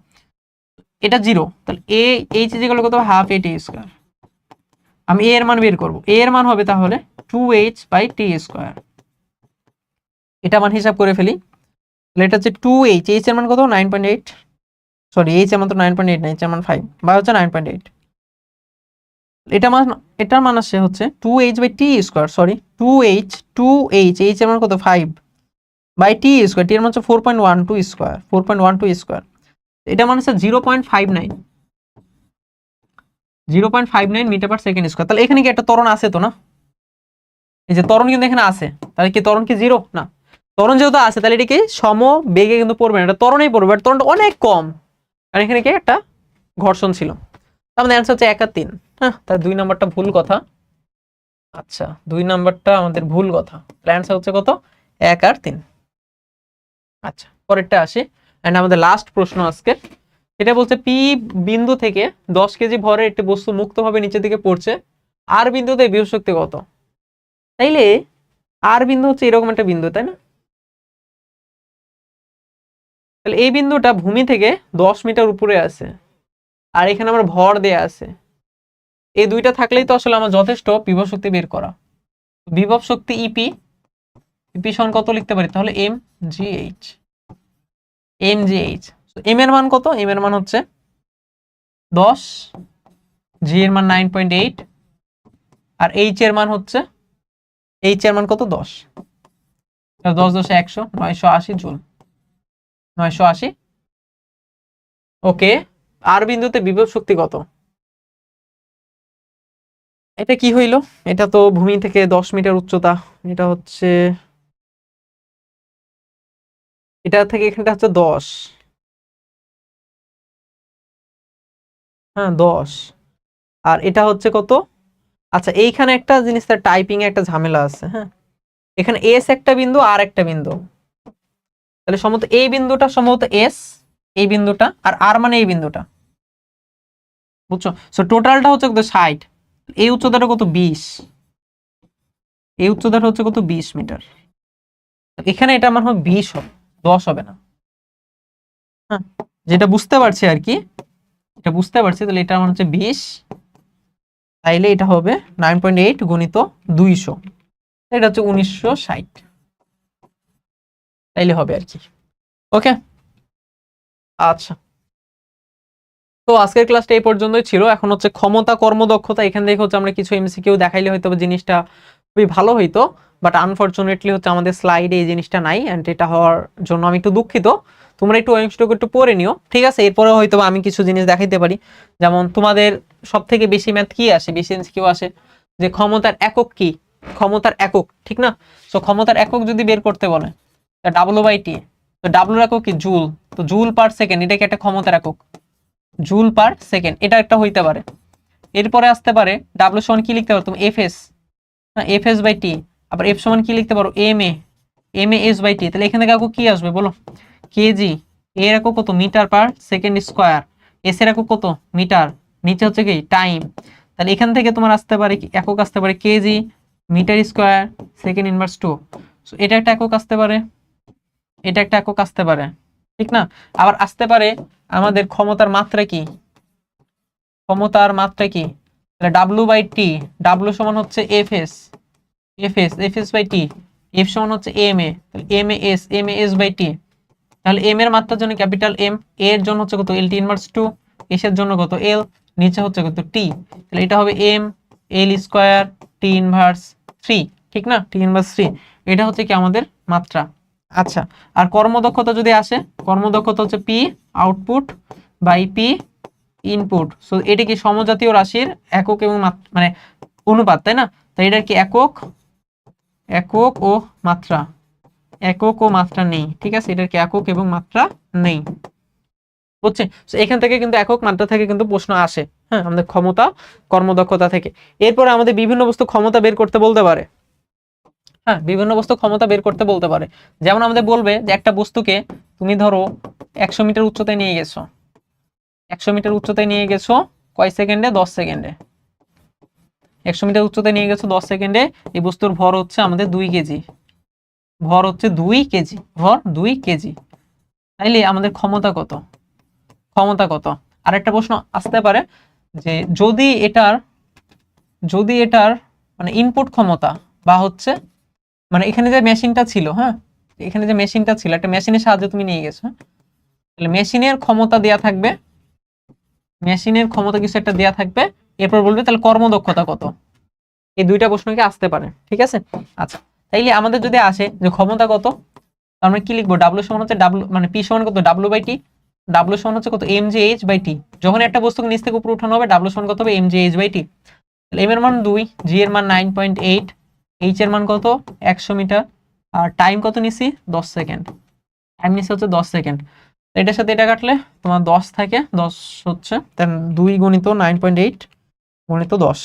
এটা 0, তাহলে এ এইচ ইজ ইকুয়াল কত, হাফ এ টি স্কয়ার, আমি এ এর মান বের করব, এ এর মান হবে তাহলে 2h বাই টি স্কয়ার, এটা মান হিসাব করে ফেলি, তাহলে এটা হচ্ছে 2h, এইচ এর মান কত 9.8, সরি এইচ এর মান তো 9.8 না, এইচ এর মান 5 বা হচ্ছে 9.8, এটার মান আসে হচ্ছে 2h/t², সরি 2h এর মান কত 5 বাই t², টি এর মান হচ্ছে 4.12², এটা মানে হচ্ছে 0.59 মিটার/সেকেন্ড²। তাহলে এখানে কি একটা ত্বরণ আছে তো না? এই যে ত্বরণ কিন্তু এখানে আছে, তাহলে কি ত্বরণ কি জিরো না? ত্বরণ যেহেতু আছে তাহলে এটা কি সম বেগে কিন্তু পড়বে না, এটা ত্বরণেই পড়বে, বাট ত্বরণটা অনেক কম, আর এখানে কি একটা ঘর্ষণ ছিল। আমাদের অ্যান্সার হচ্ছে 1 আর 3। হ্যাঁ, তার 2 নাম্বারটা ভুল কথা। আচ্ছা, 2 নাম্বারটা আমাদের ভুল কথা, তাহলে অ্যান্সার হচ্ছে কত 1 আর 3। আচ্ছা, পরেরটা আসি, এন্ড আমাদের লাস্ট প্রশ্ন আজকে। এটা বলছে পি বিন্দু থেকে 10 কেজি ভরের একটি বস্তু মুক্তভাবে নিচের দিকে পড়ছে, আর বিন্দুতে বিভব শক্তি কত? তাইলে আর বিন্দু হচ্ছে এরকম একটা বিন্দু, তাই না? তাহলে এই বিন্দুটা ভূমি থেকে 10 মিটার উপরে আছে, আর এখানে আমার ভর দেয়া আছে। এই দুইটা থাকলেই তো আসলে আমার যথেষ্ট বিভব শক্তি বের করা। বিভব শক্তি ইপি সমান কত লিখতে পারি তাহলে এম জি এইচ। এম এর মান কত? এম এর মান হচ্ছে 10, জি এর মান 9.8, আর এইচ এর মান হচ্ছে কত 10, 10 10 100, 980 জুল, 980। ওকে, আর বিন্দুতে বিভব শক্তি কত? এটা কি হইল? এটা তো ভূমি থেকে 10 মিটার উচ্চতা, এটা হচ্ছে এটা থেকে এখানটা হচ্ছে 10, হ্যাঁ 10, আর এটা হচ্ছে কত? আচ্ছা, এইখানে একটা জিনিস, তার টাইপিং এ একটা ঝামেলা আছে। হ্যাঁ, এখানে এস একটা বিন্দু আর একটা বিন্দু, তাহলে সম্ভবত এই বিন্দুটা সম্ভবত এস, এই বিন্দুটা, আর আর মানে এই বিন্দুটা, বুঝছো? সো টোটালটা হচ্ছে কত 60, এই উচ্চতাটা কত 20, এই উচ্চতাটা হচ্ছে কত 20 মিটার। এখানে এটা আমার হবে 20 হবে, 10 হবে না। হ্যাঁ, যেটা বুঝতে পারছি আর কি, এটা বুঝতে পারছি। তাহলে এটা আমার হচ্ছে 20, তাইলে এটা হবে 9.8 গুণিত 200, এটা হচ্ছে 1960, তাইলে হবে আর কি। ওকে, আচ্ছা, তো আজকের ক্লাসটা এই পর্যন্তই ছিল। এখন হচ্ছে ক্ষমতা কর্মদক্ষতা, এখান থেকে হচ্ছে আমরা কিছু এমসিকিউ দেখাইলে হয়তো জিনিসটা খুবই ভালো হইতো, বাট আনফরচুনেটলি হচ্ছে আমাদের স্লাইডে এই জিনিসটা নাই, এন্ড এটা হওয়ার জন্য আমি একটু দুঃখিত। তোমরা একটু ওয়েবস্টক একটু পড়ে নিও, ঠিক আছে? এরপরে হয়তো আমি কিছু জিনিস দেখাইতে পারি, যেমন তোমাদের সব থেকে বেশি ম্যাথ কি আসে, বেশি এমসিকিউ আসে যে ক্ষমতার একক কি, ক্ষমতার একক, ঠিক না? সো ক্ষমতার একক যদি বের করতে বলে W/T, তো ডাব্লুর একক কি জুল, তো জুল পার সেকেন্ড, এটা কি একটা ক্ষমতার একক, জুল পার সেকেন্ড, এটা একটা হইতে পারে। এরপরে আসতে পারে ডাব্লু সমান কি লিখতে পারো তুমি এফএস, হ্যাঁ Fs/T, আবার এফ সমান কি লিখতে পারো MAS/T। তাহলে এখান থেকে একক কি আসবে বলো? কেজি, এর একক কত মিটার/সেকেন্ড², এস এর একক কত মিটার, নিচে হচ্ছে কি টাইম। তাহলে এখান থেকে তোমার আসতে পারে কি একক আসতে পারে কেজি মিটার² সেকেন্ড−2। সো এটা একটা একক আসতে পারে, এটা একটা একক আসতে পারে, ঠিক না? আবার আসতে পারে আমাদের ক্ষমতার মাত্রা কি, ক্ষমতার মাত্রা কি, তাহলে W/T, ডাব্লু সমান হচ্ছে Fs/T, এফ সমান হচ্ছে MA, তাহলে MAS/T। তাহলে এম এর মাত্রার জন্য ক্যাপিটাল এম, এর জন্য হচ্ছে কত LT−2, এস এর জন্য কত এল, নিচে হচ্ছে কত টি, তাহলে এটা হবে ML² T−3, ঠিক না? T−3, এটা হচ্ছে কি আমাদের মাত্রা। আচ্ছা, আর কর্মদক্ষতা যদি আসে, কর্মদক্ষতা হচ্ছে P output by P input. So এটা কি সমজাতীয় রাশির একক এবং মানে অনুপাত, তাই না? তাই এটা কি একক ও মাত্রা, একক ও মাত্রা নেই, ঠিক আছে? এটার কি একক এবং মাত্রা নেই, বুঝছেন? সো এখান থেকে কিন্তু একক মাত্রা থেকে কিন্তু প্রশ্ন আসে, হ্যাঁ, আমাদের ক্ষমতা কর্মদক্ষতা থেকে। এরপরে আমাদের বিভিন্ন বস্তু ক্ষমতা বের করতে বলতে পারে, হ্যাঁ, বিভিন্ন বস্তু ক্ষমতা বের করতে বলতে পারে। যেমন আমাদের বলবে যে একটা বস্তুকে তুমি ধরো 100 মিটার উচ্চতায় নিয়ে গেছো, 100 মিটার উচ্চতায় নিয়ে গেছো কয় সেকেন্ডে? 10 সেকেন্ডে। 100 মিটার উচ্চতায় নিয়ে গেছো 10 সেকেন্ডে, এই বস্তুর ভর হচ্ছে আমাদের 2 কেজি, ভর হচ্ছে 2 কেজি, ভর 2 কেজি। তাইলে আমাদের ক্ষমতা কত, ক্ষমতা কত? আরেকটা প্রশ্ন আসতে পারে যে যদি এটার মানে ইনপুট ক্ষমতা বা হচ্ছে মানে এখানে যে মেশিনটা ছিল, হ্যাঁ, এখানে যে মেশিনটা ছিল, একটা মেশিনের সাহায্যে তুমি নিয়ে গেছো, হ্যাঁ? তাহলে মেশিনের ক্ষমতা দেয়া থাকবে, মেশিনের ক্ষমতা কিছু একটা দেয়া থাকবে, এরপর বলবে তাহলে কর্মদক্ষতা কত। এই দুইটা প্রশ্ন কি আসতে পারে, ঠিক আছে। আচ্ছা, তাইলে আমাদের যদি আসে যে ক্ষমতা কত, আমরা কি লিখবো, ডাব্লিউ সমান হচ্ছে ডাব্লিউ মানে পি সমান কত, ডাব্লিউ বাই টি। ডাব্লিউ সমান হচ্ছে কত, এম জি এইচ বাই টি। যখন একটা বস্তুকে নিচ থেকে উপরে উঠানো হবে ডাব্লিউ সমান কত হবে, M G H by T. M এর মান 2, জি এর মান 9.8, এইচ এর মান কত 100 মিটার, আর টাইম কত নিছি 10 সেকেন্ড। টাইম নিছি হচ্ছে 10 সেকেন্ড। এটার সাথে এটা কাটলে তোমার 10 থাকে, 10 হচ্ছে 2 গুণিত 9.8 গুণিত 10,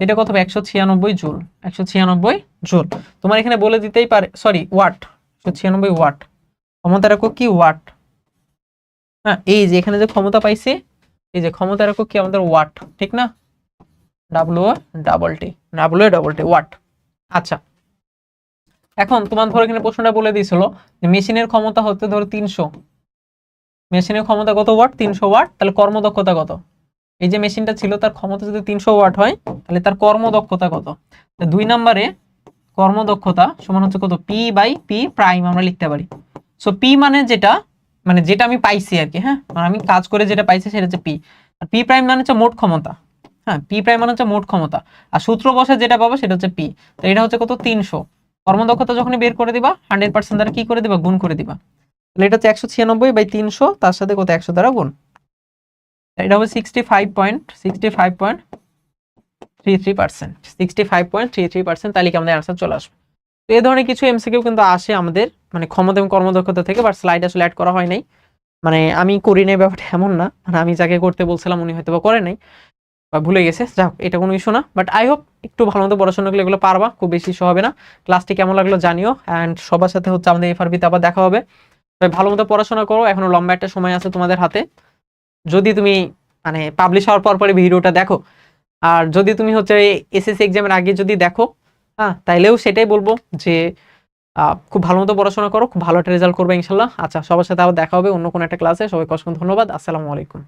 এটা কত হবে 196 জুল। 196 জুল। তোমার এখানে বলে দিতেই পারে, সরি ওয়াট, 196 ওয়াট। ক্ষমতার একক কি, ওয়াট। হ্যাঁ, এই যে এখানে যে ক্ষমতা পাইছি, এই যে ক্ষমতার একক কি আমাদের ওয়াট, ঠিক না, W double T, W double T watt. আচ্ছা, এখন তোমার ধরো এখানে প্রশ্নটা বলে দিয়েছিল যে মেশিনের ক্ষমতা হতে ধরো 300, মেশিনের ক্ষমতা কত ওয়াট, 300 ওয়াট, তাহলে কর্মদক্ষতা কত। এই যে মেশিনটা ছিল তার ক্ষমতা যদি 300 ওয়াট হয় তাহলে তার কর্মদক্ষতা কত। 2 নম্বরে কর্মদক্ষতা সমান হচ্ছে কত, পি বাই পি প্রাইম আমরা লিখতে পারি। সো পি মানে যেটা, মানে যেটা আমি পাইছি আর কি, হ্যাঁ, মানে আমি কাজ করে যেটা পাইছি সেটা হচ্ছে পি, আর পি প্রাইম মানে হচ্ছে মোট ক্ষমতা। হ্যাঁ, পি প্রাইম মানে হচ্ছে মোট ক্ষমতা, আর সূত্র বসে যেটা পাবো সেটা হচ্ছে পি। তো এটা হচ্ছে কত, 300। কর্মদক্ষতা যখন বের করে দিবা 100% দ্বারা কি করে দিবা, গুণ করে দিবা। তাহলে এটা হচ্ছে 196 বাই 300, তার সাথে কত 100 দ্বারা গুণ, এটা হবে 65.33%, 65.33%, তাহলে কি আমাদের আনসার চলে আসবে। তো এই ধরনের কিছু এমসিকিউ কিন্তু আসে আমাদের মানে ক্ষমতা এবং কর্মদক্ষতা থেকে, বাট স্লাইড আসলে অ্যাড করা হয় নাই। মানে আমি করি নাই ব্যাপারটা এমন না, মানে আমি যাকে করতে বলছিলাম উনি হয়তো বা করে নাই বা ভুলে গেছে, যাক এটা কোনো ইস্যু না। বাট আই হোপ একটু ভালো মতো পড়াশোনা করলে এগুলো পারবা, খুব বেশি ইস্যু হবে না। ক্লাসটি কেমন লাগলো জানিও, অ্যান্ড সবার সাথে হচ্ছে আমাদের এফআরবিতে আবার দেখা হবে। ভালো মতো পড়াশোনা করো, এখনো লম্বা একটা সময় আছে তোমাদের হাতে। যদি তুমি মানে পাবলিশ হওয়ার পর পরে ভিডিওটা দেখো, আর যদি তুমি হচ্ছে এসএসসি এক্সামের আগে যদি দেখো, হ্যাঁ, তাইলেও সেটাই বলবো যে খুব ভালো মতো পড়াশোনা করো, খুব ভালো একটা রেজাল্ট করবে ইনশাল্লাহ। আচ্ছা, সবার সাথে আবার দেখা হবে অন্য কোনো একটা ক্লাসে। সবাইকে অসংখ্য ধন্যবাদ। আসসালামু আলাইকুম।